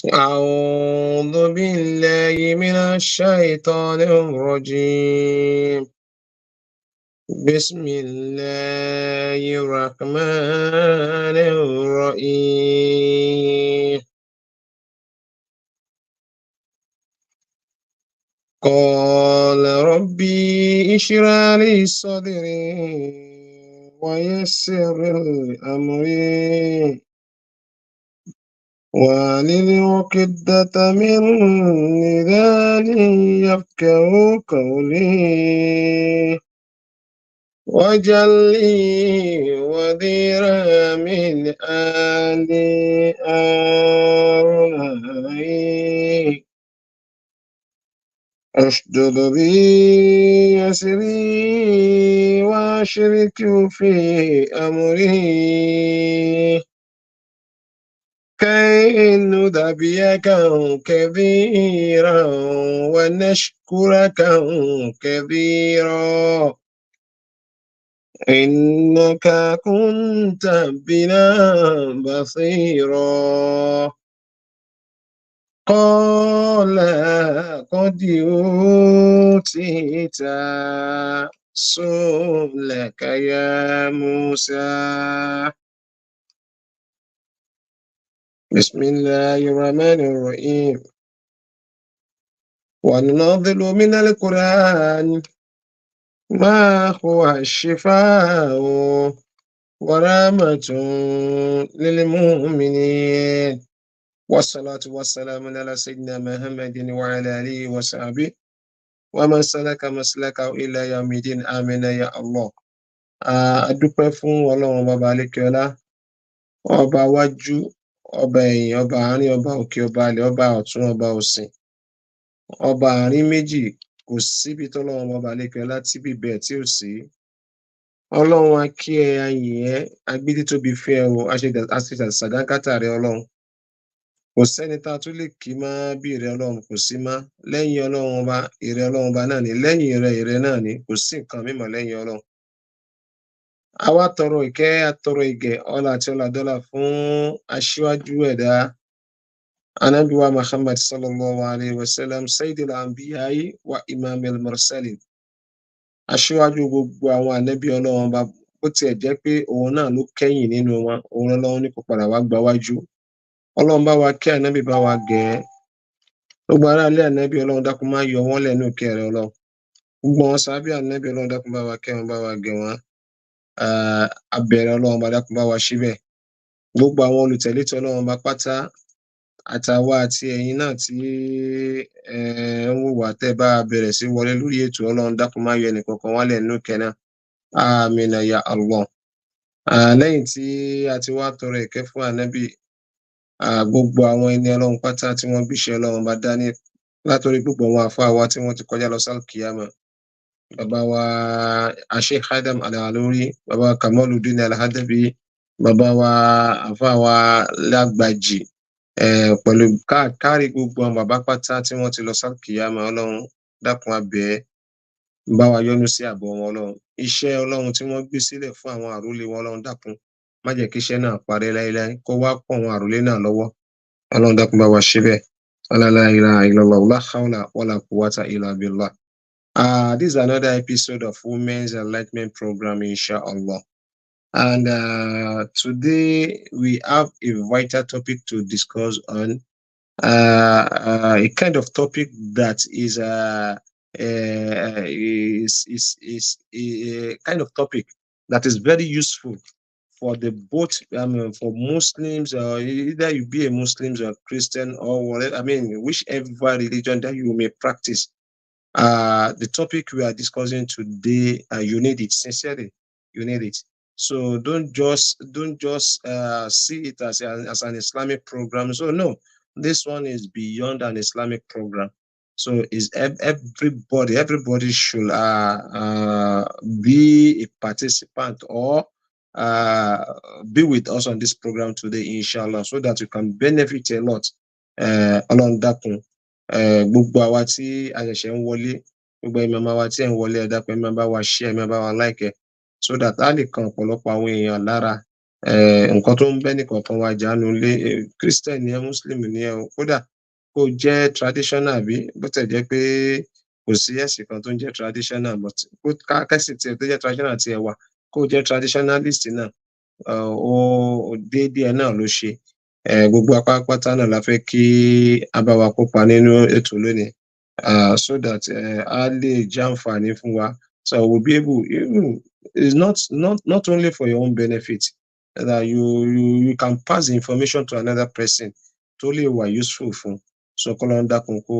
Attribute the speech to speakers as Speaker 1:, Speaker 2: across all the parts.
Speaker 1: أعوذ بالله من الشيطان الرجيم بسم الله الرحمن الرحيم قال ربي اشرح لي صدري ويسر لي أمري واحلل عقدة من لساني يفقهوا قولي واجعل لي وزيرا من آلي هارون أخي اشدد به أزري وأشركه في أمري كي نسبحك كثيرا ونشكرك كثيرا إنك كنت بنا بصيرا قال قد أوتيت سؤلك يا موسى بسم الله الرحمن الرحيم وننزل من القرآن ما هو الشفاء ورحمة للمؤمنين والصلاة والسلام على سيدنا محمد وعلى آله وصحبه ومن سلك مسلكه إلى يوم الدين آمين يا الله. Adúpẹ́ fún Ọlọ́run bàbá alékeọlá, ọba wájú, ọba ẹ̀yìn, ọba àárín, ọba òkè, ọba ilẹ̀, ọba ọ̀tún, ọba òsì, ọba àárín méjì. Kò síbi tọ́lọ́run bàbá alékeọlá tí bíbẹ̀ tí ò sí. Ọlọ́run a kí ẹ, a yìn ẹ́, a gbé títóbi fún ẹ o, a ṣe sàdánkátà rẹ Ọlọ́run. Kò sẹ́ni tá a tún lè kí má bí ìrẹ Ọlọ́run kò sí má. Lẹ́yìn Ọlọ́run ọba, ìrẹ Ọlọ́run ọba náà ni. Lẹ́yìn ìrẹ náà ni. Kò sí nǹkan mímọ́ lẹ́yìn Ọlọ́run. A wá tọrọ ìkẹ́, a tọrọ ìgẹ̀, ọlá àti ọládọ́là fún aṣíwájú ẹ̀dá Ànábì wa Muhammad sallallahu alayhi wa sallam, sayyidil anbiya'i wa imamil mursalin. Aṣíwájú gbogbo àwọn ànábì Ọlọ́run ọba, bó tiẹ̀ jẹ́ pé òun náà ló kẹ́yìn nínú wọn, òun Ọlọ́run ní kó padà wá gbáwájú. Ọlọ́run bá wa kẹ́ ànábì, bá wa gẹ̀ ẹ́. Gbogbo ará ilé ànábì Ọlọ́run dákun má yọ wọ́n lẹ́nu ìkẹ́ rẹ Ọlọ́run. Gbogbo àwọn sàábì ànábì Ọlọ́run dákun bá wa kẹ́ wọn, bá wa gẹ̀ wọ́n. Abẹ̀rẹ̀ Ọlọ́run bá dákun bá wa síbẹ̀. Gbogbo àwọn olùtẹ̀lé tí Ọlọ́run bá pátá, àtàwa àti ẹ̀yin náà tí ń wùwà tẹ́ bá bẹ̀rẹ̀ sí wọlé lórí ètò, Ọlọ́run dákun má yọ ẹnìkankan wá lẹ́nu ìkẹ́ náà. Àmín ya Allah. Lẹ́yìn tí a ti wá tọrọ ìkẹ́ fún ànábì, gbogbo àwọn ẹni Ọlọ́run pátá tí wọ́n gbéṣẹ́ Ọlọ́run bá dání, látọrí gbogbo àwọn àfáà wa tí wọ́n ti kọjá lọ sálkìyámà. Bàbá wa Sheikh Adam Al-Aluri, bàbá wa Kamaluddin Al-Hadabi, bàbá wa àfáà wa Lágbàjì, pẹ̀lú káàrí gbogbo àwọn bàbá pátá tí wọ́n ti lọ sálkìyámà. Ọlọ́run dákun a bẹ̀ ẹ́, bá wa yọ́nú sí àbọ̀ wọn Ọlọ́run. Iṣẹ́ Ọlọ́run tí wọ́n gbé sílẹ̀ fún àwọn àrólé wọn Ọlọ́run dákun má jẹ́ kí iṣẹ́ náà parẹ́ láéláé, kó wá pọ̀ àwọn àrólé náà lọ́wọ́. Ọlọ́run dákun bá wa ṣe bẹ́ẹ̀. La ilaha illallah, la hawla wala quwwata illa billah. This is another episode of Women's Enlightenment Program, inshallah. And today we have a vital topic to discuss on, a kind of topic that is a kind of topic that is very useful for the both, for Muslims, or either you be a Muslim or Christian or whatever, whichever religion that you may practice. The topic we are discussing today, you need it, sincerely, you need it. So don't just see it as an Islamic program. So no, this one is beyond an Islamic program. So is everybody should be a participant or be with us on this program today, inshallah, so that you can benefit a lot. Ọlọ́run dákun, gbogbo àwa tí a ṣẹ̀ṣẹ̀ ń wọlé, gbogbo ìmọ̀ọ́mọ́ wa tí ẹ̀ ń wọlé, ẹ dákun, ẹ máa bá wa share, ẹ máa bá wa like ẹ, so that a lè kan ọ̀pọ̀lọpọ̀ àwọn èèyàn lára nǹkan tó ń bẹ́ nìkọ̀ọ̀kan wa jánu lé Christian ni ẹ́ Muslim ni ẹ́ o kódà kó jẹ́ traditional bí bó tẹ̀ jẹ́ pé kò sí ẹ̀sìn kan tó ń jẹ́ traditional but kẹ́sì tiẹ̀ tó jẹ́ traditional tiẹ̀ wà kó jẹ́ traditionalist náà ó déédéé náà ló ṣe gbogbo apápátá náà la fẹ́ kí a bá wa kópa nínú ètò lónìí so that a lè jẹ́ àǹfààní fún wa so we'll be able even it's not only for your own benefit that you can pass the information to another person tó lè wà useful fún so kọ́lọ́n dákun kó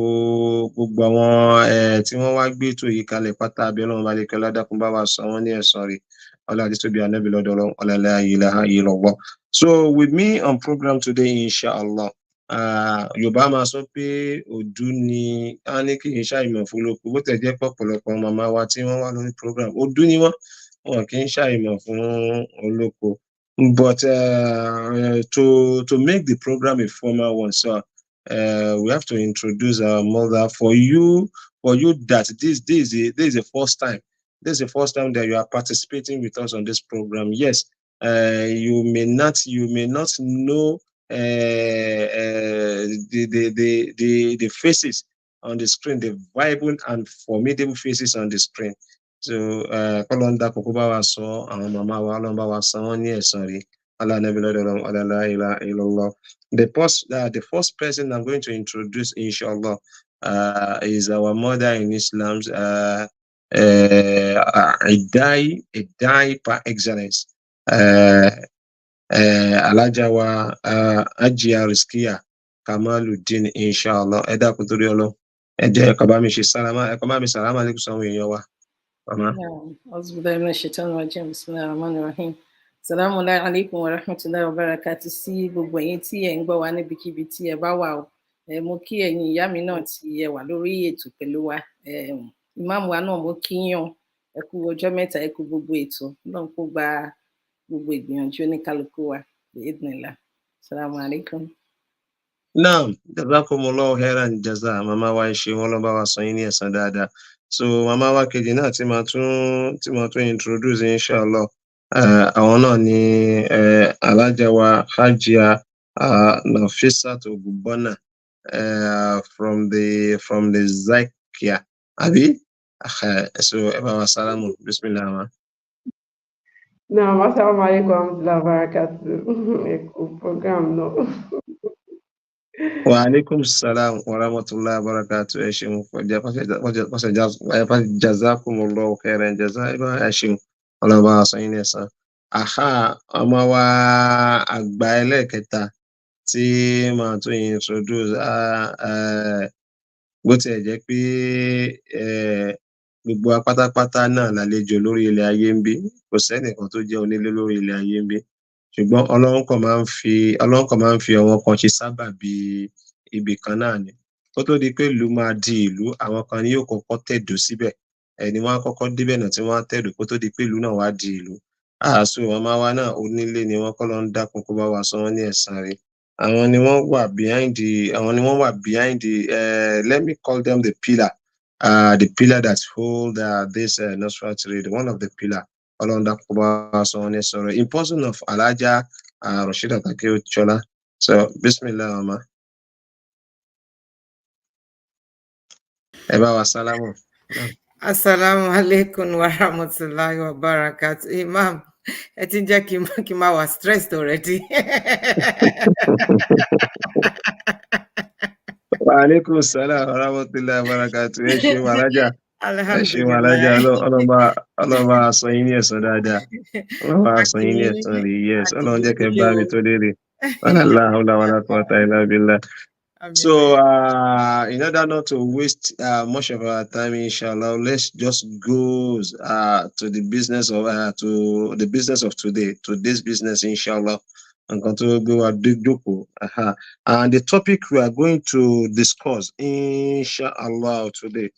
Speaker 1: gbogbo àwọn tí wọ́n wá gbé ètò yìí kalẹ̀ pátá abẹ́ ọlọ́run bá lè kí ọlọ́dàkùn bá wa sọ wọ́n ní ẹ̀san rẹ̀ ọlá àti tóbi ànábì lọ́dọ̀ ọlọ́run ọlá la ilaha illallah. So with me on program today inshallah yorùbá máa sọ pé òdú ni a ní kí n ṣàìmọ̀ fún olóko bó tẹ̀ jẹ́ pọ̀pọ̀lọpọ̀ màmá wa tí wọ́n wá lórí program òdú ni wọn kì í ṣàìmọ̀ fún olóko but to make the program a formal one so we have to introduce our mother for you that this is the first time. This is the first time that you are participating with us on this program. Yes, you may not know the faces on the screen, the vibrant and formidable faces on the screen. So, Kolonda Kokuba so and Mama Walamba was on yes, sorry. Allah the first person I'm going to introduce, inshallah, is our mother in Islam's a die par excellence. Alajawa Ajia Riskia Kamaluddin, inshallah. Eda Kutoriolo. Eje Kabami Salama, Kabami Salama alaikum sawiyawa. Mama.
Speaker 2: Auzubillahi minash shaitanir rajim. Bismillahir rahmanir rahim. Assalamu alaikum wa rahmatullahi wa barakatuh sí gbogbo ẹ̀yin tí ẹ ń gbọ́ wa níbikíbi tí ẹ bá wà o. Mo kí ẹ̀yin ìyá mi náà tí ẹ wà lórí ètò pẹ̀lú wa. Ìmáàmù wa náà mo kí yàn. Ẹ kú ọjọ́ mẹ́ta, ẹ kú gbogbo ètò. Ọlọ́run kó gba gbogbo ìgbìyànjú oníkálukú wa. Bi'idhnillah. Assalamu alaikum.
Speaker 1: Naam, jazakumullahu khairan jaza. Màmá wa ṣe wọ́n lọ́ bá wa sọ yín ní ẹ̀san dáadáa. So màmá wa kejì náà tí máa tún introduce inshallah. Àwọn náà ni Alhaja wa Hajia Nafisat Ogunbona from the Zakia. Abi? So ẹ bá wa salamu. Bismillah ma.
Speaker 3: Naam, assalamu alaikum warahmatullahi wabarakatuh. Program no.
Speaker 1: Wa alaikum salam wa rahmatullahi wa barakatuh. Ẹ ṣeun jazakumullahu khairan jaza ẹ ṣeun ọlọ́ba sọ yín ẹ̀san. Ọmọ wa àgbà ẹlẹ́ẹ̀kẹta tí màá tún introduce bó tiẹ̀ jẹ́ pé gbogbo apátápátá náà lálejò lórí ilẹ̀ ayé ń bí kò sẹ́nìkan tó jẹ́ onílé lórí ilẹ̀ ayé ń bí ṣùgbọ́n ọlọ́run kan máa ń fi ọwọ́ kan ṣe sábàbí ibì kan náà ni kó tó di pé ìlú máa di ìlú àwọn kan ni yóò kọ́kọ́ tẹ̀dó síbẹ̀ ẹni wọn á kọ́kọ́ débẹ̀ náà tí wọ́n á tẹ̀dó kó tó di pé ìlú náà wá di ìlú àṣù màmá wa náà onílé ni wọ́n kọ́ ló ń dákun kó bá wa sọ wọ́n ní ẹ̀san rẹ̀ àwọn ni wọ́n wà behind the let me call them the pillar that hold this Nasfat trade, one of the pillar ọlọ́run dákun kó bá wa sọ wọ́n ní ẹ̀san rẹ̀ in person of Alhaja Rasheedat Akeochola. So bismillah mama. Ẹ bá wa sálámù.
Speaker 4: Assalamu alaikum wa rahmatullahi wa barakatuh. Imam, ẹ ti jẹ́ kí n máa wà stressed already.
Speaker 1: Wa alaikum salam wa rahmatullahi wa barakatuh. Ẹ ṣeun Alhaja. Ẹ ṣeun Alhaja. Ọlọ́ba sọ yín ní ẹ̀san dáadáa. Ọlọ́ba sọ yín ní ẹ̀san rí. Yes, ọlọ́run jẹ́ kẹ́ bá mi tó délé. La hawla wala quwwata illa billah. So in order not to waste much of our time, inshallah, let's just go to the business of today, today's business, inshallah. And the topic we are going to discuss, inshallah, today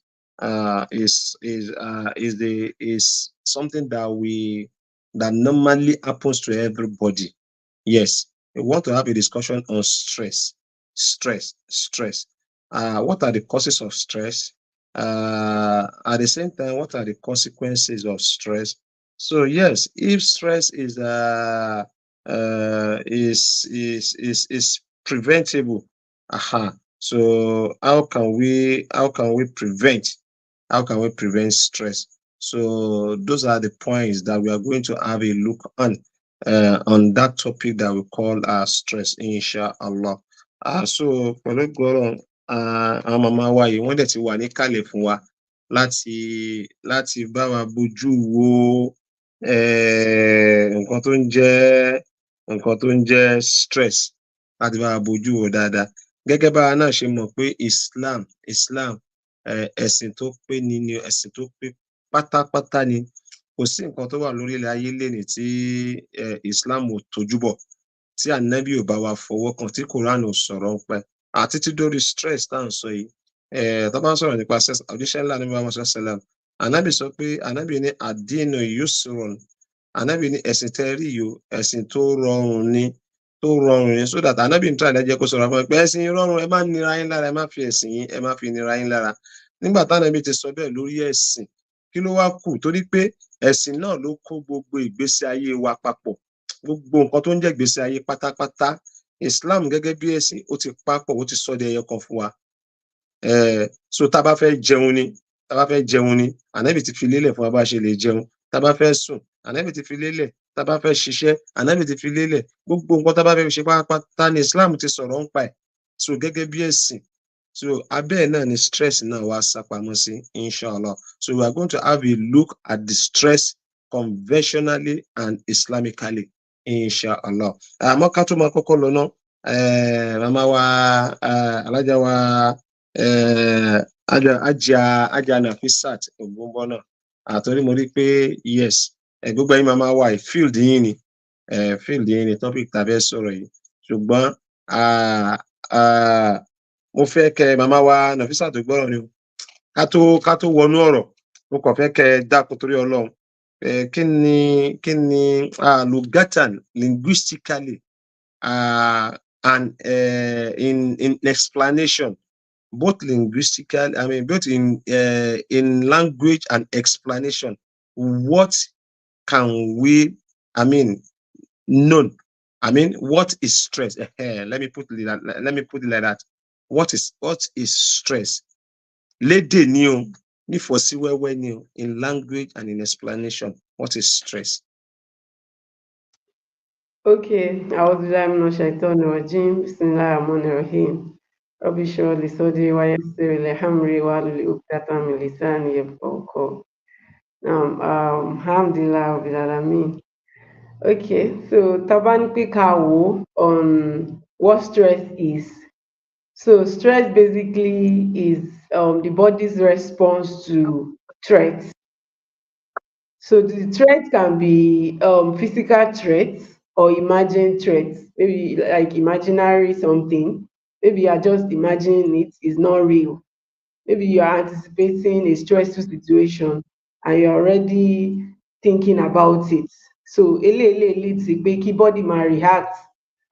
Speaker 1: is something that normally happens to everybody. Yes, we want to have a discussion on stress. What are the causes of stress? At the same time, what are the consequences of stress? So yes, if stress is is preventable. So how can we prevent stress? So those are the points that we are going to have a look on that topic that we call stress, inshallah. So pẹ̀lú gbọ́rọ̀ àwọn màmá wa yìí wọ́n dẹ̀ ti wà níkàlẹ̀ fún wa láti bá wa bójú wo nǹkan tó ń jẹ́ stress, láti bá wa bójú wo dáadáa. Gẹ́gẹ́ bá wa náà ṣe mọ̀ pé Islam ẹ̀sìn tó pé ni ẹ̀sìn tó pé pátápátá ni. Kò sí nǹkan tó wà lórí ilẹ̀ ayé lénìí tí Islam ò tójú bọ̀, tí ànábì ò bá wa fọwọ́ kàn, tí Quran ò sọ̀rọ̀ ń pẹ́, àti tí dórí stress tá à ń sọ yìí. Tó bá ń sọ̀rọ̀ nípa òjíṣẹ́ ńlá ní Muhammad sallam, ànábì sọ pé ànábì ní ad-dinu yusrun, ànábì ní ẹ̀sìn tẹ́ rí yìí ẹ̀sìn tó rọrùn ni, so that ànábì ń tọ́ àlẹ́jẹ́ kó sọ̀rọ̀ fún ẹ pé ẹ̀sìn rọrùn, ẹ má nira yín lára, ẹ má fi ẹ̀sìn yín ẹ má fi nira yín lára. Nígbà tánábì ti sọ bẹ́ẹ̀ lórí ẹ̀sìn, kí ló wá kù? Torí pé ẹ̀sìn náà ló kó gbogbo ìgbésí ayé wa papọ̀, gbogbo nǹkan tó ń jẹ́ ìgbésí ayé pátápátá. Islam gẹ́gẹ́ bí ẹ̀sìn ó ti papọ̀, ó ti sọ di ẹyọ kan fún wa. So tá bá fẹ́ jẹun ni ànábì ti fi lélẹ̀ fún wa bá ṣe lè jẹun. Tá bá fẹ́ sùn ànábì ti fi lélẹ̀, tá bá fẹ́ ṣiṣẹ́ ànábì ti fi lélẹ̀, gbogbo nǹkan tá bá fẹ́ ṣe pátápátá ni Islam ti sọ̀rọ̀ ń pa ẹ̀. So gẹ́gẹ́ bí ẹ̀sìn, so abẹ́ ẹ̀ náà ni stress náà wá sápamọ́ sí, inshallah. So we are going to have a look at the stress conventionally and Islamically, inshallah. Àmọ́ ká tó máa kọ́kọ́ lọ náà, màmá wa alájà wa ajá Nasfat Ògúnbọ́nà, àtọ́rí mo rí pé yes, gbogbo ẹ̀yin màmá wa field yín ni topic tàbí sọ̀rọ̀ yìí. Ṣùgbọ́n mo fẹ́ kẹ́ màmá wa Nasfat Ògúnbọ́nà ni ká tó wọnú ọ̀rọ̀, mo kàn fẹ́ kẹ́ dákun torí Ọlọ́run. Kí ni lugatan, linguistically, and in explanation, both linguistical, both in language and explanation, what can we know? What is stress? Let me put it like that. What is stress? Lédè ni o, nífọ̀síwẹ́wẹ́ ni o, in language and in explanation, what is stress?
Speaker 3: Okay, أعوذ بالله من الشيطان الرجيم بسم الله الرحمن الرحيم رب اشرح لي صدري ويسر لي أمري واحلل عقدة من لساني يفقهوا قولي. Alhamdulillah Rabbil Alamin. Okay, so Tabani Kawo on what stress is. So stress basically is the body's response to threats. So the threat can be physical threats or imagined threats, maybe like imaginary something. Maybe you are just imagining it is not real. Maybe you are anticipating a stressful situation and you're already thinking about it. So leads to pé kí body ma react,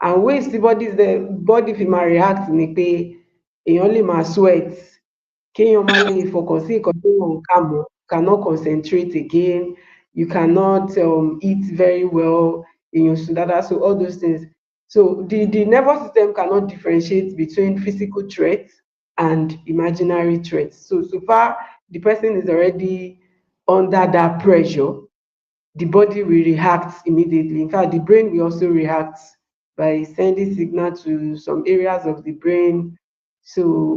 Speaker 3: and ways the body fi ma react ni pé èèyàn lè máa sweat, kéèyàn má lè focus sí nǹkan téèyàn ń kà mọ́, cannot concentrate again, you cannot eat very well, èèyàn sùn dáadáa, so all those things. So the nervous system cannot differentiate between physical threats and imaginary threats. So far the person is already under that pressure, the body will react immediately. In fact, the brain will also react by sending signal to some areas of the brain. So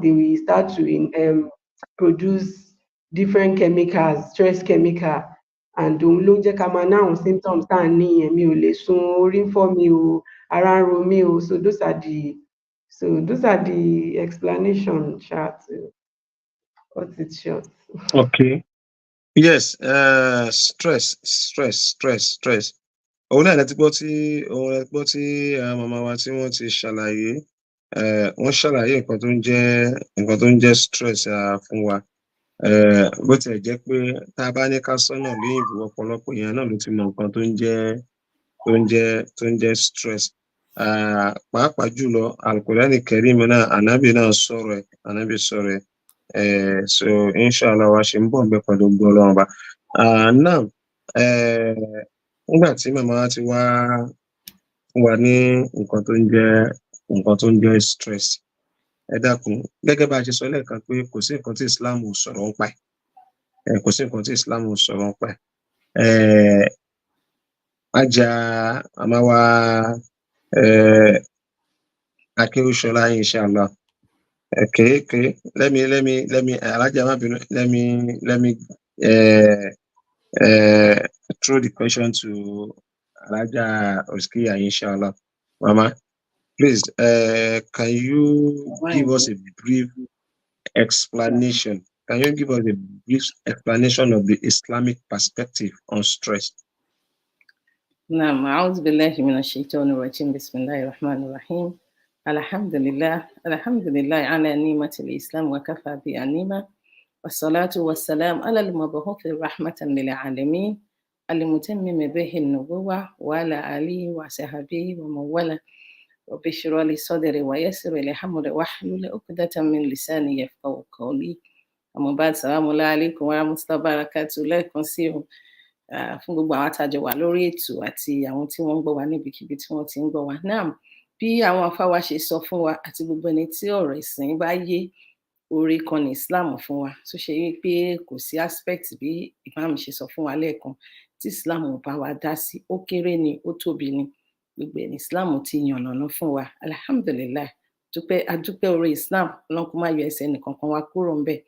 Speaker 3: they will start to produce different chemicals, stress chemical, and òun ló jẹ́ ká máa ní àwọn symptoms tá à ń ní yẹn, mi ò lè sùn, orí ń fọ́ mi o, ara ń ro mí o. So those are the explanation, chat. Cut it short.
Speaker 1: Okay. Yes, stress. Òun náà lẹ́tí gbọ́ tí màmá wa tí wọ́n ti ṣàlàyé, wọ́n ṣàlàyé nǹkan tó ń jẹ́ stress fún wa. Bó tiẹ̀ jẹ́ pé tá a bá ní ká sọ́nà lóyìnbó, ọ̀pọ̀lọpọ̀ èèyàn náà ló ti mọ nǹkan tó ń jẹ́ stress. Pàápàá jùlọ Al-Qur'ani Karim náà, ànábì sọ̀rọ̀ ẹ̀. So inshallah wa ṣe ń bọ̀ ń bẹ pẹ̀lú gbọ́ Ọlọ́run ba. Now nígbà tí màmá wa ti wá fún wa ní nǹkan tó ń jẹ́ stress, ẹ dákun, gẹ́gẹ́ bá a ṣe sọ lẹ́ẹ̀kan pé kò sí nǹkan tí Islam ò sọ̀rọ̀ ń pa ẹ̀, kò sí nǹkan tí Islam ò sọ̀rọ̀ ń pa ẹ̀. Ajá màmá wa Akéwúṣọlá, inshallah. Okay. Let me, Alhaja má bínú, let me throw the question to Alhaja Oskiya, inshallah. Mama, please, can you give us a brief explanation? Can you give us a brief explanation of the Islamic perspective on stress?
Speaker 2: نعم، أعوذ بالله من الشيطان الرجيم. بسم الله الرحمن الرحيم. الحمد لله على نعمة الإسلام وكفى بها نعمة، والصلاة والسلام على المبعوث رحمة للعالمين المتمم به النبوة وعلى آله وصحبه ومن والاه. رب اشرح لي صدري ويسر لي أمري واحلل عقدة من لساني يفقهوا قولي. أما بعد، السلام عليكم ورحمة الله وبركاته. lẹ́ẹ̀kan sí o, fún gbogbo àwọn àtàjọ wà lórí ètò àti àwọn tí wọ́n ń gbọ́ wa níbikíbi tí wọ́n ti ń gbọ́ wa náà. Bí àwọn afáwa ṣe sọ fún wa àti gbogbo ẹni tí ọ̀rọ̀ ìsìn bá yé, oore kan ní Islam fún wa, tó ṣe wípé kò sí aspect bí Imam ṣe sọ fún wa lẹ́ẹ̀kan tí Islam ò bá wa dá sí. Ó kéré ni, ó tóbi ni, gbogbo ẹni Islam ti yànnàná fún wa. Alhamdulillah, adúpẹ́ oore Islam, Ọlọ́run kó má yọ ẹsẹ̀ nìkankan wa kúrò ńbẹ̀.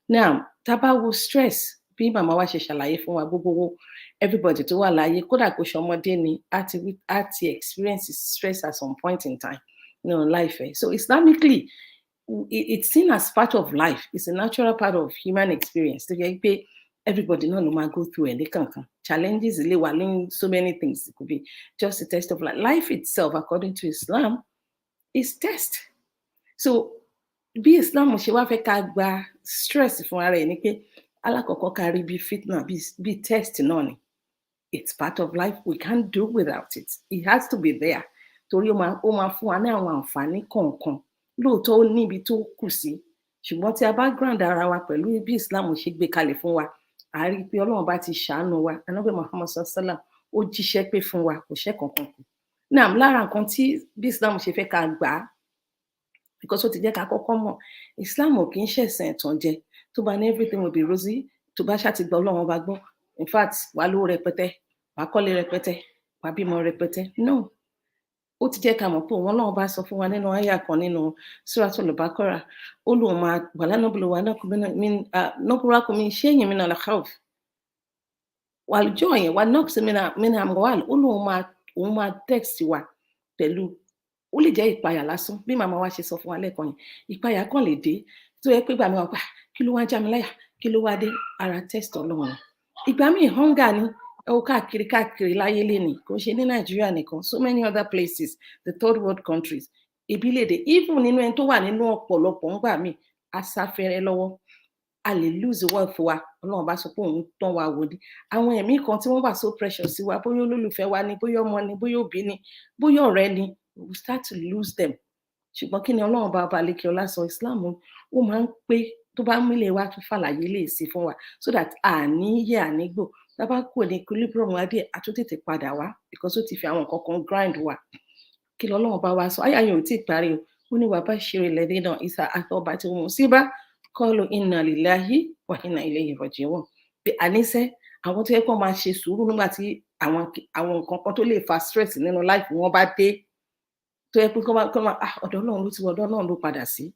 Speaker 2: Now, tá bá wo stress, bí màmá wa ṣe ṣàlàyé fún wa, gbogbo everybody tó wà láyé, kódà kó ṣọmọdé ni, á ti experience stress at some point in time life. So Islamically, it's seen as part of life. It's a natural part of human experience. tó jẹ́ pé everybody náà ló máa go through ẹ̀ lẹ́kànkan. Challenges lè wà ní so many things. It could be just a test of life. Life itself, according to Islam, is test. So bí Islam ṣe wá fẹ́ ká gba stress fún ara ẹ̀ ni pé alákọ̀ọ́kọ́ ká rí bí fitna, bí test náà ni. It's part of life. We can't do without it. It has to be there. Torí ó máa fún wa ní àwọn àǹfààní kọ̀ọ̀kan. Lóòótọ́ ó níbi tó kù sí, ṣùgbọ́n tí a bá ground ara wa pẹ̀lú bí Islam ṣe gbé kalẹ̀ fún wa, a rí i pé Ọlọ́run bá ti ṣàánú wa. Ànábì Muhammad sallam, ó jíṣẹ́ pé fún wa, kò ṣẹ́ kankan kù. Náà, lára nǹkan tí bí Islam ṣe fẹ́ ká gbà á, because ó ti jẹ́ ká kọ́kọ́ mọ̀, Islam ò kì í ṣẹ̀sìn ẹ̀tànjẹ. Tó bá ní everything will be rosy, tó bá ṣáà ti gba Ọlọ́run bá gbọ́, in fact, wà lówó rẹpẹtẹ, wà kọ́lé rẹpẹtẹ, wà bímọ rẹpẹtẹ. No, ó ti jẹ́ ká mọ̀ pé òun Ọlọ́run bá sọ fún wa nínú àyà kan nínú Suratul Baqarah, ó lóun máa wà nabluwannakum min shay'in minal khawf wal ju'i wa naqsin min amwal. Ó lóun máa text wa pẹ̀lú, ó lè jẹ́ ìpayà lásán, bí màmá wa ṣe sọ fún wa lẹ́ẹ̀kan yẹn. Ìpayà kan lè dé tó yẹ pé ìgbà mi wà pa, kí ló wá já mi láyà, kí ló wá dé, ara test Ọlọ́run. Ìgbà míì hunger ni, káàkiri láyé lénìí, kò ṣe ní Nàìjíríà nìkan, so many other places, the third world countries. Ebi lè dé, even nínú ẹni tó wà nínú ọ̀pọ̀lọpọ̀ ńgbà míì, asáfẹ́rẹ́ lọ́wọ́, a lè lose wealth wa. Ọlọ́run bá sọ pé òun tán wa wò ni. Àwọn ẹ̀mí kan tí wọ́n wà so precious sí wa, bóyá olólùfẹ́ wa ni, bóyá ọmọ ni, bóyá òbí ni, bóyá ọ̀rẹ́ ni, we start to lose them. Ṣùgbọ́n kí ni Ọlọ́run bá lékè ọlá sọ? Islam ó máa ń pé tó bá mílẹ̀ wá tún fàlàyé lè sí fún wa, so that àníyẹ ànígbò, tá bá kúrò ní equilibrium wa díẹ̀, a tún tètè padà wá, because ó ti fi àwọn nǹkan kan grind wa. Kí ni Ọlọ́run bá wa sọ? Àyà yẹn ò tí ì parí o. Ó ní wa bashiril ladhina idha asabathum musiba qalu inna lillahi wa inna ilayhi raji'un. Pé àníṣe àwọn tó yẹ kó máa ṣe sùúrù nígbà tí àwọn nǹkan kan tó lè fa stress nínú life wọn bá dé, tó yẹ pé kó máa ọ̀dọ̀ Ọlọ́run ló ti wọ, ọ̀dọ̀ Ọlọ́run ló padà sí.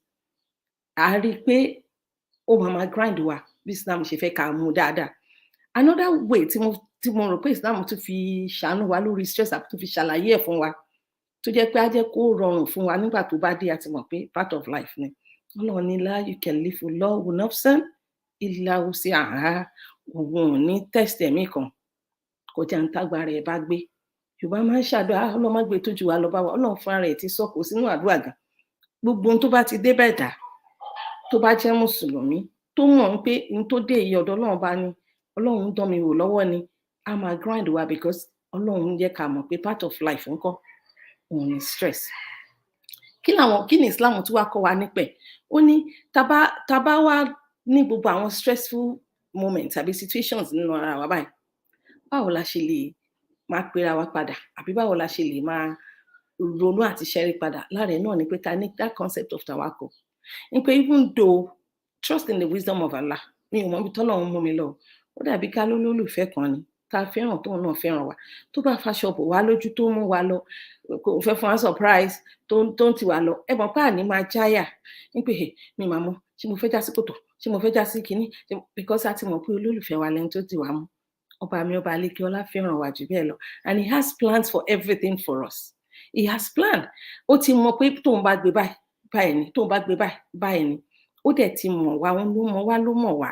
Speaker 2: A rí i pé ó máa grind wa bí Islam ṣe fẹ́ ká mú dáadáa. Another way tí mo rò pé Islam tún fi ṣàánú wa lórí stress, àti tún fi ṣàlàyé ẹ̀ fún wa, tó jẹ́ pé á jẹ́ kó rọrùn fún wa nígbà tó bá dé, àti mọ̀ pé part of life ni. Ọlọ́run ní la yukallifullahu nafsan illa wus'aha. Òun ò ní test ẹ̀mí kan kọjá ń tágbára ẹ̀ bá gbé. Yorùbá máa ń ṣàdúrà, Ọlọ́run má gbé tó jù wá lọ bá wa. Ọlọ́run fúnra rẹ̀ ti sọ, kò sínú àdúrà gan. Gbogbo ohun tó bá ti dé bẹ́ẹ̀ dà, tó bá jẹ́ mùsùlùmí tó mọ̀ pé ohun tó dé iye ọ̀dọ̀ Ọlọ́run bá ní, Ọlọ́run ń dán mi wò lọ́wọ́ ni, a máa grind wa, because Ọlọ́run jẹ́ ká mọ̀ pé part of life ńkọ́, òun ni stress. Kí ni Islam tún wá kọ́ wa nípẹ̀? Ó ní tá bá wá ní gbogbo àwọn stressful moments àbí situations nínú ara wa báyìí, báwo la ṣe lè máa pera wa padà àbí báwo la ṣe lè máa ronú àti ṣẹ́rí padà lára ẹ̀ náà ni pé ká ní that concept of tawakkul ní pé even though trust in the wisdom of Allah mi ò mọ ibi tọ́lọ́run mú mi lọ ó dàbí ká lólùfẹ́ kan ni ká fẹ́ràn tóun náà fẹ́ràn wa tó bá faṣọ bò wá lójú tó mú wa lọ kò fẹ́ fún wa surprise tó ń tì wá lọ ẹ mọ̀ pé àní máa jáyà ní pé mi máa mọ ṣé mo fẹ́ já sí kòtò ṣé mo fẹ́ já sí kinní because a ti mọ̀ pé olólùfẹ́ wa lẹ́ni tó tì wá mú ọba mi ọba alékè ọlá fẹ́ràn wa jù bẹ́ẹ̀ lọ and he has plans for everything for us he has planned ó ti mọ̀ pé tóun bá gbé báyìí ni tóun bá gbé báyìí ni ó dẹ̀ ti mọ̀ wá wọn ló mọ̀ wá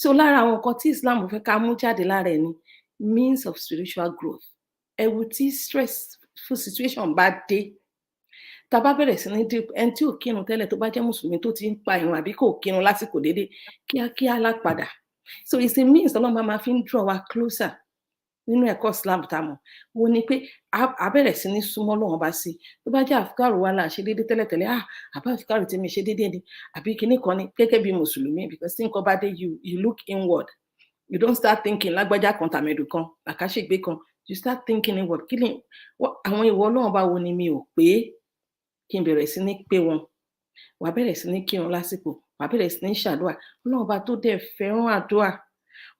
Speaker 2: so lára àwọn nǹkan tí Islam fẹ́ ká mú jáde lára ẹ̀ ni means of spiritual growth ẹ wo tí stressful situation bá dé tá bá bẹ̀rẹ̀ sí ní dé ẹni tí ò kírun tẹ́lẹ̀ tó bá jẹ́ mùsùlùmí tó ti ń pa ìrun àbí kò kírun lásìkò déédéé kíákíá lápadà so it's a means ọlọ́run máa fi ń draw wa closer nínú ẹ̀kọ́ Islam tá a mọ̀ wo ni pé a bẹ̀rẹ̀ sí ní súnmọ́ Ọlọ́run bá sí tó bá jẹ́ àfikàrò wa là ṣe déédéé tẹ́lẹ̀tẹ́lẹ̀ àbá àfikàrò tí mi ṣe déédéé ni àbí kinní kan ni gẹ́gẹ́ bí mùsùlùmí because tí nǹkan bá dé you look inward you don't start thinking lágbájá kan tàmẹ̀dù kan làkàṣègbè kan you start thinking inward kí ni àwọn ìwọ Ọlọ́run bá wo ni mi ò pé kí n bẹ̀rẹ̀ sí ní pé wọn wà bẹ̀rẹ̀ sí ní kírun lásìkò wà bẹ̀rẹ̀ sí ní ṣàdúrà Ọlọ́run bá tó dẹ̀ fẹ́ràn àdúrà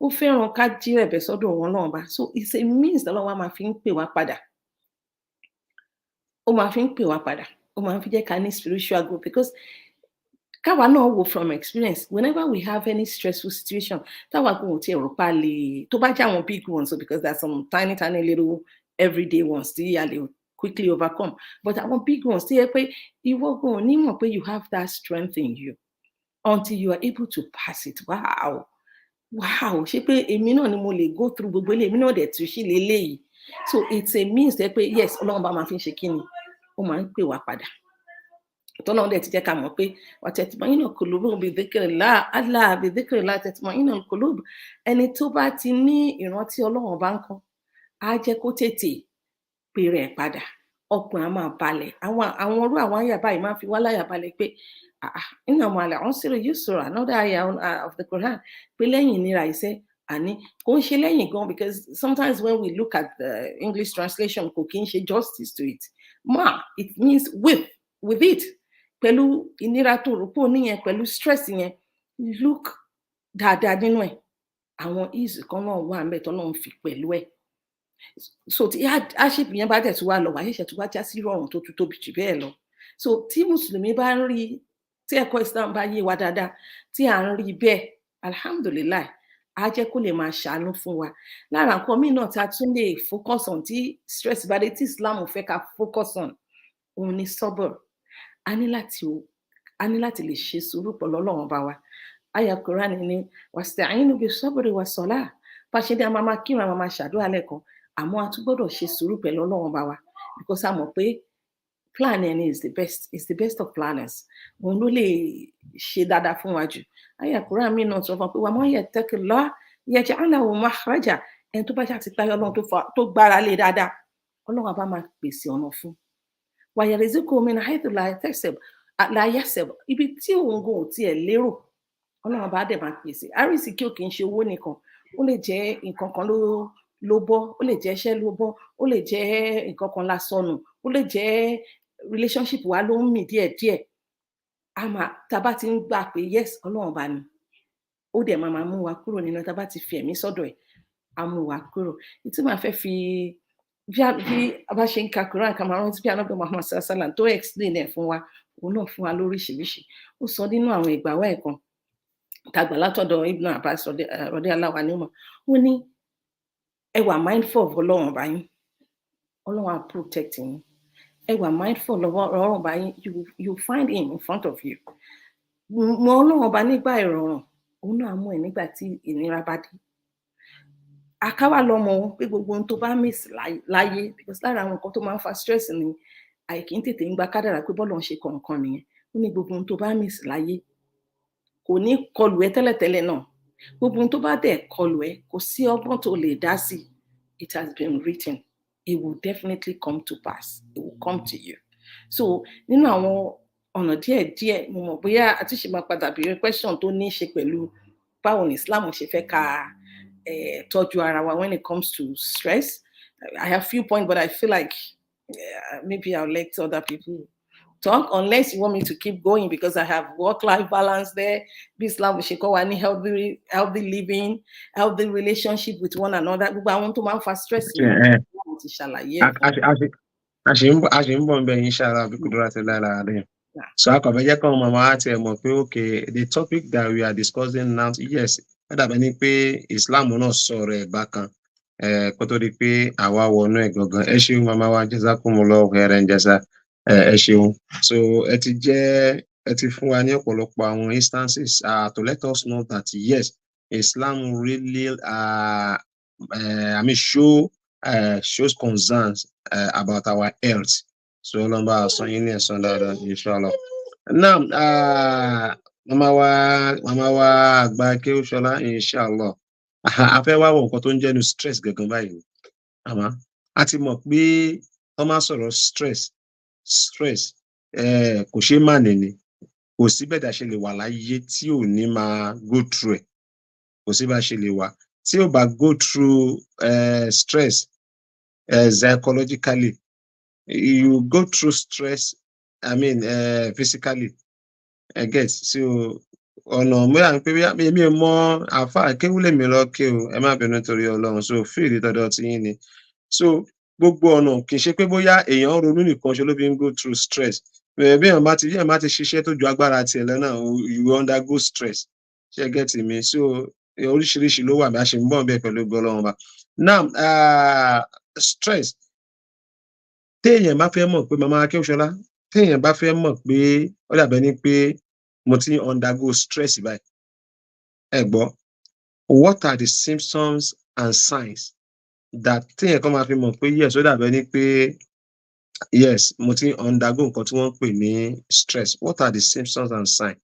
Speaker 2: ó fẹ́ràn ká jí ẹ̀bẹ̀ sọ́dọ̀ wọn náà bá so it's a means lọ́wọ́ wa máa fi ń pè wá padà ó máa fi ń pè wá padà ó máa fi jẹ́ ká ní spiritual growth because káwa náà wò from experience whenever we have any stressful situation táwa kò tí ẹ̀rọ pa lè tó bá jẹ́ àwọn big ones so because there are some tiny little everyday ones tí a lè quickly overcome but àwọn big ones tí yẹ pé ìwọ gan ò ní mọ̀ pé you have that strength in you until you are able to pass it wow ṣé pé èmi náà ni mo lè go through gbogbo ilé èmi náà dẹ̀ tún sí leléyìí so it's a means pé yes Ọlọ́run bá máa fi ń ṣe kí ni ó máa ń pè wá padà tọ́lọ́run dẹ̀ ti jẹ́ ká mọ̀ pé wa tatma'innul qulubu bi dhikrillah Allah bi dhikrillah tatma'innul qulub ẹni tó bá ti ní ìrántí Ọlọ́run bá ń kọ́ á jẹ́ kó tètè pè rẹ̀ padà ọkàn á máa balẹ̀ àwọn orú àwọn àyà báyìí máa fi wá láyà balẹ̀ pé inna ma'al usri yusra another ayah of the Quran pé lẹ́yìn ìnira iṣẹ́ àní kò ń ṣe lẹ́yìn gan because sometimes when we look at the English translation kò kí ń ṣe justice to it it means with it pẹ̀lú ìnira tó rò pé ó níyẹn pẹ̀lú stress yẹn look dáadáa nínú ẹ̀ àwọn ease kan náà wà ń bẹ̀ tó náà ń fi pẹ̀lú ẹ̀ so tí hardship yẹn bá dẹ̀ tún wá lọ wà ṣẹ̀ṣẹ̀ tún wá já sí rọrùn tó tún tóbi jù bẹ́ẹ̀ lọ so tí mùsùlùmí bá ń rí tí ẹ̀kọ́ Islam bá yé wa dáadáa tí à ń rí bẹ́ẹ̀ alhamdulillah á jẹ́ kó lè máa ṣàánú fún wa lára nǹkan míì náà tí a tún lè focus on tí stress bá dé tí Islam fẹ́ ká focus on òun ni sabr a ní láti lè ṣe sùúrù pẹ̀lú Ọlọ́run bá wa àyá Quran ni wasta'inu bis sabri was salah bá ṣe dé a máa kírun a máa ṣàdúrà lẹ́ẹ̀kan àmọ́ a tún gbọ́dọ̀ ṣe sùúrù pẹ̀lú Ọlọ́run bá wa because a mọ̀ pé plan ẹni is the best of planners òun ló lè ṣe dáadáa fún wa jù àyá Quran mi náà sọ fún pé wa man yattaqillah yaj'al lahu makhraja ẹni tó bá ṣe àti páyọ Ọlọ́run tó gbára lé dáadáa Ọlọ́run bá máa pèsè ọ̀nà fún wa yarzuqhu min haythu la yahtasib ibi tí òun gan ò tiẹ̀ lérò Ọlọ́run bá dẹ̀ máa pèsè àrísìkí ò kì í ṣe owó nìkan ó lè jẹ́ nǹkan kan ló bọ́ ó lè jẹ́ iṣẹ́ ló bọ́ ó lè jẹ́ nǹkan kan la sọnù ó lè jẹ́ relationship wa ló ń mì díẹ̀díẹ̀ tá bá ti ń gbà pé yes Ọlọ́run bá ní ó dẹ̀ máa mú wa kúrò nínú tá bá ti fi ẹ̀mí sọ́dọ̀ ẹ̀ á mú wa kúrò tí màá fẹ́ fi bí a bá ṣe ń ka Quran ká máa rántí bí Ànábì Muhammad sallallahu alaihi wasallam tó explain ẹ̀ fún wa òun náà fún wa lóríṣiríṣi ó sọ nínú àwọn ìgbàwá ẹ̀ kan tàgbà látọ̀dọ̀ Ibn Abbas radiyallahu anhu ó ní ẹ wà mindful of Ọlọ́run bá yín Ọlọ́run á protect yín ẹ wà mindful of Ọlọ́run bá yín you find him in front of you mọ Ọlọ́run bá nígbà ìrọ̀rùn òun náà mú ẹ nígbà tí ìnira bá dé àkáwà lọmọ pé gbogbo ohun tó bá miss láyé because lára àwọn nǹkan tó máa ń fa stress ni àìkí ń tètè ń gba kádàrá pé bọ́ọ̀lù ń ṣe kọ̀ọ̀kan nìyẹn ó ní gbogbo ohun tó bá miss láyé kò ní kọlù ẹ tẹ́lẹ̀tẹ́lẹ̀ náà gbogbo ohun tó bá dẹ̀ kọlù ẹ kò sí ọgbọ́n tó lè dá sí it has been written it will definitely come to pass it will come to you so nínú àwọn ọ̀nà díẹ̀díẹ̀ mo mọ̀ bóyá àtúnṣe máa padà béèrè question tó ní í ṣe pẹ̀lú báwo ni Islam ṣe fẹ́ ká tọ́jú ara wa when it comes to stress I have few points, but I feel like maybe I'll let other people talk, unless you want me to keep going, because I have work-life balance there. Islam any healthy living, healthy relationship with one another. I want to man for stress.
Speaker 1: a ṣe ń bọ̀ ń bẹ̀ inshallah bí kúdúrà ti lára rẹ̀. So akọ̀bẹ jẹ́ kọ́ mọ̀ máa ti ẹ̀ mọ̀ pé okay, the topic that we are discussing now, yes, ó dàbẹ̀ ni pé Islam náà sọ̀rọ̀ ẹ̀ bákan kó tó di pé àwa wọnú ẹ̀ gangan. Ẹ ṣeun màmá wa jazakumullahu khairan jaza. Ẹ ṣeun. So ẹ ti fún wa ní ọ̀pọ̀lọpọ̀ àwọn instances to let us know that yes, Islam really shows concerns about our health. So lomba so yin ni so dáadáa inshallah. Now mama wa àgbà ke Ṣọlá inshallah. A fẹ́ wá wo nǹkan tó ń jẹ́ nu stress gangan báyìí. Àmọ́ a ti mọ̀ pé tó máa sọ̀rọ̀ stress kò ṣe má ni. Kò sí bẹ́ẹ̀ dá ṣe lè wà láyé tí ò ní máa go through ẹ̀. Kò sí bá ṣe lè wà tí ò bá go through stress psychologically, you go through stress, physically. I guess so. Ọ̀nà mìíràn pé mi ò mọ àáfàá kéwúlẹ̀ mi lọ ké o, ẹ má bínú torí Ọlọ́run, so fíìlì tọ́dọ̀ tí yín ni. So gbogbo ọ̀nà kì í ṣe pé bóyá èèyàn ronú nìkan ṣe ló fi ń go through stress. Bí èèyàn bá ti ṣiṣẹ́ tó ju agbára tiẹ̀ lọ náà, you undergo stress. Ṣé ẹ get me? So oríṣiríṣi ló wà bí a ṣe ń bọ̀ bẹ́ẹ̀ pẹ̀lú Ọlọ́run ba. Now stress téèyàn bá fẹ́ mọ̀ pé màmá Akínṣọlá, téèyàn bá fẹ́ mọ̀ pé ó dàbẹ́ ni pé mo ti undergo stress báyìí. Ẹ gbọ́, what are the symptoms and signs that téèyàn kan máa fi mọ̀ pé yes, ó dàbẹ́ ni pé yes, mo ti undergo nǹkan tí wọ́n ń pè ní stress. What are the symptoms and signs?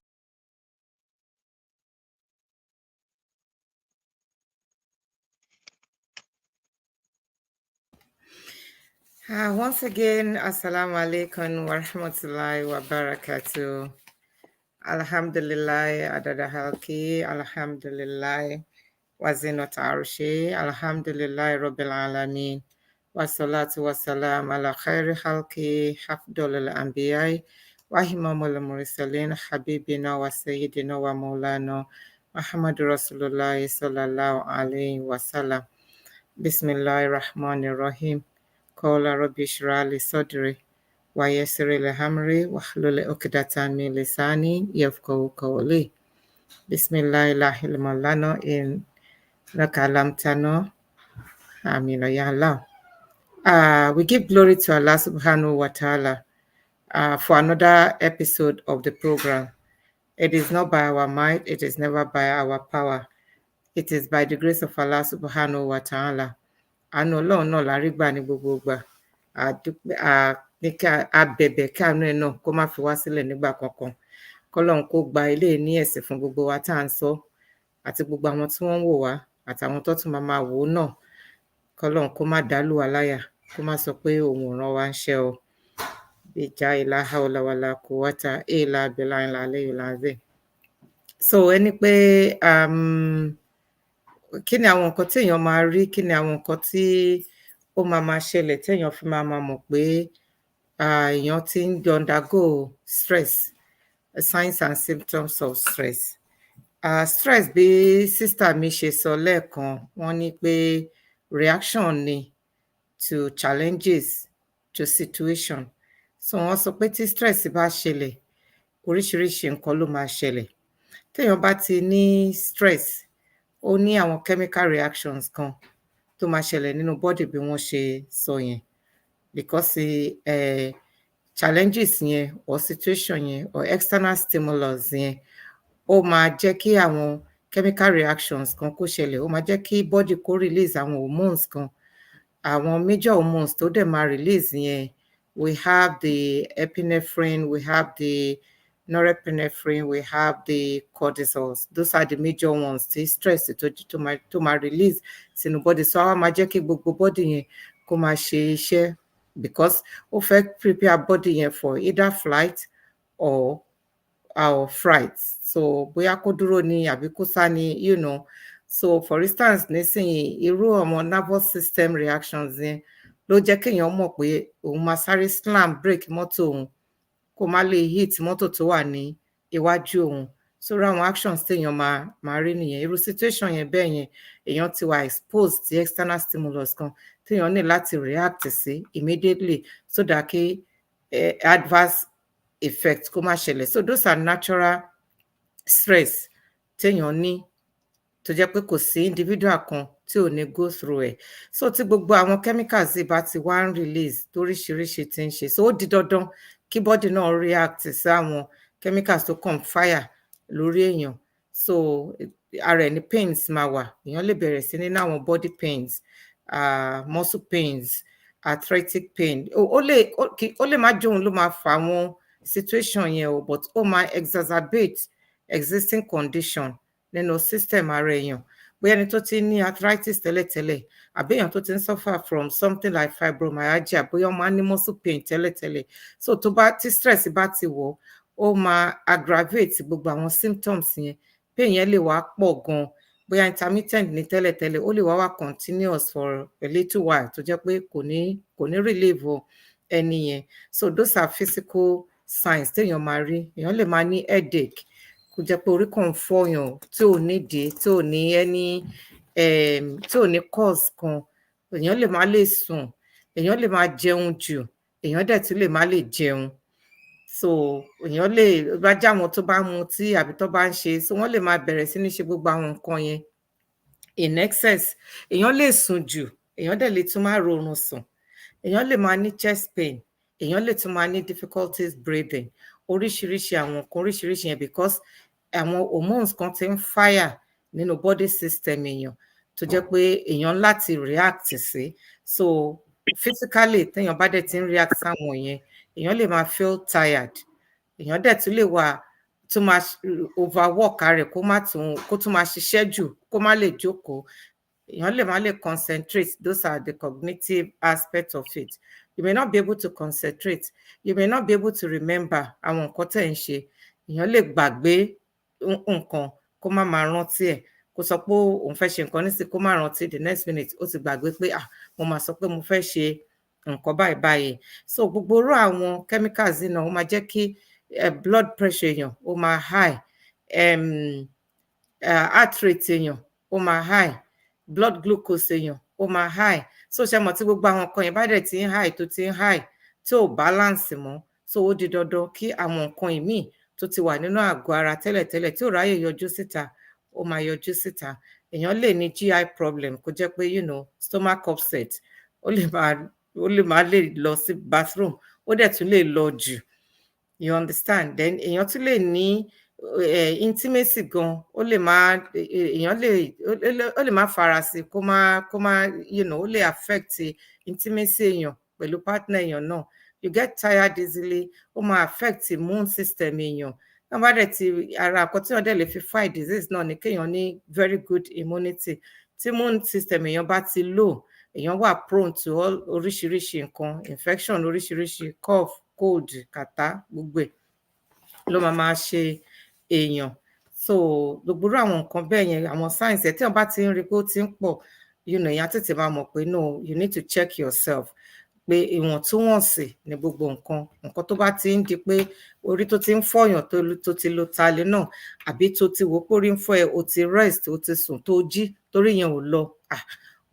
Speaker 4: Once again, Assalamu alaikum wa rahmatullahi wa barakatuh. Alhamdulillah, adada halki, alhamdulillah, wazinat arshi, alhamdulillah, rabbil alamin, wa salatu wa salam ala khairi halki, hafdul al-anbiyai, wa himamul mursalin, habibina wa sayyidina wa maulana, Muhammad Rasulullah sallallahu alayhi wa sallam. Bismillahirrahmanirrahim. Qala rabbi shrah li sadri wa yassir li amri wahlul 'uqdatan min lisani yafqahu qawli. Bismillahir rahmanir rahim. Innaka lam tano. Amin ya Allah. We give glory to Allah subhanahu wa ta'ala for another episode of the program. It is not by our might, it is never by our power. It is by the grace of Allah subhanahu wa ta'ala. Àánú Ọlọ́run náà la rí gbà ní gbogbo ìgbà. Àbẹ̀bẹ̀ káàánú ẹ̀ náà kó má fi wá sílẹ̀ nígbà kankan. Kọ́lọ́run kó gba eléyìí ní ẹ̀sìn fún gbogbo wa tá à ń sọ, àti gbogbo àwọn tí wọ́n ń wò wá, àtàwọn tó tún máa wò ó náà. Kọ́lọ́run kó má dàlú wa láyà, kó má sọ pé òun ò rán wa ń ṣẹ́ o. Ìjà ìlà haúlà wàlà quwwata ìlà billahil aliyyil azim. So ẹni pé kí ni àwọn nǹkan tí èèyàn máa rí, kí ni àwọn nǹkan tí ó máa ṣẹlẹ̀ tí èèyàn fi máa mọ̀ pé èèyàn ti ń undergo stress, signs and symptoms of stress. Stress bí sister mi ṣe sọ lẹ́ẹ̀kan, wọ́n ní pé reaction ni to challenges, to situation. So wọ́n sọ pé tí stress bá ṣẹlẹ̀, oríṣiríṣi nǹkan ló máa ṣẹlẹ̀. Téèyàn bá ti ní stress, ó ní àwọn chemical reactions kan tó máa ṣẹlẹ̀ nínú body bí wọ́n ṣe sọ yẹn, because challenges yẹn or situation yẹn or external stimulus yẹn ó máa jẹ́ kí àwọn chemical reactions kan kó ṣẹlẹ̀, ó máa jẹ́ kí body kó release àwọn hormones kan, àwọn major hormones tó dẹ̀ máa release yẹn. We have the epinephrine, we have the norepinephrine, we have the cortisols. Those are the major ones tí stress tó máa release sínú body. So àwọn máa jẹ́ kí gbogbo body yẹn kó máa ṣe iṣẹ́, because ó fẹ́ prepare body yẹn for either flight or fright. So bóyá kó dúró ni àbí kó sá ni, So for instance nísìnyí irú àwọn nervous system reactions yẹn ló jẹ́ kéèyàn mọ̀ pé òun máa sáré slam brake mọ́tò òun kó má lè hit mọ́tò tó wà ní iwájú òun. So àwọn actions téèyàn máa rí nìyẹn. Irú situation yẹn bẹ́ẹ̀ yẹn èèyàn ti wà exposed sí external stimulus kan téèyàn ní láti react sí immediately so that kí adverse effect kó má ṣẹlẹ̀. So those are natural stress téèyàn ní tó jẹ́ pé kò sí individual kan tí ò ní go through ẹ̀. So tí gbogbo àwọn chemicals yìí bá ti wá ń release toríṣiríṣi ti ń ṣe, so ó di dandan kí body náà react sí àwọn chemicals tó kàn fire lórí èèyàn. So ara ẹ̀ ní pains máa wà, èèyàn lè bẹ̀rẹ̀ sí ní ní àwọn body pains, muscle pains, arthritic pain. Ó lè má jẹ́ òun ló máa fa àwọn situation yẹn o, but ó máa exacerbate existing condition nínú system ara èèyàn. Bóyá ẹni tó ti ní arthritis tẹ́lẹ̀tẹ́lẹ̀ àbí èèyàn tó ti ń suffer from something like fibromyalgia, bóyá ó máa ní muscle pain tẹ́lẹ̀tẹ́lẹ̀. So tí stress bá ti wọ̀ ó máa aggravate gbogbo àwọn symptoms yẹn. Pain yẹn lè wá pọ̀ gan, bóyá intermittent ní tẹ́lẹ̀tẹ́lẹ̀ ó lè wá continuous for a little while tó jẹ́ pé kò ní relieve ẹni yẹn. So those are physical signs téèyàn máa rí. Èèyàn lè máa ní headache kó jẹ́ pé orí kan ń fọyàn tí ò nídìí, tí ò ní tí ò ní cause kan. Èèyàn lè má lè sùn, èèyàn lè máa jẹun jù, èèyàn dẹ̀ tún lè má lè jẹun. So èèyàn lè bá jẹ́ àwọn tó bá mutí àbí tó bá ń ṣe, so wọ́n lè máa bẹ̀rẹ̀ sí ní ṣe gbogbo àwọn nǹkan yẹn in excess. Èèyàn lè sùn jù, èèyàn dẹ̀ lè tún má rorun sùn. Èèyàn lè máa ní chest pain, èèyàn lè tún máa ní difficulties breathing, oríṣiríṣi àwọn nǹkan oríṣiríṣi yẹn because àwọn hormones kan ti ń fire nínú body system èèyàn tó jẹ́ pé èèyàn láti react sí. So physically téèyàn bá dẹ̀ ti ń react sáwọn yẹn, èèyàn lè máa feel tired, èèyàn dẹ̀ tún lè wà tún máa overwork rẹ̀ kó tún máa ṣiṣẹ́ jù kó má lè jókòó. Èèyàn lè má lè concentrate. Those are the cognitive aspects of it. You may not be able to concentrate. You may not be able to remember àwọn nǹkan tẹ̀ ń ṣe. Èèyàn lè gbàgbé nǹkan kó má máa rántí ẹ̀, kó sọ pé òun fẹ́ ṣe nǹkan nísìnyí kó má rántí, the next minute ó ti gbàgbé pé mo máa sọ pé mo fẹ́ ṣe nǹkan báyìí. So gbogbo irú àwọn chemicals yìí náà ó máa jẹ́ kí blood pressure èèyàn ó máa high, heart rate èèyàn ó máa high, blood glucose èèyàn ó máa high. So ṣe mọ̀ tí gbogbo àwọn nǹkan yẹn bá dẹ̀ ti ń high tó ti ń high tí ò balance mọ́, so ó di dandan kí àwọn nǹkan ìmíì tó ti wà nínú àgọ́ ara tẹ́lẹ̀tẹ́lẹ̀ tí ò ráyè yọjú síta ó máa yọjú síta. Èèyàn lè ní GI problem kó jẹ́ pé stomach upset, ó lè má lè lọ sí bathroom, ó dẹ̀ tún lè lọ jù, you understand. Then èèyàn tún lè ní intimacy gan, ó lè má farasí kó má ó lè affect intimacy èèyàn pẹ̀lú partner èèyàn náà. You get tired easily, ó máa affect immune system èèyàn. Wọ́n bá dẹ̀ ti ara nǹkan tí wọ́n dẹ̀ lè fi fight disease náà ni kéèyàn ní very good immunity. Tí immune system èèyàn bá ti low, èèyàn wà prone to all oríṣiríṣi nǹkan, infection oríṣiríṣi, cough, cold, kàtá, gbogbo ẹ̀ ló máa ṣe èèyàn. So gbogbo àwọn nǹkan bẹ́ẹ̀ yẹn, àwọn signs ẹ̀ tí wọ́n bá ti ń rí pé ó ti ń pọ̀, èèyàn tètè máa mọ̀ pé no, you need to check yourself, pé ìwọ̀ntúnwọ̀nsì ní gbogbo nǹkan tó bá ti ń di pé orí tó ti ń fọyàn tó ti lo Tylenol náà, àbí tó ti wò pé orí ń fọ́ ẹ, o ti rest, o ti sùn, tó jí torí yẹn ò lọ,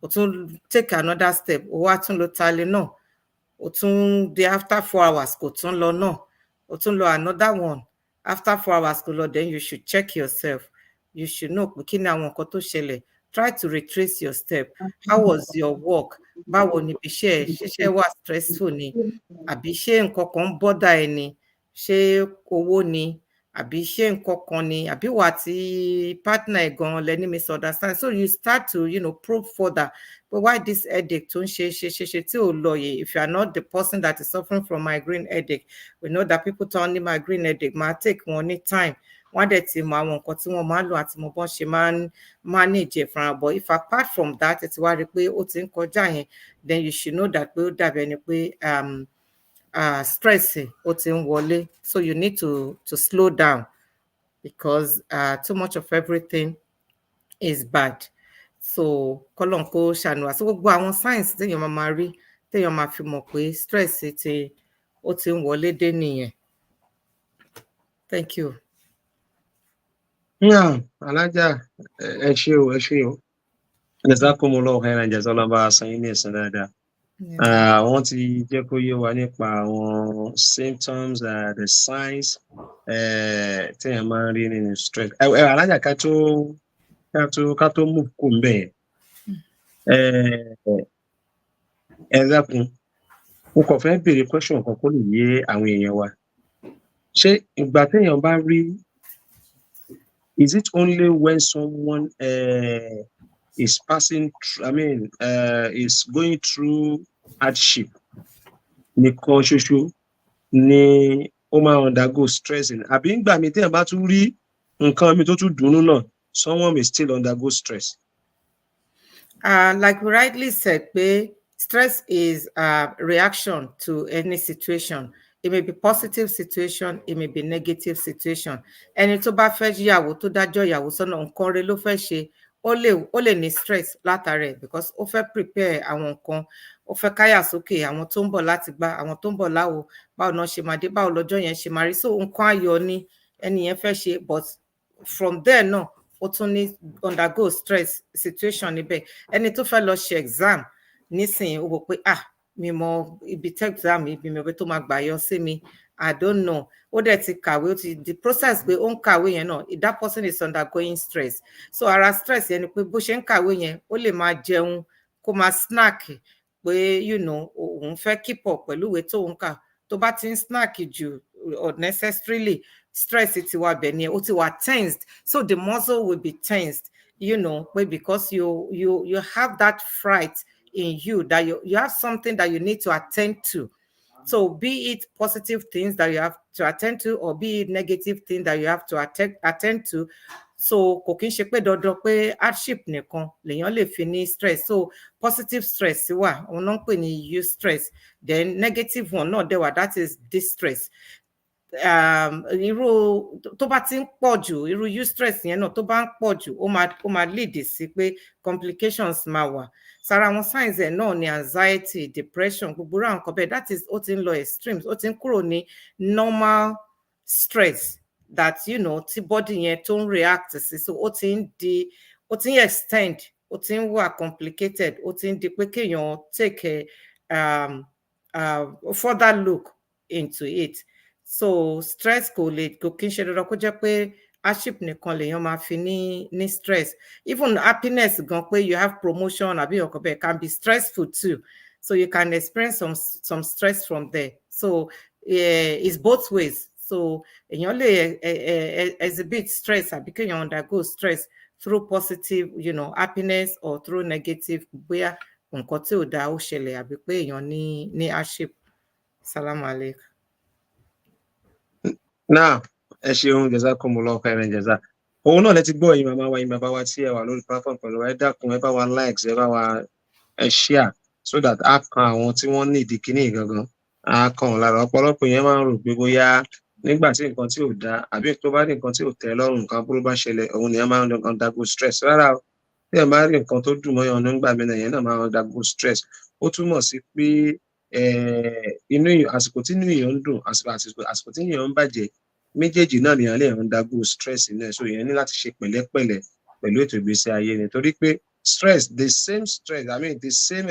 Speaker 4: o tún take another step, o wá tún lo Tylenol náà, o tún di after 4 hours kò tún lọ náà, o tún lo another one after 4 hours kò lọ, then you should check yourself. You should know pé kí ni àwọn nǹkan tó ṣẹlẹ̀. Try to retrace your step. How was your work? Báwo ni iṣẹ́ ṣiṣẹ́ wà stressful ni, àbí ṣé nǹkan kan ń bother ẹ ni, ṣé owó ni, àbí ṣé nǹkan kan ni, àbí wà tí partner ẹ̀ gan lẹ ní misunderstand. So you start to probe further, but why this headache tó ń ṣe tí ò lọ yìí? If you are not the person that is suffering from migraine headache, we know that people tó ní migraine headache máa take wọn ní time, wọ́n dẹ̀ ti mọ àwọn nǹkan tí wọ́n máa ń lò àti mọ bọ́n ṣe máa ń manage fúnra. But if apart from that, ẹ ti wá rí pé ó ti ń kọjá yẹn, then you should know that pé ó dàbí ẹni pé stress ó ti ń wọlé. So you need to slow down, because too much of everything is bad. So kọ́lọ́n kó ṣàánú wa. So gbogbo àwọn signs téèyàn máa rí téèyàn máa fi mọ̀ pé stress ó ti ń wọlé dé nìyẹn. Thank you.
Speaker 1: Yeah, alájà ẹ ṣé o. Jazakumullahu khairan jazallahu bá a san yín ní ẹ̀san dáadáa. Wọ́n ti jẹ́ kó yé wa nípa àwọn symptoms, the signs téèyàn máa ń rí nínú stress. Alájà ká tó move kó ń bẹ̀ ẹ dákun mo kàn fẹ́ béèrè question kan kó lè yé àwọn èèyàn wa. Ṣé ìgbà téèyàn bá rí, is it only when someone is passing through, is going through hardship nìkan ṣoṣo ni ó máa undergo stressing, àbí nígbà míì téèyàn bá tún rí nǹkan mi tó tún dùnnú náà, someone may still undergo stress?
Speaker 4: Like we rightly said, stress is a reaction to any situation. It may be positive situation, it may be negative situation. Ẹni tó bá fẹ́ yàwó tó dájọ́ ìyàwó sọ́nà nǹkan rẹ̀ ló fẹ́ ṣe, ó lè ní stress látara ẹ̀ because ó fẹ́ prepare àwọn nǹkan, ó fẹ́ káyà sókè àwọn tó ń bọ̀ láti gbá, àwọn tó ń bọ̀ láwo, báwo náà ṣe máa dé, báwo lọ́jọ́ yẹn ṣe máa rí. So nǹkan ayọ̀ ni ẹni yẹn fẹ́ ṣe, but from there náà ó tún ní undergo stress situation níbẹ̀. Ẹni tó fẹ́ lọ ṣe exam nísìnyí ó wò pé mi mọ ibi tí exam ibi mi tó máa gbà yọ sí mi, I don't know. Ó dẹ̀ ti kàwé, ó ti the process pé ó ń kàwé yẹn náà, that person is undergoing stress. So ara stress yẹn ni pé bó ṣe ń kàwé yẹn ó lè máa jẹun kó máa snack pé òun fẹ́ keep up pẹ̀lú ìwé tó ń kà. Tó bá ti ń snack jù unnecessarily, stress ti wà bẹ̀ ni ó ti wà tensed, so the muscle will be tensed, because you have that fright in you that you have something that you need to attend to. So be it positive things that you have to attend to, or be it negative things that you have to attend to. So kò kí n ṣe pé dandan pé hardship nìkan lèèyàn lè fi ní stress. So positive stress wà, òun náà ń pè ní eustress. Then negative one náà dẹ̀ wà, that is distress. Irú tó bá ti ń pọ̀ jù, irú eustress yẹn náà tó bá ń pọ̀ jù, ó máa lead sí pé complications máa wà. Sára àwọn signs ẹ̀ náà ni anxiety, depression, gbogbo àwọn nǹkan bẹ́ẹ̀, that is ó ti ń lọ extremes, ó ti ń kúrò ní normal stress that tí body yẹn tó ń react sí, so ó ti ń extend, ó ti ń wà complicated, ó ti ń di pé kéèyàn take further look into it. So stress kò kí n ṣe dandan kó jẹ́ pé hardship nìkan lèèyàn máa fi ní stress. Even happiness gan pé you have promotion àbí ọkọ bẹ́ẹ̀ can be stressful too. So you can experience some stress from there. So it's both ways. So èèyàn lè exhibit stress àbí kéèyàn undergo stress through positive, happiness, or through negative, bóyá nǹkan tí ò dáa ó ṣẹlẹ̀ àbí pé èèyàn ní hardship. Salam alaikum.
Speaker 1: Now, ẹ ṣeun jazakumullahu khairan jaza. Òun náà lẹ ti gbọ́ ẹ̀yin màmá wa, ẹ̀yin bàbá wa tí ẹ wà lórí platform pẹ̀lú ẹ dákun, ẹ bá wa likes, ẹ bá wa share, so that a kan àwọn tí wọ́n ní ìdí kíní gangan, a kan wọn lára. Ọ̀pọ̀lọpọ̀ yẹn máa ń rò pé bóyá nígbà tí nǹkan tí ò dáa àbí tó bá rí nǹkan tí ò tẹ́ lọ́rùn, nǹkan burú bá ṣẹlẹ̀, òun ni a máa ń undergo stress. Rárá o, tí ẹ bá rí nǹkan tó dùn mọ́yàn nígbà mìíràn, yẹn náà máa ń undergo stress. Ó túmọ̀ sí pé àsìkò tí inú èèyàn ń dùn, àsìkò tí èèyàn ń bàjẹ́, méjèèjì náà ni èèyàn lè undergo stress náà. So èèyàn ní láti ṣe pẹ̀lẹ́pẹ̀lẹ́ pẹ̀lú ètò ìgbésí ayé ni, torí pé the same stress, the same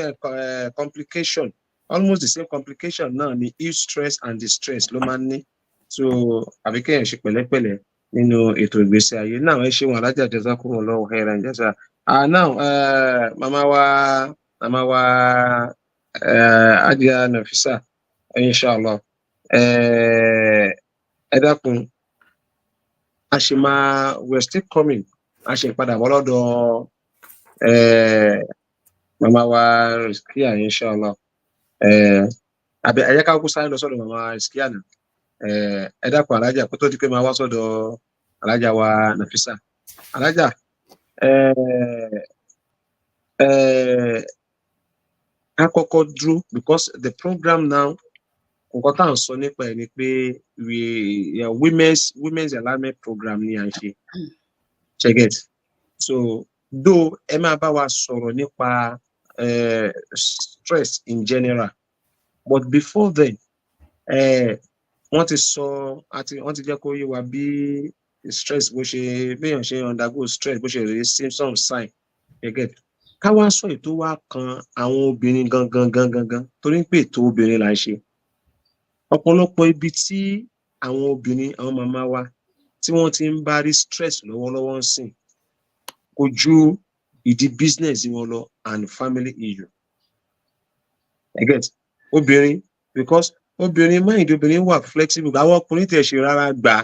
Speaker 1: complication, almost the same complication náà ni eustress and distress ló máa ń ní. So àbí kéèyàn ṣe pẹ̀lẹ́pẹ̀lẹ́ nínú ètò ìgbésí ayé náà. Ẹ ṣeun alájà jazakumullahu khairan jaza. Now màmá wa Hajiya Nafisa, inshallah, ẹ dákun, we're still coming, a ṣe padà bọ́ lọ́dọ̀ màmá wa Rizkia, inshallah. Àbí ẹ jẹ́ ká kú sáré lọ sọ́dọ̀ màmá Rizkia náà. Ẹ dákun alájà, kó tó di pé máa wá sọ́dọ̀ alájà wa Nafisa. Alájà, a kọ́kọ́ dúró, because the program now, nǹkan tá à ń sọ nípa ẹ̀ ni pé women's enlightenment program ni à ń ṣe. Check it. So though ẹ máa bá wa sọ̀rọ̀ nípa stress in general, but before then wọ́n ti sọ wọ́n ti jẹ́ kó yé wa bí stress bó ṣe béèyàn ṣe undergo stress bó ṣe rí symptoms sign gẹ́gẹ́ ká wá sọ ètò wa kan àwọn obìnrin gangan torí pé ètò obìnrin là ń ṣe ọ̀pọ̀lọpọ̀ ibi tí àwọn obìnrin àwọn màmá wa tí wọ́n ti ń bá rí stress lọ́wọ́lọ́wọ́ ń sìn kò ju ìdí business wọn lọ and family issue again obìnrin because obìnrin mind obìnrin wà flexible àwọn ọkùnrin tẹ̀ ṣe rárá gbà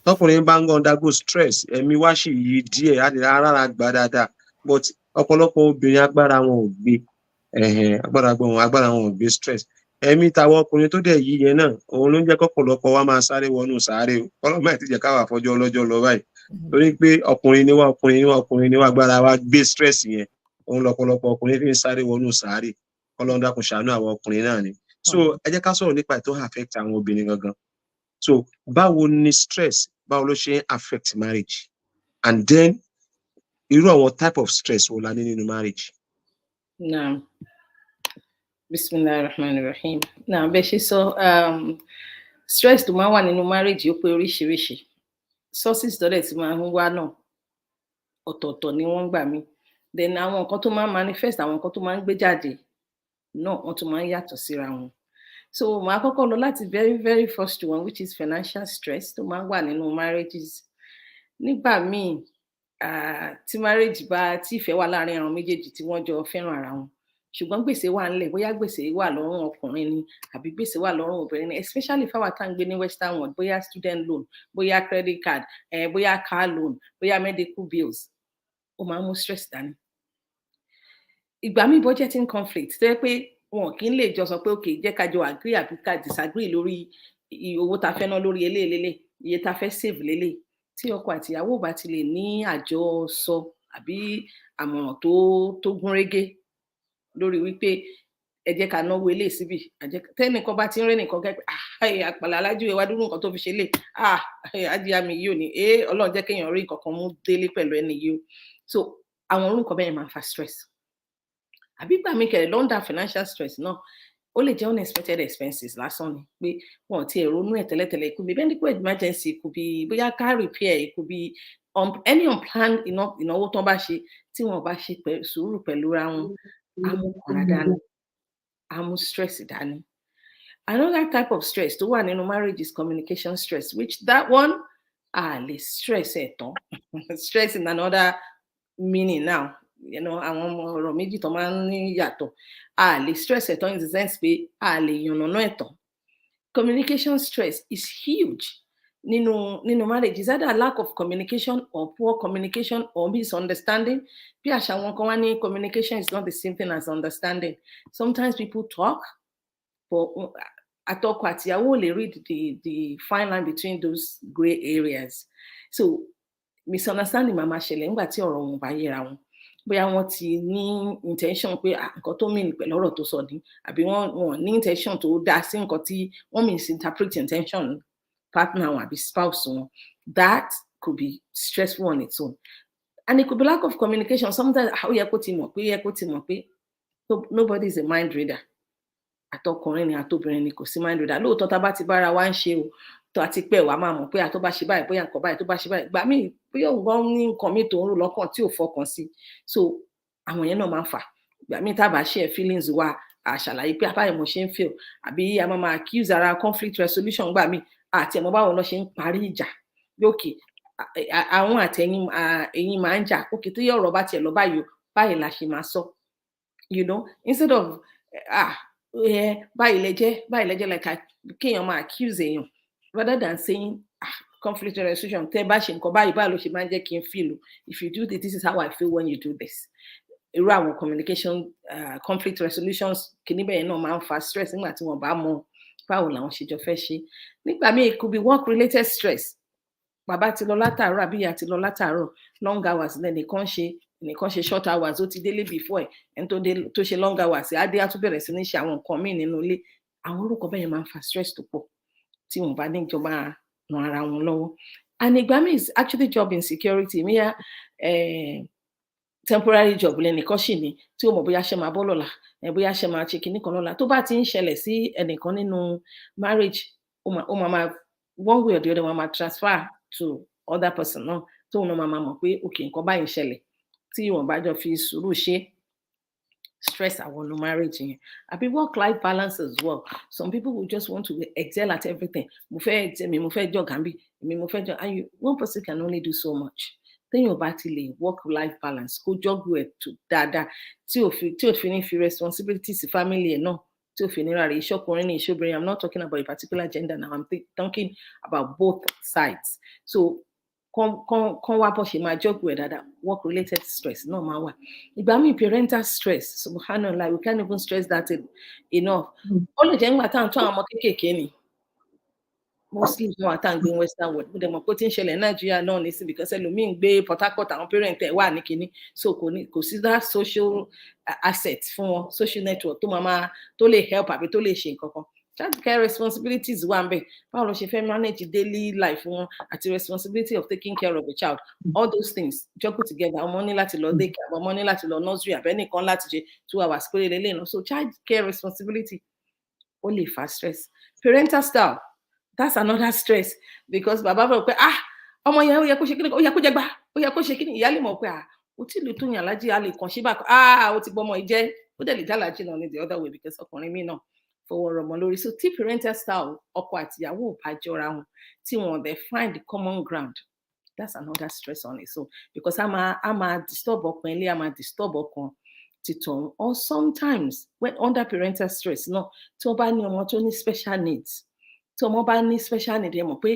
Speaker 1: tọkùnrin bá ń undergo stress ẹ̀mí wá sì yí díẹ̀ á lè rárá gbà dáadáa but ọ̀pọ̀lọpọ̀ obìnrin agbára wọn ò gbé agbára wọn ò gbé stress ẹ̀mí tàwọn ọkùnrin tó dẹ̀ yí yẹn náà òun ló ń jẹ́ kọ́pọ̀lọpọ̀ wa máa sáré wọnú sáré o ọlọ́mọ ẹ̀ ti jẹ́ káwà fọjọ́ ọlọ́jọ́ lọ báyìí torí pé ọkùnrin ni wá agbára wa gbé stress yẹn òun lọ́pọ̀lọpọ̀ ọkùnrin fi ń sáré wọnú sáré Ọlọ́run dákun ṣàánú àwọn ọkùnrin náà ni so ẹ jẹ́ ká sọ̀rọ̀ nípa ètò affect àwọn obìnrin gangan so báwo ni stress báwo ló ṣe ń affect marriage and then irú àwọn type of stress wo la ní nínú marriage.
Speaker 2: Naam. Bismillahirrahmanirrahim. Naam, bẹ́ẹ̀ ṣe sọ stress tó máa ń wà nínú marriage ó pé oríṣiríṣi sources tó dẹ̀ ti máa ń wá náà ọ̀tọ̀ọ̀tọ̀ ni wọ́n gbà mí then àwọn nǹkan tó máa ń manifest àwọn nǹkan tó máa ń gbé jáde náà wọ́n tún máa ń yàtọ̀ síra wọn so màá kọ́kọ́ lọ láti very very first one which is financial stress tó máa ń wà nínú marriages nígbà míì tí marriage bá tí ìfẹ́ wà láàrin àwọn méjèèjì tí wọ́n jọ fẹ́ràn ara wọn ṣùgbọ́n gbèsè wà ńlẹ̀ bóyá gbèsè wà lọ́rùn ọkùnrin ni àbí gbèsè wà lọ́rùn obìnrin ni especially fáwọn tá à ń gbé ní western world bóyá student loan bóyá credit card bóyá car loan bóyá medical bills ó máa ń mú stress dání ìgbà míì budgeting conflict tó yẹ pé wọn kì í lè jọ sọ pé ok jẹ́ ká jọ agree àbí ká disagree lórí owó tá fẹ́ ná lórí eléyìí iye tá fẹ́ save lélẹ̀ tí ọkọ àti ìyàwó bá ti lè ní àjọsọ àbí àmọ̀ràn tó gúnrégé lórí wípé ẹ jẹ́ ká náwó ilé síbi tẹ́nìkan bá ti ń rẹ́ nìkan gẹ́gẹ́ àpàlà alájú ẹwà dúró nǹkan tó fi ṣe lè ajíyá mi yìí ò ní ọlọ́run jẹ́ kéèyàn rí nǹkan kan mú délé pẹ̀lú ẹni yìí so àwọn orúkọ bẹ́ẹ̀ máa ń fa stress àbí gbà mí kẹ̀lẹ́ lọ́ndà financial stress náà ó lè jẹ́ unexpected expenses lásán ni pé wọn ò tiẹ̀ ronú ẹ̀ tẹ́lẹ̀tẹ́lẹ̀ it could be medical emergency it could be bóyá car repair it could be any unplanned ìnáwó tán bá ṣe tí wọn bá ṣe sùúrù pẹ̀lú ra wọn amúkànra dání amú stress dání another type of stress tó wà nínú marriage is communication stress which that one lè stress ẹ̀ tán stress in another meaning now àwọn ọ̀rọ̀ méjì tó máa ń ní yàtọ̀ lè stress ẹ̀ tán in the sense pé lè yànnàná ẹ̀ tán communication stress is huge nínú marriage is either a lack of communication or poor communication or misunderstanding bí àṣà wọn kan wá ní communication is not the same thing as understanding sometimes people talk but àtọkọ àtìyàwó lè read the fine line between those grey areas so misunderstanding máa ṣẹlẹ̀ nígbà tí ọ̀rọ̀ wọn bá yẹra wọn bóyá wọ́n ti ní intention pé nǹkan tó mean pẹ̀lú ọ̀rọ̀ tó sọ ní àbí wọ́n ní intention tó dá sí nǹkan tí wọ́n misinterpret intention partner wọn àbí spouse wọn that could be stressful on its own and it could be lack of communication sometimes ó yẹ kó ti mọ̀ pé nobody is a mind reader àtọkùnrin ni àtobìnrin ni kò sí mind reader lóòótọ́ tá bá ti bára wa ń ṣe o tó àti pé wàá máa mọ̀ pé àtọ́ bá ṣe báyìí bóyá nǹkan báyìí tó bá ṣe báyìí gbà míì bóyá òun ní nǹkan míì tó ń rò lọ́kàn tí ò fọkàn sí so àwọn yẹn náà máa ń fà gbà míì tá a bá share feelings wa àṣàlàyé pé àbáyé mo ṣe ń feel àbí a máa accuse ara conflict resolution gbà míì àti ẹ̀mọ́ báwọn lọ ṣe ń parí ìjà lókè àwọn àtẹ̀yìn ẹ̀yìn máa ń jà òkè tó yẹ ọ̀rọ̀ bá tiẹ̀ lọ báyìí la ṣe máa sọ instead of báyìí lẹ́jẹ́ like kéèyàn máa accuse èèyàn rather than saying conflict resolution tẹ́ bá ṣe nǹkan báyìí ló ṣe máa ń jẹ́ kí n feel if you do this is how I feel when you do this irú àwọn communication conflict resolutions kìíní bẹ́ẹ̀ náà máa ń fa stress nígbà tí wọ́n bá mọ báwo làwọn ṣe jọ fẹ́ ṣe nígbà míì it could be work related stress bàbá ti lọ látàárọ̀ àbí ìyá ti lọ látàárọ̀ long hours lẹ́nìkan ṣe short hours ó ti délé before ẹni tó ṣe long hours adé á tún bẹ̀rẹ̀ sí ní ṣe àwọn nǹkan míì nínú ilé àwọn orúkọ bẹ́ẹ̀ máa ń fa stress tó pọ̀ tí wọ́n bá ní ìjọba ran ara wọn lọ́wọ́ and ìgbà míì is actually job insecurity míyà temporary job lẹ́nìkan ṣì ní tí ó mọ̀ bóyá ṣe máa bọ́ lọ́la bóyá ṣe máa ṣe kinní kan lọ́la tó bá ti ń ṣẹlẹ̀ sí ẹnìkan nínú marriage ó máa one way or the other máa transfer to other person náà tóun náà máa mọ̀ pé okay nǹkan báyìí ń ṣẹlẹ̀ tí wọ́n bá jọ fi sùúrù ṣe stress àwọn no marriage yẹn àbí work life balance as well. Some people will just want to excel at everything. Mo fẹ́ jọ̀gá bí mo fẹ́ jọ and one person can only do so much. Téèyàn bá ti lè work life balance kó jọ́gù ẹ̀ tó dáadáa tí ò fi ní fi responsibilities family ẹ̀ náà tí ò fi ní rárẹ̀ ìṣọkùnrin ní ìṣobìnrin. I'm not talking about a particular gender now. I'm talking about both sides. So kán wá bọ́ ṣe máa jọ́gù ẹ̀ dáadáa work related stress náà máa wà. Ìgbà míì parental stress subhanallah we can't even stress that enough. Ó lè jẹ́ nígbà táwọn tó àwọn ọmọ kéékèèké ni mostly náà tá à ń gbé western world mo dẹ̀ mọ̀ pé ó ti ń ṣẹlẹ̀ Nàìjíríà náà nísìn because ẹlòmíì ń gbé Port Harcourt àwọn parent ẹ̀ wà ní kinní so kò sí that social asset fún wọn social network tó lè help àbí tó lè ṣe nǹkan kan. Child care responsibilities wà ń bẹ̀ báwo ló ṣe fẹ́ manage daily life wọn àti responsibility of taking care of a child all those things juggle together ọmọ ní láti lọ daycare ọmọ ní láti lọ nursery àbẹ́nìkan láti ṣe 2 hours péré lélẹ́yìn náà so child care responsibility ó lè fa stress. Parental style that's another stress because bàbá bọ̀ pé ọmọ yẹn ó yẹ kó ṣe kíni ó yẹ kó jẹ gbá ó yẹ kó ṣe kíni ìyá lè mọ̀ pé ó tí ìlú tó yàn lájí a lè kàn sí bá ó ti gbọmọ ìjẹ́ ó dẹ̀ lè já lájí náà ní the other way because ọkùnrin mi náà fọwọ́ rọmọ lórí so tí parental style ọkọ àtìyàwó ò bá jọra wọn tí wọn dẹ̀ find the common ground that's another stress on it so because a máa disturb ọkàn ilé a máa disturb ọkàn títọ̀ or sometimes when under parental stress náà tí wọ́n bá ní ọmọ tó ní special needs tí ọmọ bá ní special need ẹ mọ̀ pé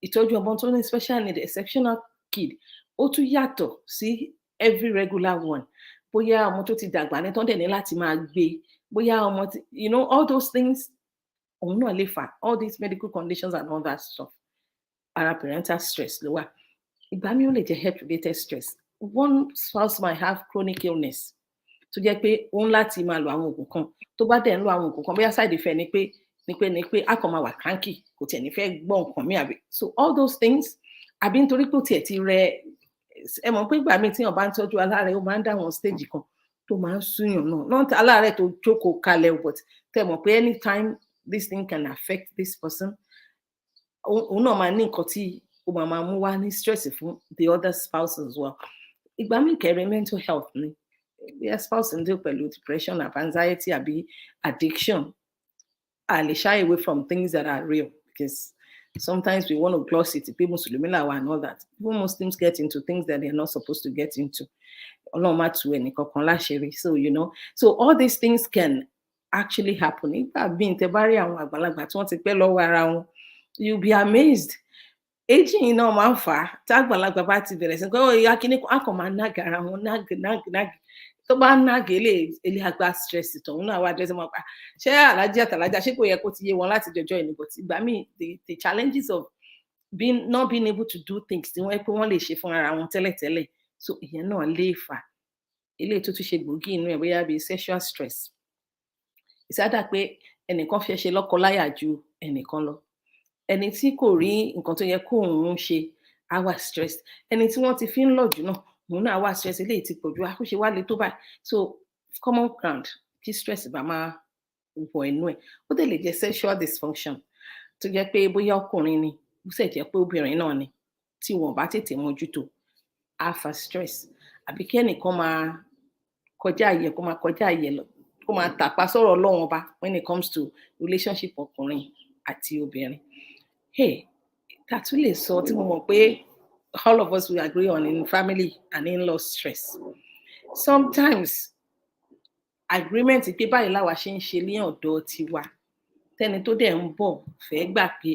Speaker 2: ìtọ́jú ọmọ tó ní special need exceptional kid ó tún yàtọ̀ sí every regular one bóyá ọmọ tó ti dàgbà ní tán dẹ̀ ní láti máa gbé bóyá ọmọ tí all those things òun náà lè fà all these medical conditions and all that stuff ara parental stress ló wà. Ìgbà mi ó lè jẹ́ health related stress one spouse might have chronic illness tó jẹ́ pé òun láti máa lo àwọn oògùn kan tó bá dẹ̀ ń lo àwọn oògùn kan bóyá side effect ni pé a kàn máa wà cranky kò tiẹ̀ ní fẹ́ gbọ́ nǹkan mi àbí so all those things àbí nítorí pé ó tiẹ̀ ti rẹ ẹ mọ̀ pé ìgbà míì tíyàn bá ń tọ́jú aláàrẹ̀ ó máa ń dá àwọn stage kan tó máa ń súyàn náà not aláàrẹ̀ tó jókòó kalẹ̀ but tẹ́ mọ̀ pé anytime this thing can affect this person òun náà máa ní nǹkan tí ó máa mú wá ní stress fún the other spouse as well. Ìgbà míì kẹrẹ mental health ni bí spouse ń deal pẹ̀lú depression àbí anxiety àbí addiction I shy away from things that are real because sometimes we want to gloss it. People Muslim and all that. Even Muslims get into things that they're not supposed to get into. So, so all these things can actually happen. You'll be amazed. Aging máa ń fà á tí àgbàlagbà bá ti bẹ̀rẹ̀ sí pé ìyá kíní kan á kàn máa nága ara wọn nági tó bá nága ilé àgbà stress tọ̀hún náà wá dẹ́sẹ̀ máa pa ṣé alájí àtàlájà ṣé kò yẹ kó ti yé wọn láti jọjọ́ ìní but ìgbà míì the challenges of not being able to do things tí wọ́n pé wọ́n lè ṣe fún ara wọn tẹ́lẹ̀tẹ́lẹ̀ so ìyẹn náà lè fà ilé tó tún ṣe gbòógì inú ẹ̀ bóyá bíi sexual stress ìsádà pé ẹnìkan fẹ́ ṣe lọ́kọláya ju ẹnìkan lọ ẹni tí kò rí nǹkan tó yẹ kó òun ṣe á wà stress ẹni tí wọ́n ti fi ń lọ jù náà òun náà wà stress eléyìí ti pọ̀ jù àkóṣe wá le tó báyìí so common ground kí stress bá máa wọ inú ẹ̀ ó dẹ̀ lè jẹ́ sexual dysfunction tó jẹ́ pé bóyá ọkùnrin ni ó sì jẹ́ pé obìnrin náà ni tí wọ́n bá tètè mójútó á fa stress àbí kí ẹnìkan máa kọjá àyè lọ kó máa tàpá sọ̀rọ̀ Ọlọ́run ọba when it comes to relationship ọkùnrin àti obìnrin. Hey, that really sọ tí mo mọ̀ pé all of us will agree on in family and in-law stress. Sometimes agreement pé báyìí láwa ṣe ń ṣe ní ọ̀dọ̀ tiwa tẹ́ni tó dẹ̀ ń bọ̀ fẹ́ gbà pé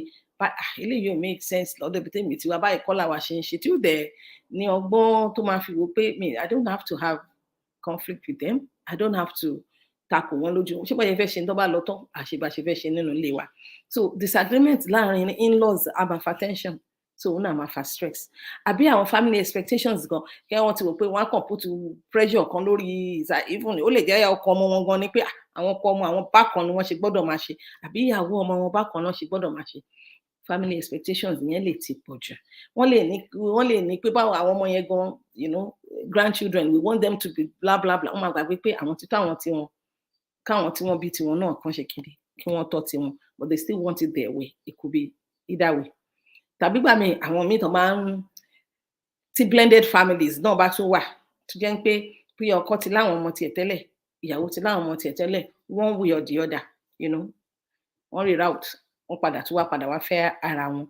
Speaker 2: eléyìí ò make sense lọ́dọ̀ ibi tẹ́mi tiwa báyìí kọ́ làwa ṣe ń ṣe tí ó dẹ̀ ní ọgbọ́n tó máa fi wò pé I don't have to have conflict with them. I don't have to takò wọn lójú ṣé báyìí fẹ́ ṣe tó bá lọ tán àṣebàṣe fẹ́ ṣe nínú ilé wa so disagreement láàrin in-laws abàfà tension so òun náà máa fa stress àbí àwọn family expectations gan kí wọ́n ti wò pé wọ́n á kàn put pressure kan lórí even ó lè jẹ́ ọkọ ọmọ wọn gan ni pé àwọn ọkọ ọmọ àwọn bákan ni wọ́n ṣe gbọ́dọ̀ máa ṣe àbí ìyàwó ọmọ wọn bákan náà ṣe gbọ́dọ̀ máa ṣe family expectations yẹn lè ti pọ̀ jù. Wọ́n lè ní pé báwo àwọn ọmọ yẹn gan, you know, grandchildren, we want them to be blah blah blah. Wọ́n máa gbàgbé pé àwọn ti tó àwọn tí wọn, káwọn tí wọ́n bí tiwọn náà kan ṣe kiri, kí wọ́n tọ́ tiwọn, but they still want it their way. It could be either way. Tàbí gbà mí àwọn míì tán máa ń tí blended families náà bá tún wà tó jẹ́ pé bí ọkọ ti láwọn ọmọ tiẹ̀ tẹ́lẹ̀, ìyàwó ti láwọn ọmọ tiẹ̀ tẹ́lẹ̀, one way or the other, you know, wọ́n reroute, wọ́n padà wá fẹ́ ara wọn.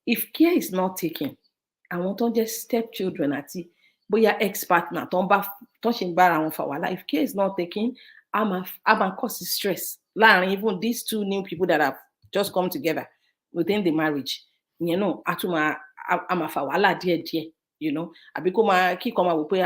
Speaker 2: If care is not taken, àwọn tó ń jẹ́ stepchildren àti bóyá ex-partner tó ṣe ń bára wọn fà wàhálà, if care is not taken, a máa cause stress láàrin even these two new people that have just come together within the marriage. Ìyẹn náà a máa fà wàhálà díẹ̀díẹ̀, you know, àbí kíkan máa wò pé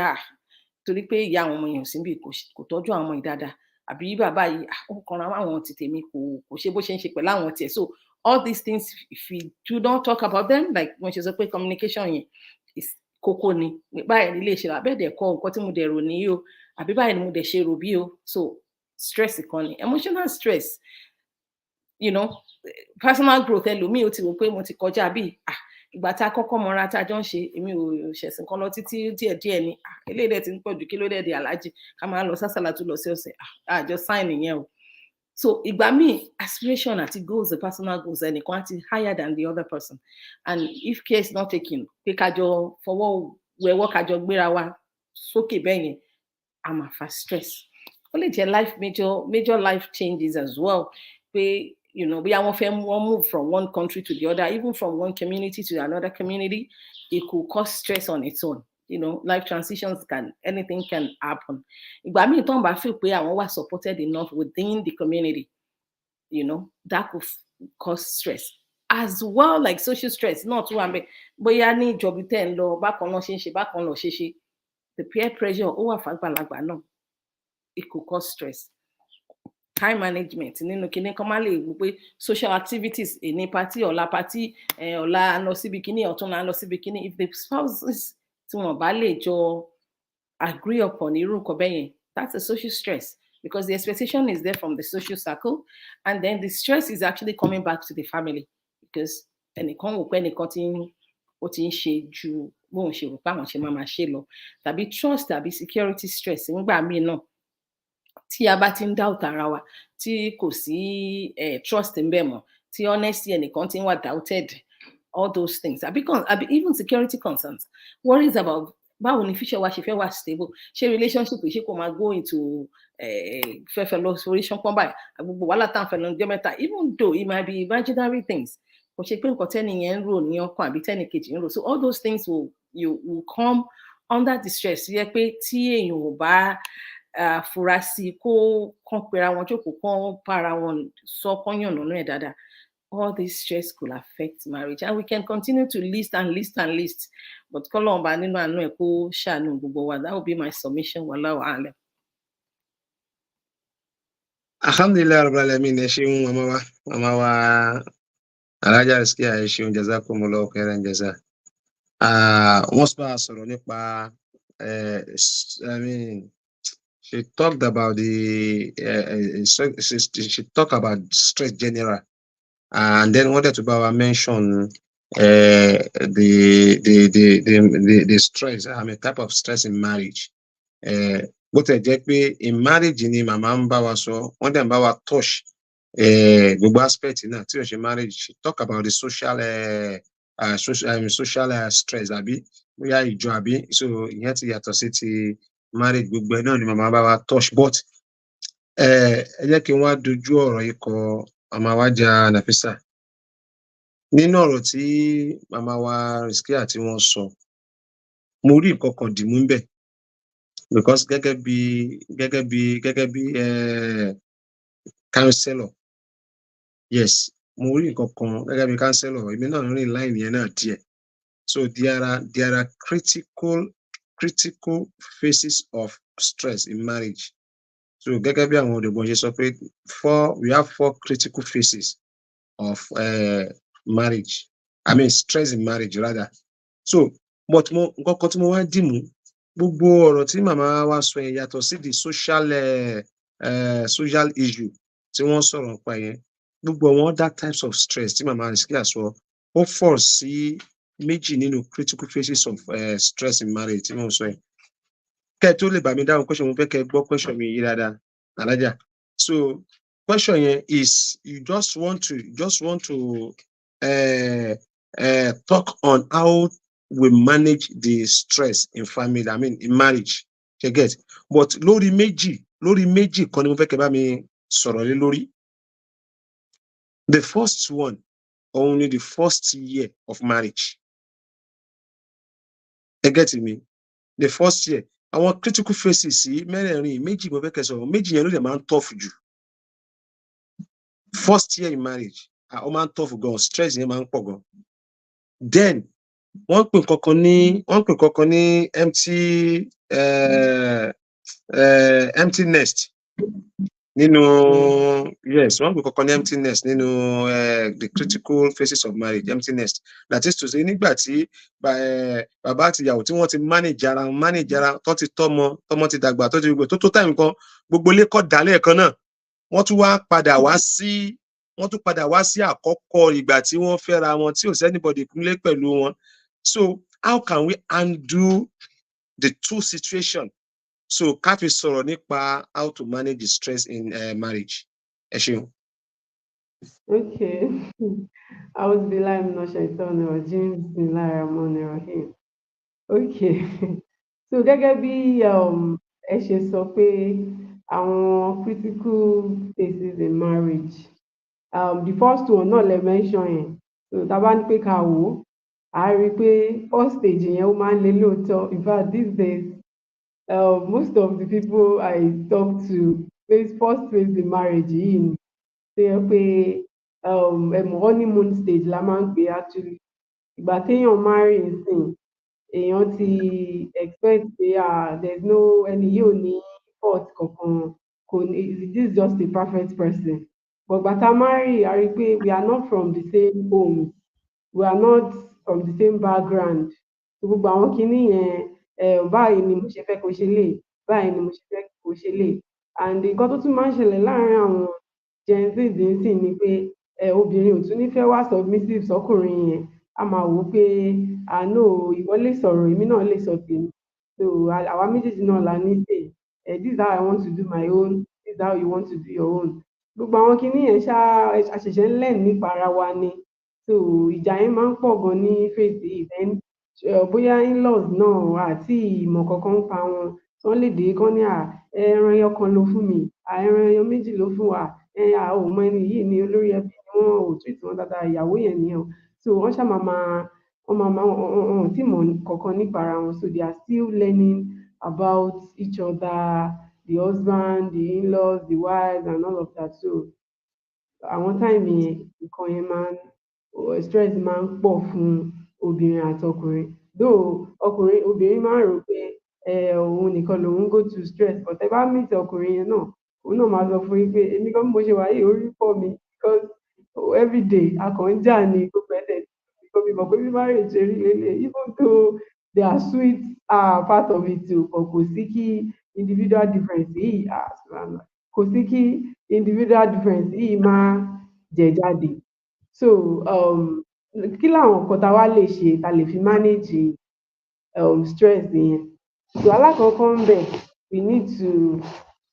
Speaker 2: torí pé ìyá àwọn ọmọ yẹn ò sí níbí kò tọ́jú àwọn ọmọ yìí dáadáa, àbí bàbá yìí ó kanra àwọn ti tèmi kò ṣe bó ṣe ń ṣe pẹ̀lú àwọn tiẹ̀. So all these things, if we do not talk about them, like wọ́n ṣe sọ pé communication yẹn is kókó ni. Báyìí ni ilé ṣe rà, bẹ́ẹ̀ dẹ̀ kọ́ nǹkan tí mo dẹ̀ rò ní o, àbí báyìí ni mo dẹ̀ ṣe rò bí o. So stress kan ni, emotional stress, you know, personal growth ẹlòmíì ó ti wò pé mo ti kọjá bí ìgbà tá a kọ́kọ́ mọra tá a jọ ń ṣe, èmi ò ṣẹ̀sìn kan lọ títí díẹ̀díẹ̀ ni, eléyìí dẹ̀ ti ń pọ̀ jù, kí ló dẹ̀ di aláàjì ká máa lọ sásàlà tó lọ sí ọ̀sẹ̀, àjọ sign yẹn o. So ìgbà míì aspiration àti goals, the personal goals ẹnìkan àti higher than the other person, and if care is not taken, pé kájọ fọwọ́ wẹwọ́ kájọ gbéra wa sókè bẹ́ẹ̀ yẹn, a máa fa stress. Ó lè jẹ́ major life changes as well, pé you know, we move from one country to the other, even from one community to another community. It could cause stress on its own. You know, life transitions anything can happen. Ìgbà míì tán bá feel pé àwọn wà supported enough within the community, you know, that could cause stress. As well, like social stress, not too ambe. Bóyá ní ìjọba tẹ́ ń lọ, bákan náà ṣe ń ṣe, bákan náà ṣe ṣe. The peer pressure, ó wà fàgbàlagbà náà. It could cause stress. Time management nínú kíní kan máa lè wò pé social activities, ní party ọ̀la party, ọ̀la lọ síbi kíní, ọ̀tún lọ síbi kíní. If the spouses tí wọ́n bá lè jọ agree upon irú nǹkan bẹ́ẹ̀ yẹn, that's a social stress, because the expectation is there from the social circle, and then the stress is actually coming back to the family, because ẹnìkan wò pé ẹnìkan ó ti ń ṣe ju bóun ṣe rò pé àwọn ṣe máa ṣe lọ, tàbí trust tàbí security stress nígbà míì náà. Tí a bá ti ń doubt ara wa, tí kò sí trust ń bẹ mọ́, tí honesty ẹnìkan ti ń wà doubted, all those things, àbí even security concerns, worries about báwo ni future wa ṣe fẹ́ wà stable, ṣé relationship ṣe kò máa go into fẹ́fẹ́ lọ sórí ṣánpọ́n báyìí, gbogbo wàhálà tá à ń fẹ́ lọ jẹ́ mẹ́ta, even though it might be imaginary things, kò ṣe pé nǹkan tẹ́ni yẹn ń rò ní ọkàn àbí tẹ́ni kejì ń rò. So all those things will come under the stress. Yẹ pé tí èèyàn ò bá fura sí kó kàn pera wọn jókòó kàn para wọn sọ kàn yànnà náà dáadáa, all this stress could affect marriage, and we can continue to list, but kọ́lọ́run bá nínú àánú ẹ̀ kó ṣàánú gbogbo wa. That would be my submission. Wallahu a'lam.
Speaker 1: Alhamdulillah rabbil alamin. Ẹ ṣeun màmá wa Alhaja Rizkia, ẹ ṣeun, jazakumullahu khairan jaza. Wọ́n bá sọ̀rọ̀ nípa she talked about she talked about stress general, and then wanted to mention the stress, type of stress in marriage. Bó tẹ̀ jẹ́ pé in marriage ni màmá ń bá wa sọ, wọ́n dẹ̀ ń bá wa touch gbogbo aspect náà tí ó ṣe marriage. She talk about the social stress, àbí bóyá ìjọ àbí, so ìyẹn ti yàtọ̀ sí ti marriage, gbogbo ẹ̀ náà ni màmá bá wa touch. But ẹ jẹ́ kí n wá dojú ọ̀rọ̀ yìí kọ màmá wa jà Nafisa. Nínú ọ̀rọ̀ tí màmá wa Rizkia tí wọ́n sọ, mo rí nǹkan kan dìmú ńbẹ̀, because gẹ́gẹ́ bí counselor, yes, mo rí nǹkan kan gẹ́gẹ́ bí counselor, èmi náà rìn line yẹn náà díẹ̀. So there are critical phases of stress in marriage. So gẹ́gẹ́ bí àwọn òdògbọ́n ṣe sọ pé we have 4 critical phases of marriage, stress in marriage rather. So but nǹkan kan tí mo wá dìmú, gbogbo ọ̀rọ̀ tí màmá wa sọ yẹn yàtọ̀ sí the social issue tí wọ́n sọ̀rọ̀ nípa yẹn, gbogbo àwọn other types of stress tí màmá Rizkia sọ, ó fall sí méjì nínú critical phases of stress in marriage tí mo sọ yìí. Kẹ́ ẹ tó lè bá mi dáhùn question, mo fẹ́ kẹ́ ẹ gbọ́ question mi yìí dáadáa, alájà. So question yẹn is you just want to talk on how we manage the stress in family, I mean in marriage, you get? But lórí méjì kan ni mo fẹ́ kẹ́ bá mi sọ̀rọ̀ lé lórí. The first one, only the first year of marriage. You get me? The first year. Àwọn critical phases sí mẹ́rẹ̀ẹ̀rin méjì mo fẹ́ kẹ́ sọ̀rọ̀, méjì yẹn ló dẹ̀ máa ń tough jù. First year in marriage, ó máa ń tough gan, stress yẹn máa ń pọ̀ gan. Then wọ́n pè kankan ní empty nest nínú yes, wọ́n pè kankan ní empty nest nínú the critical phases of marriage, empty nest. That is to say, nígbà tí bàbá àti ìyàwó tí wọ́n ti manage ara tó ti tọ́mọ ti dàgbà tó ti gbogbo tó time kan gbogbo ilé kọ́ dálẹ̀ kan náà, wọ́n tún padà wá sí àkọ́kọ́ ìgbà tí wọ́n fẹ́ra wọn tí ò sẹ́nibọ̀dì kúnlé pẹ̀lú wọn. So how can we undo the two situations? So ká fi sọ̀rọ̀ nípa how to manage the stress in marriage. Ẹ ṣeun.
Speaker 3: Okay. A'udhu billahi minash shaitani rajim. Bismillahir rahmanir rahim. Okay. So gẹ́gẹ́ bí ẹ ṣe sọ pé àwọn critical phases in marriage, the first one náà lẹ mention yẹn. So tá a bá ní pé ká wò ó, a rí i pé first stage yẹn ó máa ń le lóòótọ́. In fact, these days, most of the people I talk to face first phase in marriage yìí ni tó yẹ pé honeymoon stage la máa ń pè actually. Ìgbà téèyàn marry nsìn, èèyàn ti expect pé there's no ẹni yìí ò ní fault kankan, this is just a perfect person. But ìgbà tá a marry, a rí i pé we are not from the same home, we are not from the same background. Gbogbo àwọn kinní yẹn, báyìí ni mo ṣe fẹ́ kó ṣe lè, báyìí ni mo ṣe fẹ́ kó ṣe lè. And nǹkan tó tún máa ń ṣẹlẹ̀ láàárín àwọn Gen Z nsìn ni pé obìnrin ò tún ní fẹ́ wá submissive sọ́kùnrin yẹn. A máa wò ó pé àánú ìwọ lè sọ̀rọ̀, èmi náà lè sọ tèmi. So àwa méjèèjì náà la ní say. This is how I want to do my own, this is how you want to do your own. Gbogbo àwọn kinní yẹn a ṣẹ̀ṣẹ̀ ń learn nípa ara wa ni. So ìjà yẹn máa ń pọ̀ gan ní phase yìí. Then bóyá in-laws náà àti ìmọ̀ kankan ń pa wọn, wọ́n lè dé kán ní ẹran ẹyọ kan ló fún mi, ẹran ẹyọ méjì ló fún wa, ò mọ ẹni yìí ni olórí ẹbí ni wọn ò treat wọn dáadáa, ìyàwó yẹn nìyẹn. So wọ́n ṣáà wọn tí mọ̀ kankan nípa ara wọn. So they are still learning about each other, the husband, the in-laws, the wives and all of that. So àwọn time yẹn nǹkan yẹn stress máa ń pọ̀ fún obìnrin àtọkùnrin. Though obìnrin máa ń rò pé òun nìkan lòun go through stress, but ẹ bá meet ọkùnrin yẹn náà, òun náà máa sọ fún yín pé èmi gan bí mo ṣe wà yìí orí fọ́ mi because everyday a kàn ń jà ní gbogbo ẹsẹ̀ because mi mọ̀ pé bí marriage ṣe rí lélẹ̀, even though they are sweet part of it too, but kò sí kí individual difference yìí máa jẹ jáde. So kí làwọn nǹkan tá a wá lè ṣe tá a lè fi manage stress yẹn? So alákọ̀ọ́kọ́ ń bẹ̀, we need to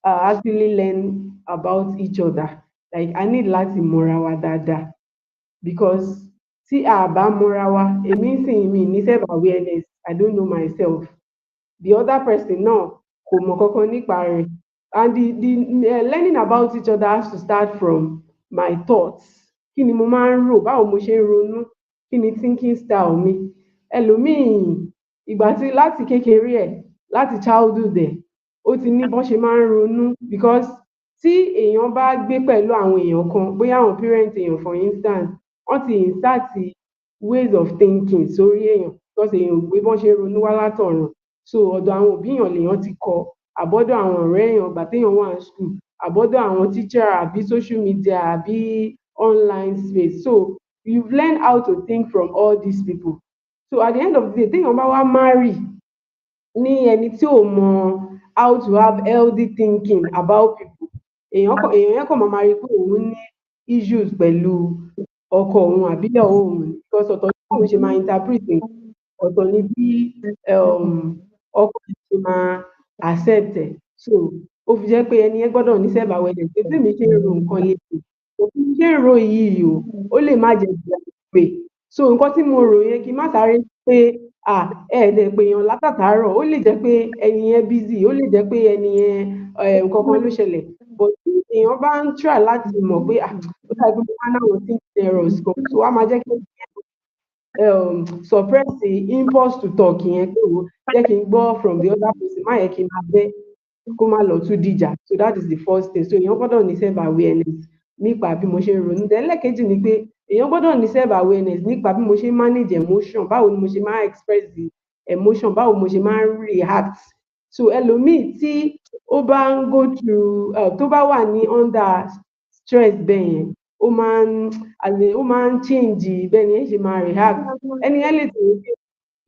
Speaker 3: actually learn about each other. Like I need láti mọra wa dáadáa because tí a bá mọra wa, èmi ń sìn mí ní self awareness, I don't know myself. The other person náà kò mọ̀ kankan nípa rẹ̀. And the learning about each other has to start from my thoughts. Kí ni mo máa ń rò, báwo mo ṣe ń ronú, kí ni thinking style mi. Ẹlòmíì ìgbà tí láti kékeré ẹ̀, láti childhood ẹ̀, ó ti ní bọ́n ṣe máa ń ronú because tí èèyàn bá gbé pẹ̀lú àwọn èèyàn kan, bóyá àwọn parent èèyàn for instance, wọ́n ti insert ways of thinking sórí èèyàn because èèyàn ò gbé bọ́n ṣe ronú wá látọ̀run. So ọ̀dọ̀ àwọn òbí èèyàn lèèyàn ti kọ́, àbọ́dọ̀ àwọn ọ̀rẹ́ èèyàn ìgbà téèyàn wà ní school, àbọ́dọ̀ àwọn teacher àbí social media àbí online space. So you've learned how to think from all these people. So at the end of the day, téèyàn bá wá marry ní ẹni tí ò mọ how to have healthy thinking about people, èèyàn yẹn kàn máa rí pé òun ní issues pẹ̀lú ọkọ òun àbí ìyàwó òun because ọ̀tọ̀ ní bóun ṣe máa interpret nǹkan, ọ̀tọ̀ ní bí ọkọ yẹn ṣe máa accept ẹ̀. So ó fi jẹ́ pé ẹni yẹn gbọ́dọ̀ ní self awareness pé bí èmi ṣe ń ro nǹkan lélẹ̀, òfin ṣe ń ro yìí o, ó lè má jẹ́ ìgbà pé so nǹkan tí mo rò yẹn kí n má sáré pé ẹ̀ẹ́dẹ̀ pé èèyàn látàtàárọ̀, ó lè jẹ́ pé ẹni yẹn busy, ó lè jẹ́ pé ẹni yẹn nǹkan kan ló ṣẹlẹ̀, but tí èèyàn bá ń try láti mọ̀ pé ó dàbí pé mo máa ń láwọn thinking errors kan, so wá máa jẹ́ kí suppress the impulse to talk yẹn pé wo jẹ́ kí n gbọ́ from the other person, má yẹ kí n máa bẹ́ kó má lọ tún dìjà. So that is the first thing. So èèyàn gbọ́dọ̀ ní self awareness nípa bí mo ṣe ń ronú. Then ẹlẹ́ẹ̀kejì ni pé èèyàn gbọ́dọ̀ ní self awareness nípa bí mo ṣe ń manage emotion, báwo ni mo ṣe máa express the emotion, báwo mo ṣe máa ń react. So ẹlòmíì tí ó bá ń go through tó bá wà ní under stress bẹ́ẹ̀ yẹn, ó máa ń change bẹ́ẹ̀ ni ẹ ṣe máa react. Ẹni yẹn lè tẹ̀lé pé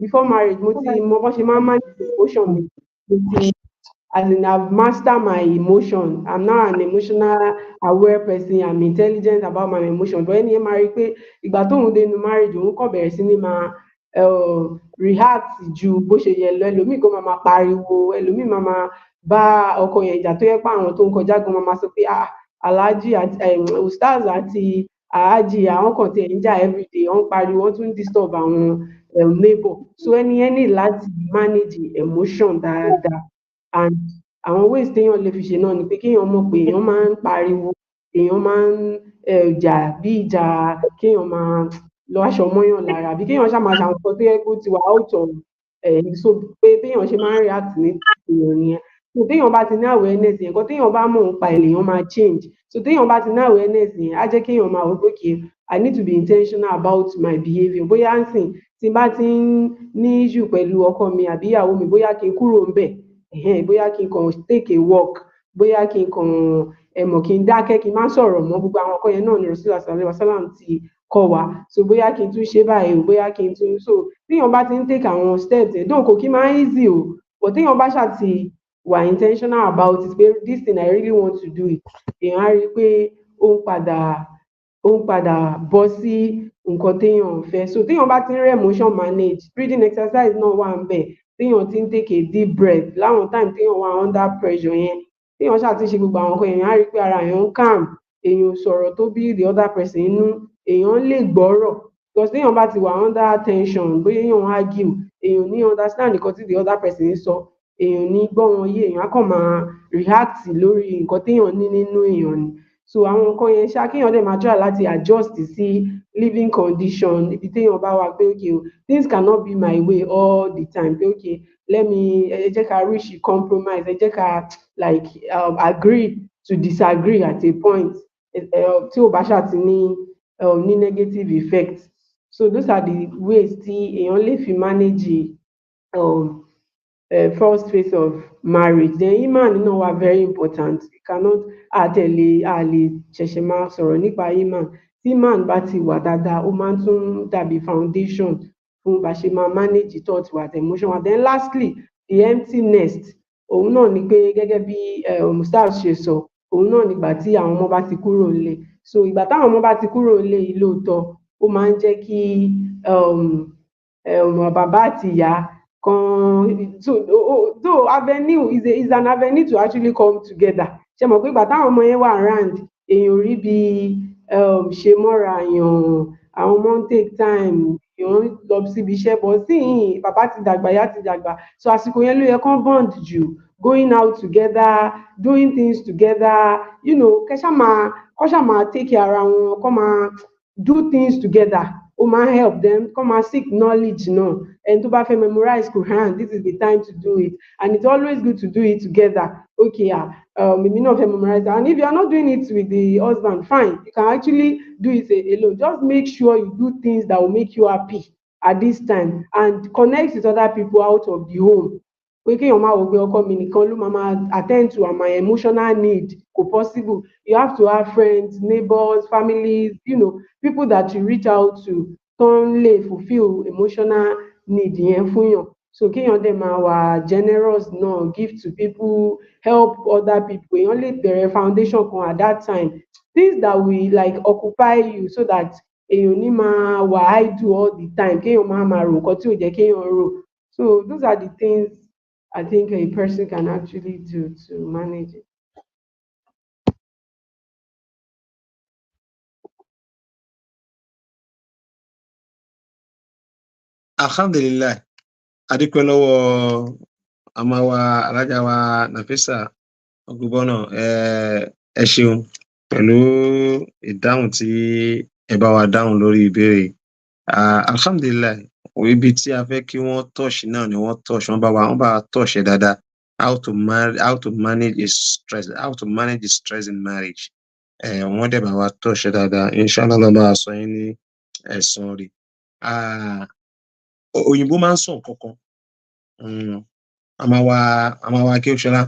Speaker 3: before marriage mo ti mọ bó ṣe máa ń manage emotion mi, mo ti as in I've mastered my emotion. I'm now an emotional aware person. I'm intelligent about my emotion. But ẹni yẹn máa rí pé ìgbà tóun dé inú marriage òun kàn bẹ̀rẹ̀ sí ní máa react ju bó ṣe yẹ lọ. Ẹlòmíì kó máa pariwo, ẹlòmíì máa bá ọkọ yẹn ìjà tó yẹ pé àwọn tó ń kọjá gan máa sọ pé Alhaji àti Ustaz àti Alhaji àwọn kan tiẹ̀ ń jà everyday, wọ́n ń pariwo, wọ́n tún ń disturb àwọn neighbor. So ẹni yẹn ní láti manage emotion dáadáa. And àwọn ways téèyàn lè fi ṣe náà ni pé kéèyàn mọ̀ pé èèyàn máa ń pariwo, èèyàn máa ń jà bí ìjà kéèyàn máa lọ aṣọ mọ́yàn lára, àbí kéèyàn ṣáà máa ṣàwọn nǹkan tó yẹ kó ti wà out of so pé béèyàn ṣe máa ń react ní èèyàn nìyẹn. So téèyàn bá ti ní awareness yẹn, nǹkan téèyàn bá mọ̀ nípa ẹ̀ lèèyàn máa change. So téèyàn bá ti ní awareness yẹn, á jẹ́ kéèyàn máa wò pé okay, I need to be intentional about my behaviour. Bóyá ń sìn tí n bá ti ń ní issue pẹ̀lú ọkọ mi àbí ìyàwó mi, bóyá kí n kúrò ńbẹ̀, bóyá kí n kàn take a walk, bóyá kí n kàn kí n dákẹ́, kí n má sọ̀rọ̀ mọ́, gbogbo àwọn nǹkan yẹn náà ni Rasulullah sallallahu alaihi wasallam ti kọ́ wa. So bóyá kí n tún ṣe báyìí o, bóyá kí n tún so téèyàn bá ti ń take àwọn steps yẹn though kò kí máa ń easy o, but téèyàn bá ṣáà ti wà intentional about it pé this thing I really want to do it, èèyàn á rí i pé ó ń padà bọ́ sí nǹkan téèyàn ń fẹ́. So téèyàn bá ti ń rí emotion manage, breathing exercise náà wà ńbẹ̀, téèyàn ti ń take a deep breath láwọn time téèyàn wà under pressure yẹn, téèyàn ṣáà ti ṣe gbogbo àwọn nǹkan èèyàn á rí i pé ara èèyàn ń calm, èèyàn sọ̀rọ̀ tó bí the other person inú, èèyàn lè gbọ́rọ̀ because téèyàn bá ti wà under tension, bóyá èèyàn argue, èèyàn ní understand nǹkan tí the other person ń sọ, èèyàn ní gbọ́ wọn yé, èèyàn á kàn máa react lórí nǹkan téèyàn ní nínú èèyàn ni. So àwọn nǹkan yẹn ṣá kéèyàn dẹ̀ máa try láti adjust sí living condition ibi téèyàn bá wà pé okay o, things cannot be my way all the time, pé okay ẹ jẹ́ ká reach a compromise, ẹ jẹ́ ká like agree to disagree at a point tí ò bá ṣáà ti ní negative effect. So those are the ways tí èèyàn lè fi manage first phase of marriage. Then iman náà wà very important. You cannot a lè ṣẹ̀ṣẹ̀ máa sọ̀rọ̀ nípa iman. Tí iman bá ti wà dáadáa, ó máa ń tún dàbí foundation fún bá ṣe máa manage thought wa àti emotion wa. Then lastly, the empty nest. Òun náà ni pé gẹ́gẹ́ bí Ustaz ṣe sọ, òun náà nígbà tí àwọn ọmọ bá ti kúrò nílé. So ìgbà táwọn ọmọ bá ti kúrò nílé yìí lóòótọ́, ó máa ń jẹ́ kí bàbá àti ìyá kan so avenue is an avenue to actually come together. Ṣé mọ̀ pé ìgbà táwọn ọmọ yẹn wà around, èèyàn ò rí bí ṣe mọ́ra èèyàn, àwọn ọmọ ń take time, èèyàn lọ síbi iṣẹ́, bọ̀ síyìn bàbá ti dàgbà, ìyá ti dàgbà, so àsìkò yẹn ló yẹ kán bond jù, going out together, doing things together, kán ṣáà máa take care ara wọn, kán máa do things together. Ó máa help them, kán máa seek knowledge náà. Ẹni tó bá fẹ́ memorize Quran, this is the time to do it, and it's always good to do it together. Okay, èmi náà fẹ́ memorize, and if you are not doing it with the husband, fine, you can actually do it alone. Just make sure you do things that will make you happy at this time and connect with other people out of the home. Pé kéèyàn máa wò pé ọkọ mi nìkan ló máa attend to my emotional need, kò possible. You have to have friends, neighbors, families, people that you reach out to tán lè fulfill emotional need yẹn fún yàn. So kéèyàn dẹ̀ máa wà generous náà, give to people, help other people. Èèyàn lè bẹ̀rẹ̀ foundation kan at that time, things that will like occupy you so that èèyàn ní máa wà idle all the time kéèyàn máa rò nǹkan tí ò jẹ́ kéèyàn rò. So those are the things I think a person can actually do to manage it.
Speaker 1: Alhamdulillah, adúpẹ́ lọ́wọ́ àmà wa alájà wa Nafisa Ogunbọ́nà, ẹ ṣeun pẹ̀lú ìdáhùn tí ẹ bá wa dáhùn lórí ìbéèrè. Alhamdulillah, ibi tí a fẹ́ kí wọ́n touch náà ni wọ́n touch, wọ́n bá wa touch ẹ dáadáa. How to manage the stress in marriage. Wọ́n dẹ̀ bá wa touch ẹ dáadáa. Inshallah lọ́ba àṣọ yín ní ẹ̀san rí. Òyìnbó máa ń sọ nǹkan kan. Àmà wa kí ó ṣọlá.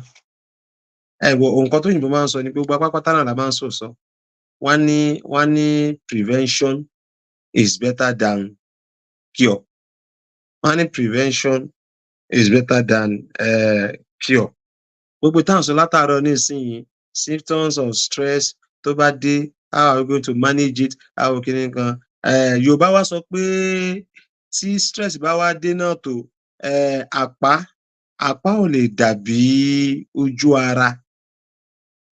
Speaker 1: Nǹkan tó òyìnbó máa ń sọ ni pé gbogbo apápátá náà la máa ń sọ. Wọ́n ní prevention is better than cure. Wọ́n ní prevention is better than cure. Gbogbo táwọn sọ látàárọ̀ nísìnyí, symptoms of stress tó bá dé, how are we going to manage it? How are we going to Yorùbá wá sọ pé tí stress bá wá dé náà tó, àpá ò lè dàbí ojú ara.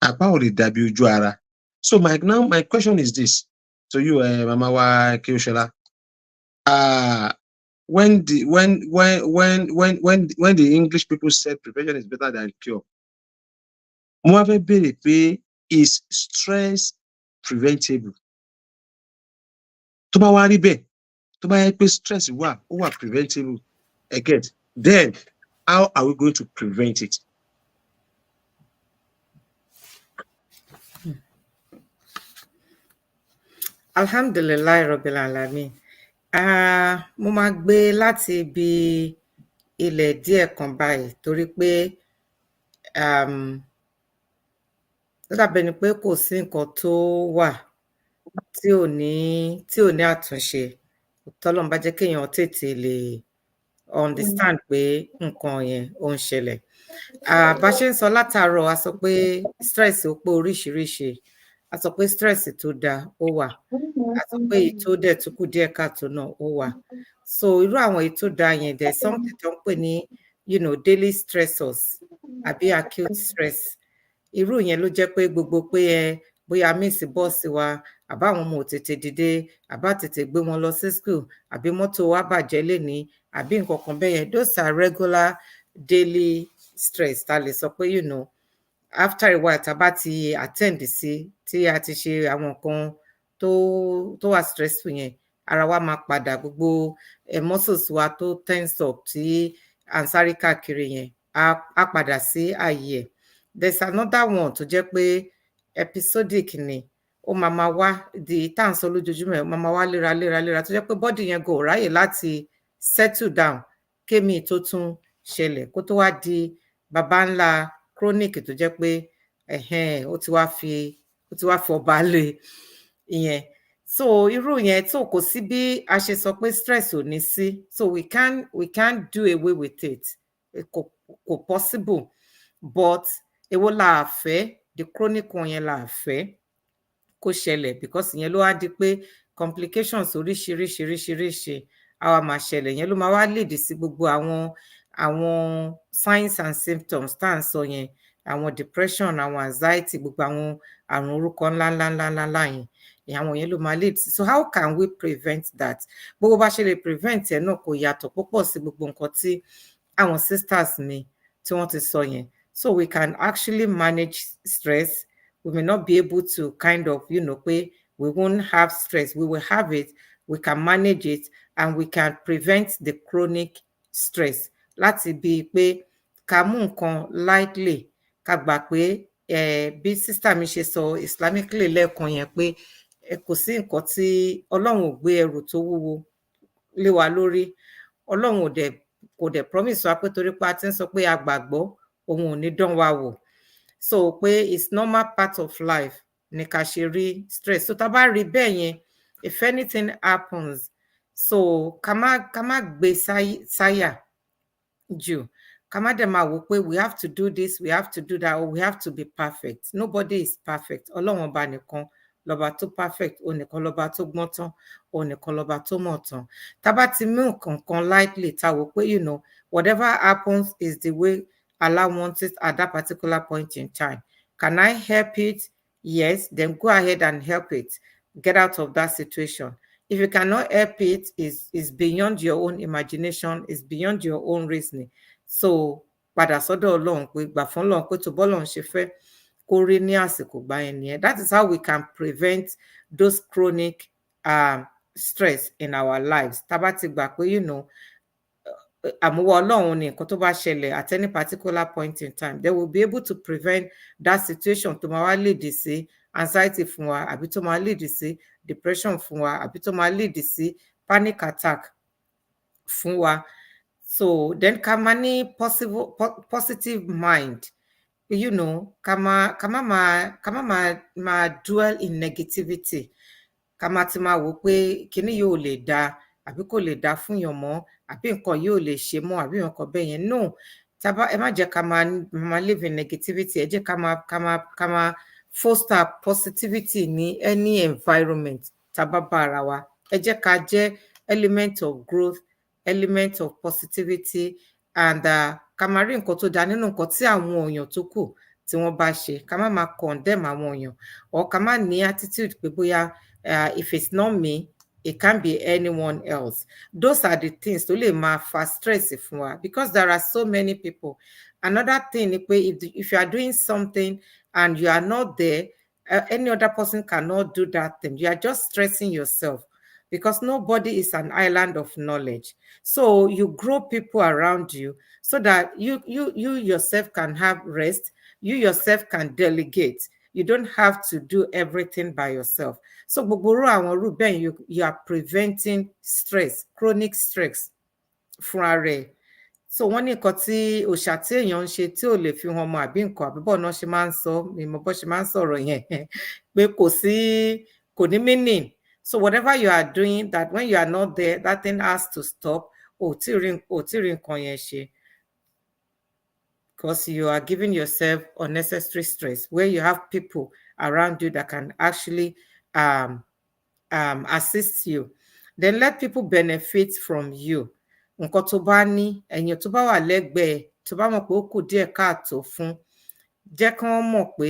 Speaker 1: Àpá ò lè dàbí ojú ara. So my question is this to you, Mama wa Kioshola. When the English people said prevention is better than cure, mo wá fẹ́ béèrè pé is stress preventable? Tó bá wá rí bẹ́ẹ̀, tó bá yẹ pé stress ó wà preventable, again, then how are we going to prevent it?
Speaker 4: Alhamdulillah Rabbil Alamin. Mo máa gbé láti ibi ilẹ̀ díẹ̀ kan báyìí torí pé ó dàbẹ̀ ni pé kò sí nǹkan tó wà tí ò ní àtúnṣe. Tọ́lọ́run bá jẹ́ kéèyàn tètè lè understand pé nǹkan yẹn ó ń ṣẹlẹ̀. Bá ṣe ń sọ látàárọ̀, a sọ pé stress ó pé oríṣiríṣi. A sọ pé stress tó dáa ó wà. A sọ pé èyí tó dẹ̀ tó kù díẹ̀ káàtó náà ó wà. So irú àwọn èyí tó dáa yẹn, there's something tó ń pè ní daily stressors àbí acute stress. Irú yẹn ló jẹ́ pé gbogbo pé bóyá miss bọ́ọ̀sì wa, àbá àwọn ọmọ ò tètè dìde, àbá tètè gbé wọn lọ sí school, àbí mọ́tò wa bàjẹ́ lénìí, àbí nǹkan kan bẹ́ẹ̀ yẹn. Those are regular daily stress ta lè sọ pé after a while tá bá ti attend sí, tí a ti ṣe àwọn nǹkan tó wà stressful yẹn, ara wa máa padà, gbogbo muscles wa tó tense up tí à ń sáré káàkiri yẹn á padà sí ààyè ẹ̀. There's another one tó jẹ́ pé episodic ni, ó máa wá di tá à ń sọ lójoojúmọ́, ó máa wá léraléra tó jẹ́ pé body yẹn kò ráyè láti settle down kémi tó tún ṣẹlẹ̀ kó tó wá di baba ńlá chronic tó jẹ́ pé ó ti wá fi ọba lé ìyẹn. So irú yẹn tó kò sí bí a ṣe sọ pé stress ò ní sí, so we can't do away with it. Kò possible, but èwo la fẹ́, the chronic one yẹn la fẹ́ kó ṣẹlẹ̀, because ìyẹn ló wá di pé complications oríṣiríṣi àwa máa ṣẹlẹ̀, ìyẹn ló máa wá lead sí gbogbo àwọn signs and symptoms tá à ń sọ yẹn, àwọn depression, àwọn anxiety, gbogbo àwọn àrùn orúkọ ńláńlá yẹn, àwọn yẹn ló máa lead sí. So how can we prevent that? Gbogbo bá ṣe lè prevent ẹ̀ náà kò yàtọ̀ púpọ̀ sí gbogbo nǹkan tí àwọn sisters mi tí wọ́n ti sọ yẹn. So we can actually manage stress. We may not be able to kind of, pé we won't have stress. We will have it. We can manage it, and we can prevent the chronic stress. Láti bíi pé ká mú nǹkan lightly, ká gbà pé bí sister mi ṣe sọ islamically lẹ́ẹ̀kan yẹn pé kò sí nǹkan tí Ọlọ́run ò gbé ẹrù tó wúwo lé wa lórí. Ọlọ́run kò dẹ̀ promise wa pé torí pé a ti ń sọ pé a gbàgbọ́ òun ò ní dán wa wò. So pé it's normal part of life ní ká ṣe rí stress. So tá bá rí bẹ́ẹ̀ yẹn, if anything happens, so ká má gbé sáyà jù, ká má dẹ̀ máa wò pé we have to do this, we have to do that, or we have to be perfect. Nobody is perfect. Ọlọ́run ọba nìkan lọ́ba tó perfect, òun nìkan lọ́ba tó gbọ́n tán, òun nìkan lọ́ba tó mọ̀ tán. Tá bá ti mú nǹkan kan lightly, tá wò pé whatever happens is the way Allah wants it at that particular point in time. Can I help it? Yes, then go ahead and help it. Get out of that situation. If you cannot help it, is beyond your own imagination, is beyond your own reasoning. So, padà sọ́dọ̀ Ọlọ́run pé gbà fún Ọlọ́run pé tó bọ́lọ́run ṣe fẹ́ kó rí ní àsìkò gbà yẹn nìyẹn. That is how we can prevent those chronic stress in our lives. Tá bá ti gbà pé àmúwá Ọlọ́run ni nǹkan tó bá ṣẹlẹ̀ at any particular point in time, they will be able to prevent that situation tó máa wá lead sí anxiety fún wa, àbí tó máa lead sí depression fún wa, àbí tó máa lead sí panic attack fún wa. So then ká máa ní positive mind, ká má máa dwell in negativity, ká má ti máa wò pé kíní yóò lè dáa àbí kò lè dáa fún yàn mọ́, àbí nǹkan yóò lè ṣe mọ́, àbí nǹkan bẹ́ẹ̀ yẹn. No, ẹ má jẹ́ ká máa live in negativity. Ẹ jẹ́ ká máa foster positivity ní any environment tá bá bá ara wa. Ẹ jẹ́ ká jẹ́ element of growth, element of positivity, and ká máa rí nǹkan tó dáa nínú nǹkan tí àwọn èèyàn tó kù tí wọ́n bá ṣe. Ká má máa condemn àwọn èèyàn, or ká má ní attitude pé bóyá if it's not me, it can't be anyone else. Those are the things tó lè máa fa stress fún wa, because there are so many people. Another thing ni pé if you are doing something and you are not there, any other person cannot do that thing. You are just stressing yourself, because nobody is an island of knowledge. So you grow people around you so that you yourself can have rest. You yourself can delegate. You don't have to do everything by yourself. So gbogbo àwọn irú bẹ́ẹ̀ you are preventing stress, chronic stress fúnra rẹ̀. So wọ́n ní nǹkan tí òòṣà tí èèyàn ń ṣe tí ò lè fi hàn ọmọ àbí nǹkan àbíbọ̀ náà ṣe máa ń sọ, mímọ bó ṣe máa ń sọ̀rọ̀ yẹn pé kò ní meaning. So whatever you are doing, that when you are not there, that thing has to stop. Ò tí rí nǹkan yẹn ṣe, because you are giving yourself unnecessary stress where you have people around you that can actually assist you. Then let people benefit from you. Nǹkan tó bá ní, ẹ̀yin tó bá wà lẹ́gbẹ̀ẹ́, tó bá mọ̀ pé ó kù díẹ̀ káàtó fún, jẹ́ kí wọ́n mọ̀ pé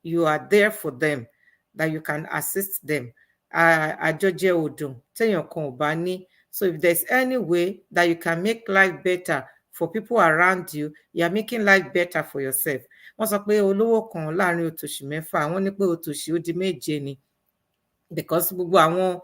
Speaker 4: you are there for them, that you can assist them. Àjọjẹ òdùn téèyàn kan ò bá ní. So if there's any way that you can make life better for people around you, you are making life better for yourself. Wọ́n sọ pé olówó kan láàrin òtòṣì mẹ́fà, wọ́n ní pé òtòṣì ó di méje ni, because gbogbo àwọn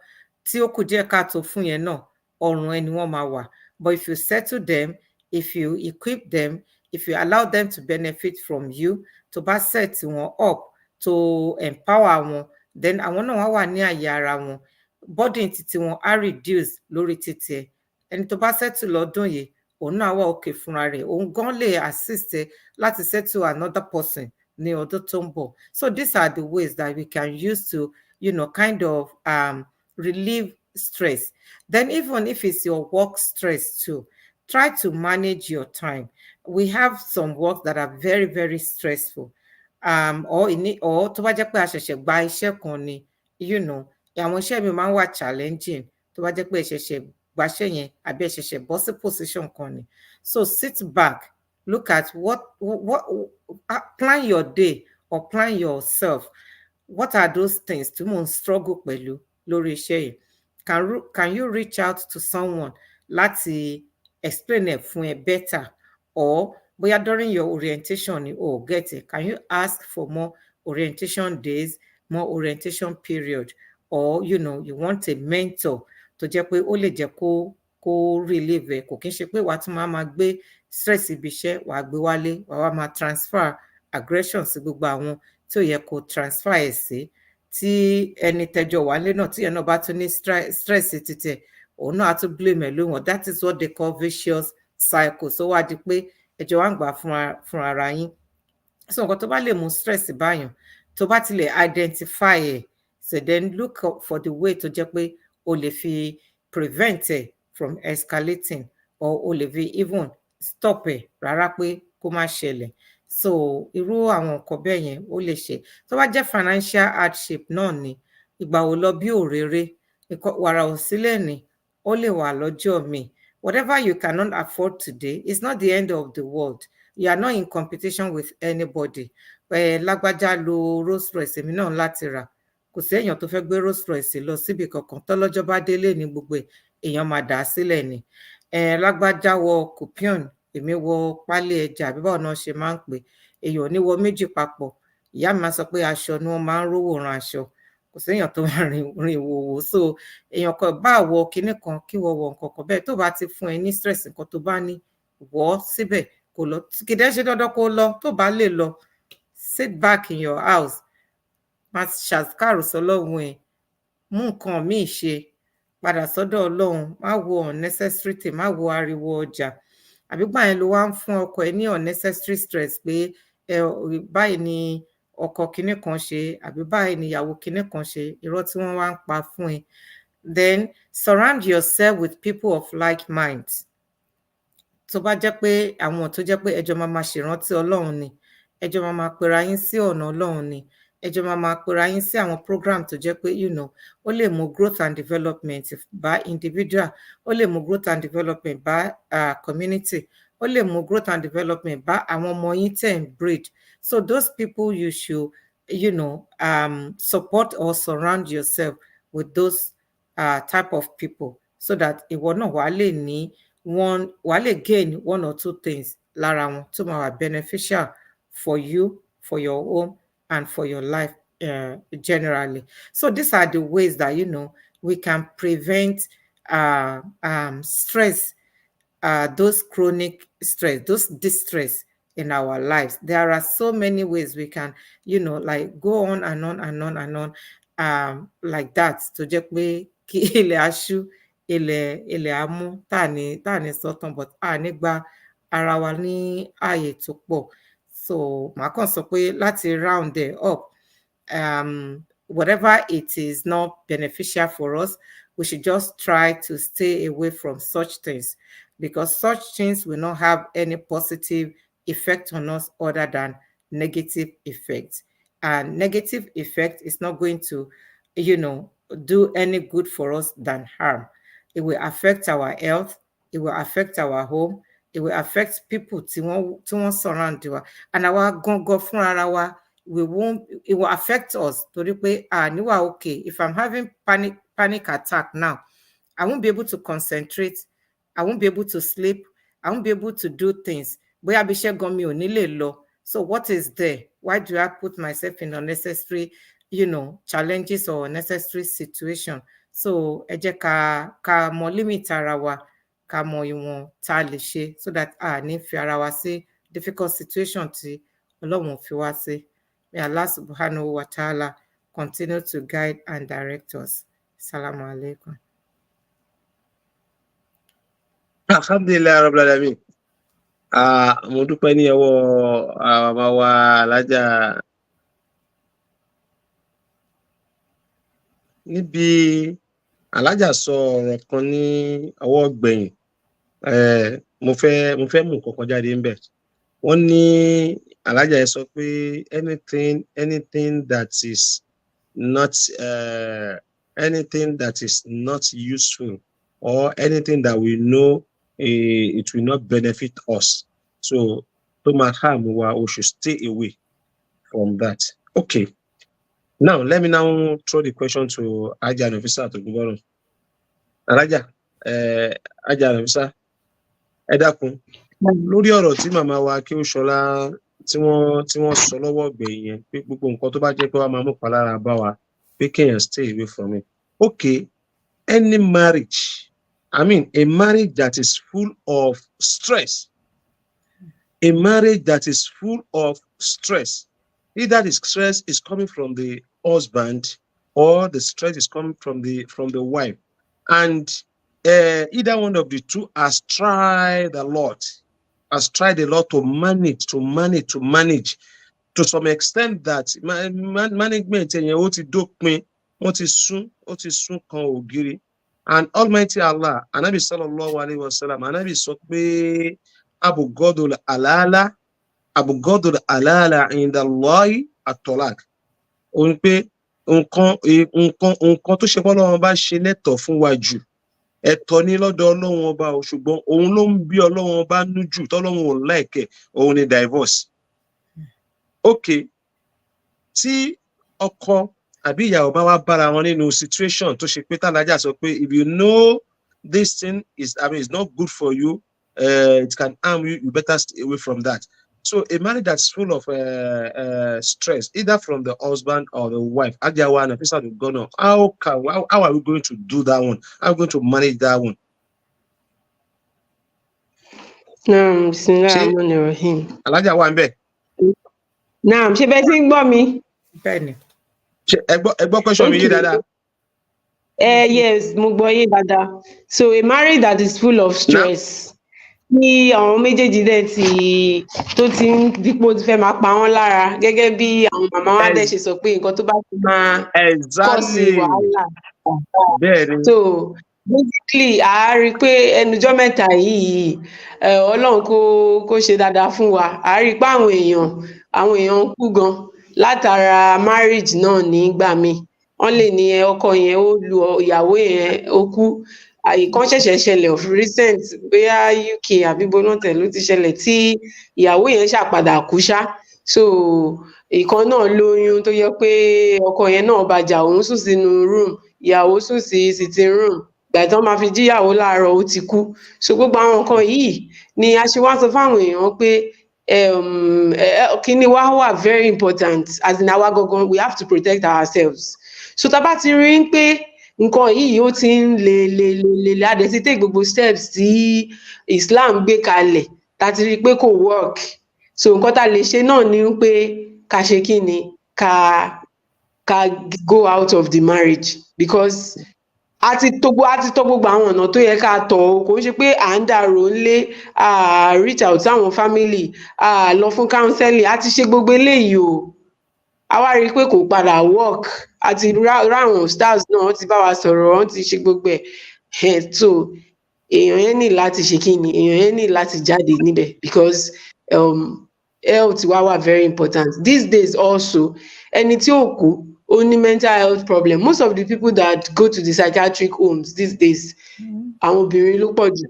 Speaker 4: tí ó kù díẹ̀ káàtó fún yẹn náà ọrùn ẹni wọ́n máa wà. But if you settle them, if you equip them, if you allow them to benefit from you, tó bá set wọn up, to empower wọn, then àwọn náà wà ní àyè ara wọn, burden títí wọn á reduce lórí títí ẹ. Ẹni tó bá settle lọ́dún yìí, òun náà wà okay fúnra rẹ̀, òun gan lè assist ẹ láti settle another person ní ọdún tó ń bọ̀. So these are the ways that we can use to kind of relieve stress. Then even if it's your work stress too, try to manage your time. We have some work that are very, very stressful. Or tó bá jẹ́ pé a ṣẹ̀ṣẹ̀ gba iṣẹ́ kan ni, àwọn iṣẹ́ mi máa ń wà challenging tó bá jẹ́ pé ẹ ṣẹ̀ṣẹ̀ gbaṣẹ́ yẹn àbí ẹ ṣẹ̀ṣẹ̀ bọ́ sí position kan ni. So sit back, look at what plan your day or plan yourself. What are those things tí mò ń struggle pẹ̀lú lórí iṣẹ́ yìí? Can you reach out to someone láti explain it fún ẹ better? Or bóyá during your orientation ni get it, can you ask for more orientation days, more orientation period? Or you want a mentor tó jẹ́ pé ó lè jẹ́ kó relieve ẹ, kò kí ń ṣe pé wàá tún máa gbé stress ibi iṣẹ́, wàá gbé wálé, wàá wá máa transfer aggression sí gbogbo àwọn tí ò yẹ kó transfer ẹ̀ sí, tí ẹni tẹjọ wálé náà tí ẹ náà bá tún ní stress títẹ̀, òun náà á tún blame ẹ lóhùn. That is what they call vicious cycle. So wá di pé ẹjọ wá ń gbà fún ara yín. So nǹkan tó bá lè mú stress báyàn, tó bá ti lè identify ẹ̀, so then look for the way tó jẹ́ pé o lè fi prevent ẹ̀ from escalating, or o lè fi even stop ẹ̀ rárá pé kó má ṣẹlẹ̀. so irú àwọn nǹkan bẹ́ẹ̀ yẹn ó lè ṣe. Tó bá jẹ́ financial hardship náà ni, ìgbà ò lọ bí òréré, wàrà ò sílẹ̀ ní, ó lè wà lọ́jọ́ mi. Whatever you cannot afford today is not the end of the world. You are not in competition with anybody. Lágbájá lo Rolls Royce, èmi náà láti rà. Kò sí èèyàn tó fẹ́ gbé Rolls Royce lọ síbi kankan, tọ́lọ́jọ́ bá délé ní gbogbo èèyàn máa dà á sílẹ̀ ni. Lágbájá wọ Copion, èmi wọ pálí ẹja, àbí báwo náà ṣe máa ń pè, èèyàn ò ní wọ méjì papọ̀. Ìyá mi máa sọ pé aṣọ ni wọ́n máa ń rówó ran aṣọ, kò séèyàn tó máa rìn ìhòòhò. So èèyàn kan bá wọ kinní kan kí wọ́n wọ nǹkan kan bẹ́ẹ̀, tó bá ti fún ẹ ní stress nǹkan tó bá ní, wọ̀ ọ́ síbẹ̀ kó lọ. Kìdẹ́ ṣe dandan kó lọ, tó bá lè lọ, sit back in your house, máa ṣàkàrò sọ́lọ́run ẹ̀, mú nǹkan míì ṣe, padà sọ́dọ̀ Ọlọ́run, má wo unnecessary thing, má wo ariwo ọjà. Àbígbà yẹn ló wá ń fún ọkọ ẹ ní unnecessary stress pé báyìí ni ọkọ kinní kan ṣe, àbí báyìí ni ìyàwó kinní kan ṣe, irọ́ tí wọ́n wá ń pa fún ẹ. Then surround yourself with people of like minds. Tó bá jẹ́ pé àwọn tó jẹ́ pé ẹjọ́ máa ṣèrántí Ọlọ́run ni, ẹjọ́ máa pera yín sí ọ̀nà Ọlọ́run ni, ẹjọ́ máa pera yín sí àwọn program tó jẹ́ pé ó lè mú growth and development bá individual, ó lè mú growth and development bá community, ó lè mú growth and development bá àwọn ọmọ yín tẹ̀ ń breed. So those people you should support or surround yourself with those type of people, so that ìwọ náà wàá lè gain one or two things lára wọn tó máa wà beneficial for you, for your home, and for your life generally. So these are the ways that we can prevent stress, those chronic stress, those distress in our lives. There are so many ways we can like go on and on and on and on like that, tó jẹ́ pé kí ilẹ̀ aṣú ilẹ̀ amú tá ní sọ́tàn, but nígbà ara wa ní ààyè tó pọ̀. So màá kàn sọ pé láti round it up, whatever it is not beneficial for us, we should just try to stay away from such things, because such things will not have any positive effect on us other than negative effect. And negative effect is not going to, do any good for us than harm. It will affect our health. It will affect our home. It will affect people tí wọ́n surround wa, and our gangan fúnra wa, it will affect us torí pé níwà okay. If I'm having panic attack now, I won't be able to concentrate. I won't be able to sleep. I won't be able to do things. Bóyá bí iṣẹ́ gan mi ò ní lè lọ. So what is there? Why do I put myself in unnecessary, challenges or unnecessary situation? So ẹ jẹ́ ká mọ limit ara wa, ká mọ ìwọ̀n tá a lè ṣe, so that ní fi ara wa sí difficult situation tí Ọlọ́run fi wá sí. May Allah subhanahu wa ta'ala continue to guide and direct us. Assalamu alaikum.
Speaker 1: Alhamdulillah rabbil alamin. Mo dúpẹ́ ní ọwọ́ àwa wa alájà níbi alájà sọ ọ̀rọ̀ kan ní ọwọ́ gbẹ̀yìn. Mo fẹ́ mú nǹkan kan jáde ńbẹ̀. Wọ́n ní alájà yẹn sọ pé anything that is not useful, or anything that we know it will not benefit us, so to máa harm wa, we should stay away from that. Okay, now let me now throw the question to Aja Nafisa to Gbọ́rọ̀. Alájà, Aja Nafisa, ẹ dákun lórí ọ̀rọ̀ tí màmá wa kí ó ṣọlá tí wọ́n sọ lọ́wọ́ gbẹ̀yìn yẹn, pé gbogbo nǹkan tó bá jẹ́ pé wá máa mú palára bá wa, pé kéèyàn stay away from it. Okay, any marriage, a marriage that is full of stress, either the stress is coming from the husband or the stress is coming from the wife, and either one of the two has tried a lot to manage to some extent that management ẹ̀yẹn ó ti dópin, ó ti sún kan ògiri. And Almighty Allah, Anabi sallallahu alayhi wa sallam, Anabi sọ pé abghadul halala abghadul halala inda Allahi at-talaq. Ó ní pé nǹkan tó ṣe pé Ọlọ́run bá ṣe lẹ́tọ̀ọ́ fún wa jù, ẹ̀tọ́ ní lọ́dọ̀ Ọlọ́run ọba o, ṣùgbọ́n òun ló ń bí Ọlọ́run ọba nú jù tọ́lọ́run ò láìkẹ́, òun ni divorce. Okay, tí ọkọ àbí ìyàwó bá wá bára wọn nínú situation tó ṣe pé tálájà sọ pé if you know this thing is, it's not good for you, it can harm you, you better stay away from that. So a marriage that's full of stress, either from the husband or the wife, how are we going to do that one? How are we going to manage that one?
Speaker 3: Bismillahirrahmanirrahim.
Speaker 1: Alájà wà ń bẹ̀.
Speaker 3: Naam, ṣé bẹ́ẹ̀ tí ń gbọ́ mi?
Speaker 4: Bẹ́ẹ̀ni.
Speaker 1: Ẹ gbọ́ question mi yé dáadáa.
Speaker 3: Yes, mo gbọ́ yé dáadáa. So a marriage that is full of stress. Ní àwọn méjèèjì dẹ̀ tó ti ń dípò ti fẹ́ máa pa wọ́n lára, gẹ́gẹ́ bí àwọn màmá wa dẹ̀ ṣe sọ pé nǹkan tó bá ti máa kọ́ sí wàhálà.
Speaker 1: Bẹ́ẹ̀ni.
Speaker 3: So basically a rí i pé ẹnujọ́ mẹ́ta yìí Ọlọ́run kó ṣe dáadáa fún wa. A rí i pé àwọn èèyàn ń kú gan látara marriage náà nígbà míì. Wọ́n lè ní ọkọ yẹn ó lu ìyàwó yẹn ó kú. Àìkan ṣẹ̀ṣẹ̀ ṣẹlẹ̀ of recent, bóyá UK àbí bonotẹ̀ ló ti ṣẹlẹ̀ tí ìyàwó yẹn ṣàpadà kú ṣá. So ìkan náà lóyún tó yẹ pé ọkọ yẹn náà bá jà, òun sùn sínú room, ìyàwó sùn sí sitting room. Ìgbà tí wọ́n máa fi jíyàwó láàárọ̀ ó ti kú. So gbogbo àwọn nǹkan yìí ni a ṣe wá sọ fáwọn èèyàn pé kíní wa wà very important, as in àwa gangan we have to protect ourselves. So tá bá ti rí pé nǹkan yìí ó ti ń le adé ti take gbogbo steps tí Islam gbé kalẹ̀, tá ti rí pé kò work. So nǹkan tá lè ṣe náà ni pé ká ṣe kí ni, ká go out of the marriage, because a ti tọ́ gbogbo àwọn ọ̀nà tó yẹ ká tọ̀ o. Kò ń ṣe pé à ń dàrò ńlé, reach out sáwọn family, lọ fún counseling, a ti ṣe gbogbo eléyìí o. A wá rí i pé kò padà work. A ti ráwọn stars náà, wọ́n ti bá wa sọ̀rọ̀, wọ́n ti ṣe gbogbo ẹ̀. So èèyàn yẹn ní láti ṣe kí ni, èèyàn yẹn ní láti jáde níbẹ̀, because health wa wà very important. These days also, ẹni tí ó kú ó ní mental health problem. Most of the people that go to the psychiatric homes these days, àwọn obìnrin ló pọ̀ jù.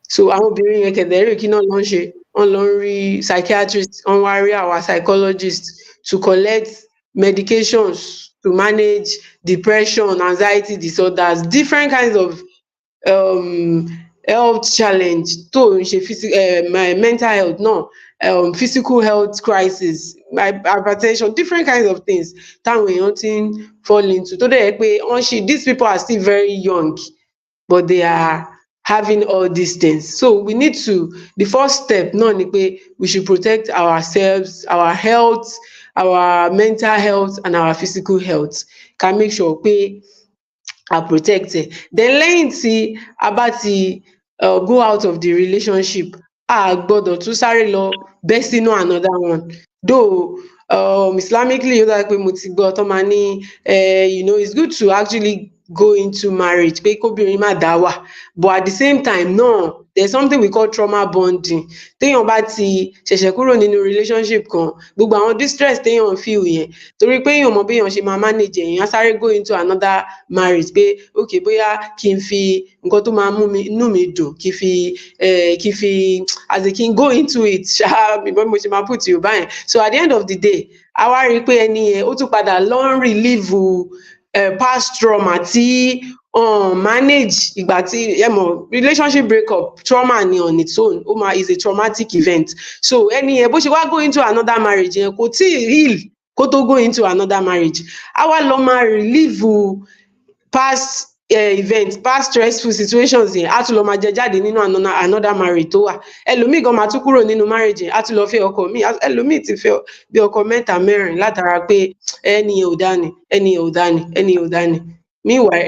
Speaker 3: So àwọn obìnrin yẹn kẹ̀dẹ̀rẹ̀ kí náà lọ ń ṣe, wọ́n lọ ń rí psychiatrist, wọ́n wá rí our psychologist to collect medications to manage depression, anxiety disorders, different kinds of health challenge tó ń ṣe mental health náà, physical health crisis, hypertension, different kinds of things táwọn èèyàn ti ń fall into. Tó dẹ̀ yẹ pé these people are still very young, but they are having all these things. So we need to, the first step náà ni pé we should protect ourselves, our health, our mental health and our physical health. Ká make sure pé are protected. Then lẹ́yìn tí a bá ti go out of the relationship, a gbọ́dọ̀ tún sáré lọ bẹ́ sínú another one. Though Islamically, ó dára pé mo ti gbọ́ tó máa ní it's good to actually go into marriage, pé kóbìnrin má dá wà, but at the same time no, there's something we call trauma bonding. Téèyàn bá ti ṣẹ̀ṣẹ̀ kúrò nínú relationship kan, gbogbo àwọn distress téèyàn feel yẹn, torí pé èèyàn mọ̀ bí èèyàn ṣe máa manage èèyàn á sáré go into another marriage, pé okay bóyá kí n fi nǹkan tó máa mú inú mi dùn, kí n go into it, bí mo ṣe máa put Yorùbá yẹn. So at the end of the day, a wá rí i pé ẹni yẹn ó tún padà lọ ń relieve past trauma tí manage ìgbà tí relationship breakup, trauma ni on its own, is a traumatic event. So ẹni yẹn bó ṣe wá go into another marriage yẹn kò tí ì heal kó tó go into another marriage, a wá lọ máa relieve past events, past stressful situations yẹn, á tún lọ máa jẹ jáde nínú another marriage tó wà. Ẹlòmíì gan máa tún kúrò nínú marriage yẹn, á tún lọ fẹ́ ọkọ míì. Ẹlòmíì ti fẹ́ bí ọkọ 3 4 látara pé ẹni yẹn ò dá ni. Meanwhile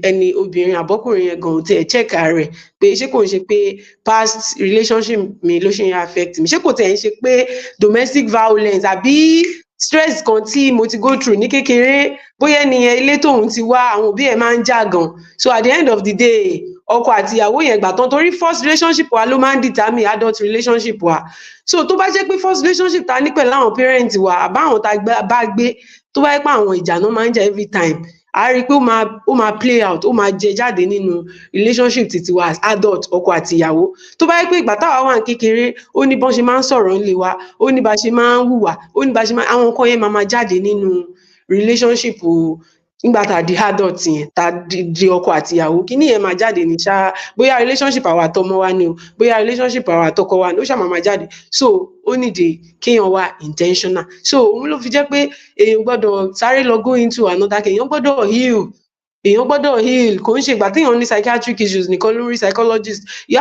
Speaker 3: ẹni obìnrin àbọ́kùnrin yẹn gan ò tiẹ̀ check rẹ̀ pé ṣé kò ń ṣe pé past relationship mi ló ṣe ń affect mi, ṣé kò tiẹ̀ ń ṣe pé domestic violence àbí stress kan tí mo ti go through ní kékeré bóyá ẹnìyẹn ilé tóun ti wá àwọn òbí ẹ̀ máa ń jà gan so at the end of the day ọkọ àti ìyàwó yẹn gbà tán torí first relationship wa ló máa ń determine adult relationship wa so tó bá jẹ́ pé first relationship ta ní pẹ̀lú àwọn parent wa àbáwọn tá bá gbé tó bá jẹ́ pé àwọn ìjà náà máa ń jà every time a rí i pé ó máa play out ó máa jẹ jáde nínú relationship títí wa as adult ọkọ àti ìyàwó tó bá jẹ́ pé ìgbà táwa wà ní kékeré ó ní bọ́n ṣe máa ń sọ̀rọ̀ ńlé wa ó ní bá ṣe máa ń hùwà ó ní bá ṣe máa àwọn nǹkan yẹn máa jáde nínú relationship nígbà tá a di adult yẹn tá a di ọkọ àti ìyàwó kí ni yẹn máa jáde ní ṣá bóyá relationship àwa àtọmọ wa ni o bóyá relationship àwa àtọkọ wa ni ó ṣáà máa jáde so ó nídìí kéèyàn wà intentional so òun ló fi jẹ́ pé èèyàn gbọ́dọ̀ sáré lọ go into another èèyàn gbọ́dọ̀ heal kò ń ṣe ìgbà téèyàn ní psychiatric issues nìkan ló rí psychologist you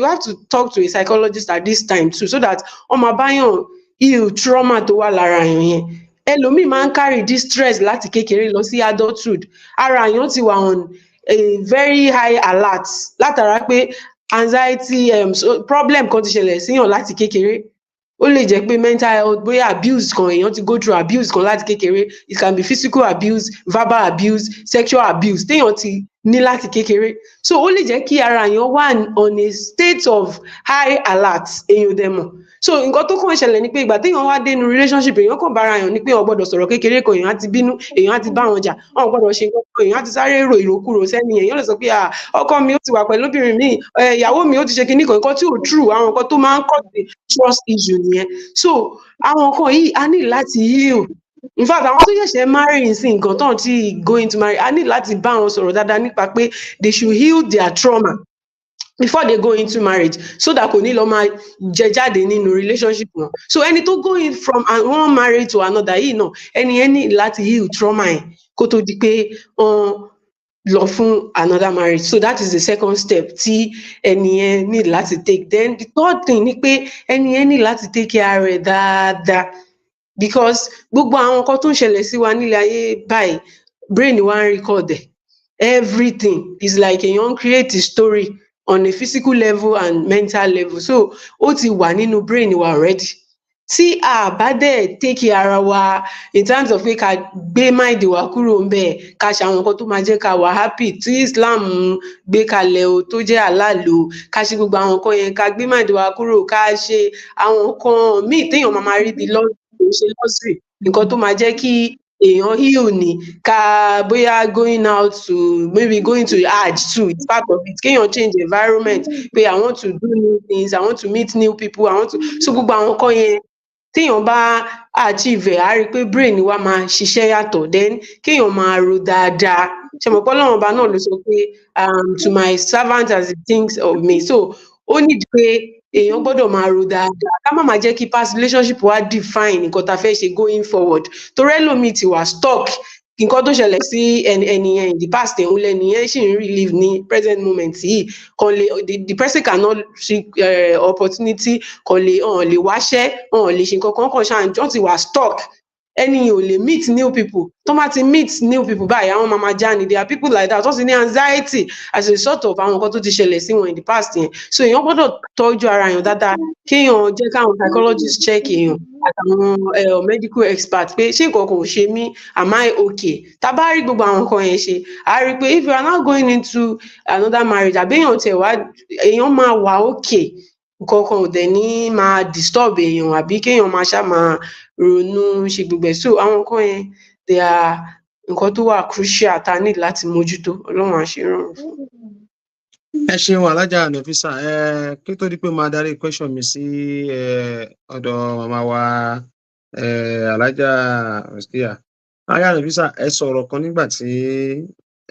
Speaker 3: have to talk to a psychologist at this time too so that wọ́n máa báyàn heal trauma tó wà lára èèyàn yẹn ẹlòmíì máa ń carry this stress láti kékeré lọ sí adulthood ara èèyàn ti wà on a very high alert látara pé anxiety problem kan ti ṣẹlẹ̀ síyàn láti kékeré ó lè jẹ́ pé mental health bóyá abuse kan èèyàn ti go through abuse kan láti kékeré it can be physical abuse verbal abuse sexual abuse téèyàn ti ní láti kékeré so ó lè jẹ́ kí ara èèyàn wà on a state of high alert èèyàn dẹ̀ mọ̀ so nǹkan tó kàn ṣẹlẹ̀ ni pé ìgbà téèyàn wá dénú relationship èèyàn kàn bára èèyàn ni pé wọn gbọ́dọ̀ sọ̀rọ̀ kékeré kan èèyàn á ti bínú èèyàn á ti bá wọn jà wọn gbọ́dọ̀ ṣe nǹkan kan èèyàn á ti sáré rò ìròkúrò sẹ́ni èèyàn lè sọ pé ọkọ mi ó ti wà pẹ̀lú obìnrin mi ìyàwó mi ó ti ṣe kinní kan nǹkan tí ò true àwọn nǹkan tó máa ń cause trust issue nìyẹn so àwọn nǹkan yìí a ní láti heal in fact àwọn tó ṣẹ̀ṣẹ̀ marry sí nǹkan tán tí going to marry a ní láti bá wọn sọ̀rọ̀ dáadáa nípa pé they should heal their trauma before they go into marriage so that kò ní lọ máa jẹ jáde nínú relationship wọn so ẹni tó going from one marriage to another yìí náà ẹni yẹn ní láti heal trauma ẹ̀ kó tó di pé lọ fún another marriage so that is the second step tí ẹni yẹn ní láti take then the third thing ni pé ẹni yẹn ní láti take care rẹ̀ dáadáa because gbogbo àwọn nǹkan tó ń ṣẹlẹ̀ sí wa nílé ayé báyìí brain wa ń record ẹ̀ everything is like èèyàn create a story on a physical level and mental level so ó ti wà nínú brain wa already tí a bá dẹ̀ take ara wa in terms of pé ká gbé mind wa kúrò ń bẹ̀ ká ṣe àwọn nǹkan tó máa jẹ́ ká wà happy tí Islam gbé kalẹ̀ o tó jẹ́ halal o ká ṣe gbogbo àwọn nǹkan yẹn ká gbé mind wa kúrò ká ṣe àwọn nǹkan míì téèyàn máa rí bí luxury nǹkan tó máa jẹ́ kí èèyàn heal ni ká bóyá going out to maybe going to hajj too it's part of it kéèyàn change environment pé I want to do new things I want to meet new people I want to so gbogbo àwọn nǹkan yẹn téèyàn bá achieve ẹ̀ á rí i pé brain wa máa ṣiṣẹ́ yàtọ̀ then kéèyàn máa ro dáadáa ṣèmọ̀ pé Ọlọ́run ọba náà ló sọ pé to my servant as he thinks of me so ó ní pé èèyàn gbọ́dọ̀ máa ro dáadáa ká má máa jẹ́ kí past relationship wa define nǹkan tá a fẹ́ ṣe going forward torí ẹlòmíì ti wà stuck nǹkan tó ṣẹlẹ̀ sí ẹnìyẹn in the past ẹ̀hún lẹ́nìyẹn ṣì ń relive ní present moment yìí kan lè the person cannot see opportunity kan lè wáṣẹ́ lè ṣe nǹkan kan ṣáà ti wà stuck ẹni ò lè meet new people tó má ti meet new people báyìí àwọn máa já ni there are people like that tó sì ní anxiety as a result of àwọn nǹkan tó ti ṣẹlẹ̀ sí wọn in the past yẹn so èèyàn gbọ́dọ̀ tọ́jú ara èèyàn dáadáa kéèyàn jẹ́ káwọn psychologist check èèyàn àtàwọn medical expert pé ṣé nǹkan kò ṣe mí am I okay tá a bá rí gbogbo àwọn nǹkan yẹn ṣe a rí i pé if you are not going into another marriage àbí èèyàn máa wà okay nǹkan kan ò dẹ̀ ní máa disturb èèyàn àbí kéèyàn máa ṣá máa ronú ṣe gbogbo ẹ̀ so àwọn nǹkan yẹn they are nǹkan tó wà crucial tá a need láti mójútó Ọlọ́run á ṣe rọrùn fún.
Speaker 1: ẹ ṣeun alájà Nafisa kí tó di pé máa darí question mi sí ọ̀dọ̀ màmá wa alájà Rustia alájà Nafisa ẹ sọ̀rọ̀ kan nígbà tí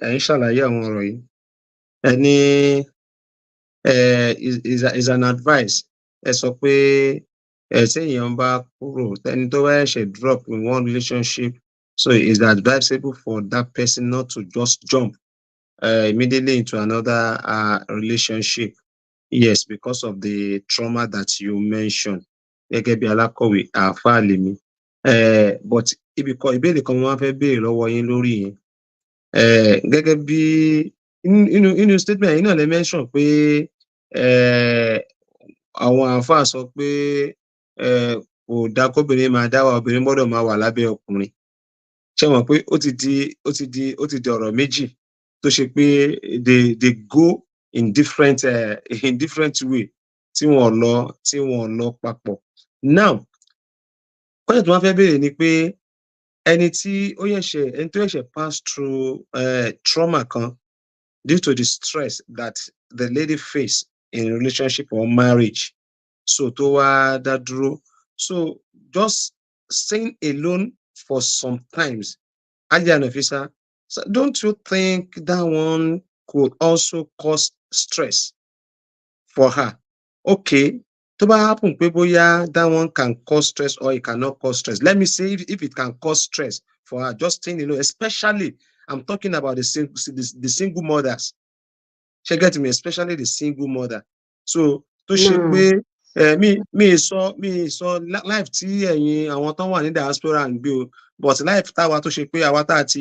Speaker 1: ẹ ń ṣàlàyé àwọn ọ̀rọ̀ yìí ẹ ní is an advice ẹ sọ pé téèyàn bá kúrò ẹni tó bá ṣe drop in one relationship so it's advisable for that person not to just jump immediately into another relationship yes because of the trauma that you mentioned gẹ́gẹ́ bí alákọ̀wé àáfàá lèmi but ìbéèrè kan mo máa fẹ́ béèrè lọ́wọ́ yín lórí yẹn gẹ́gẹ́ bí inú statement yìí náà lè mention pé àwọn àáfàá sọ pé kò dá kóbìnrin máa dá wà, obìnrin gbọ́dọ̀ máa wà lábẹ́ ọkùnrin. Ṣé mọ̀ pé ó ti di ọ̀rọ̀ méjì tó ṣe pé they go in different way tí wọ́n lọ papọ̀. Now, question tí wọ́n fẹ́ béèrè ni pé ẹni tó ṣẹ̀ṣẹ̀ pass through trauma kan due to the stress that the lady face in relationship or marriage, so tó wá dá dúró, so just staying alone for some times, Hajiya Nafisa, so don't you think that one could also cause stress for her? Okay, tó bá happen pé bóyá that one can cause stress or it cannot cause stress. Let me say if it can cause stress for her, just staying alone, especially I'm talking about the single mothers. She get me, especially the single mother. So tó ṣe pé mi sọ life tí ẹ̀yin àwọn tán wà ní diaspora ń gbé o, but life táwa tó ṣe pé àwa tá ti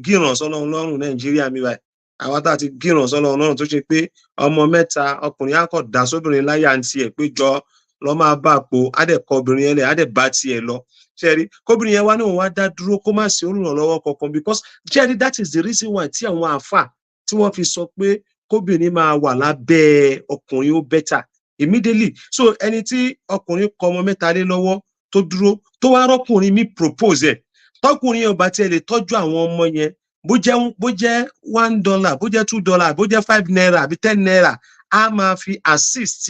Speaker 1: gíràn sọ́lọ́run lọ́rùn Nàìjíríà mi báyìí, àwa tá ti gíràn sọ́lọ́run lọ́rùn tó ṣe pé ọmọ mẹ́ta ọkùnrin á kọ̀ dá sóbìnrin láyà ń tiẹ̀ pé jọ lọ máa bá àpò á dẹ̀ kọ obìnrin yẹn lẹ̀ á dẹ̀ bá tiẹ̀ lọ. Ṣẹ́rí kóbìnrin yẹn wá ní òun wá dá dúró kó má sí olùrànlọ́wọ́ kankan, because ṣẹ́rí that is the reason why tí àwọn àfà tí wọ́n fi sọ pé kóbìnrin máa wà lábẹ́ ọkùnrin ó better immediately. So ẹni tí ọkùnrin kọ ọmọ mẹ́ta lé lọ́wọ́ tó dúró tó wá rọ́kùnrin mi propose ẹ̀, tọkùnrin yẹn ò bá tiẹ̀ lè tọ́jú àwọn ọmọ yẹn, bó jẹ́ $1, bó jẹ́ $2, bó jẹ́ £5 àbí £10, á máa fi assist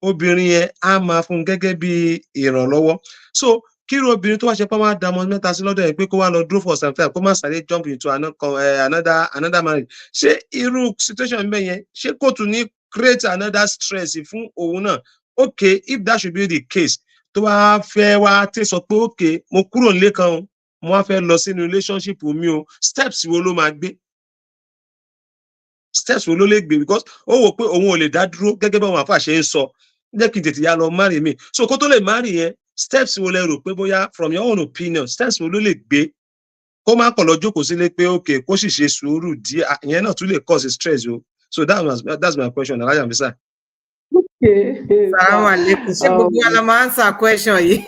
Speaker 1: obìnrin yẹn, á máa fún gẹ́gẹ́ bí ìrànlọ́wọ́. So kíru obìnrin tó wá ṣe pé wọ́n á da ọmọ mẹ́ta sí lọ́dọ̀ yẹn pé kó wá lọ dúró for some time, kó má sáré jump into another marriage. Ṣé irú situation bẹ́ẹ̀ yẹn ṣé kò tún ní create another stress fún òun náà? Okay, if that should be the case, tó wá fẹ́ wá tẹ́ sọ pé okay, mo kúrò nílé kan o, mo wá fẹ́ lọ sínú relationship mi o, steps wo ló máa gbé? Steps wo ló lè gbé? Because ó wò pé òun ò lè dá dúró gẹ́gẹ́ bí àwọn àfáà ṣe ń sọ, jẹ́ kí n tètè yá lọ marry mi. So kó tó lè marry yẹn, steps wo lẹ rò pé bóyá from your own opinion, steps wo ló lè gbé kó má kàn lọ jókòó sílé pé okay kó sì ṣe sùúrù díẹ̀, ìyẹn náà tún lè cause stress o. So that's my question, Alhaja Nafisa.
Speaker 3: Okay.
Speaker 4: Salaam alaikum. Ṣé gbogbo wa la máa answer question yìí?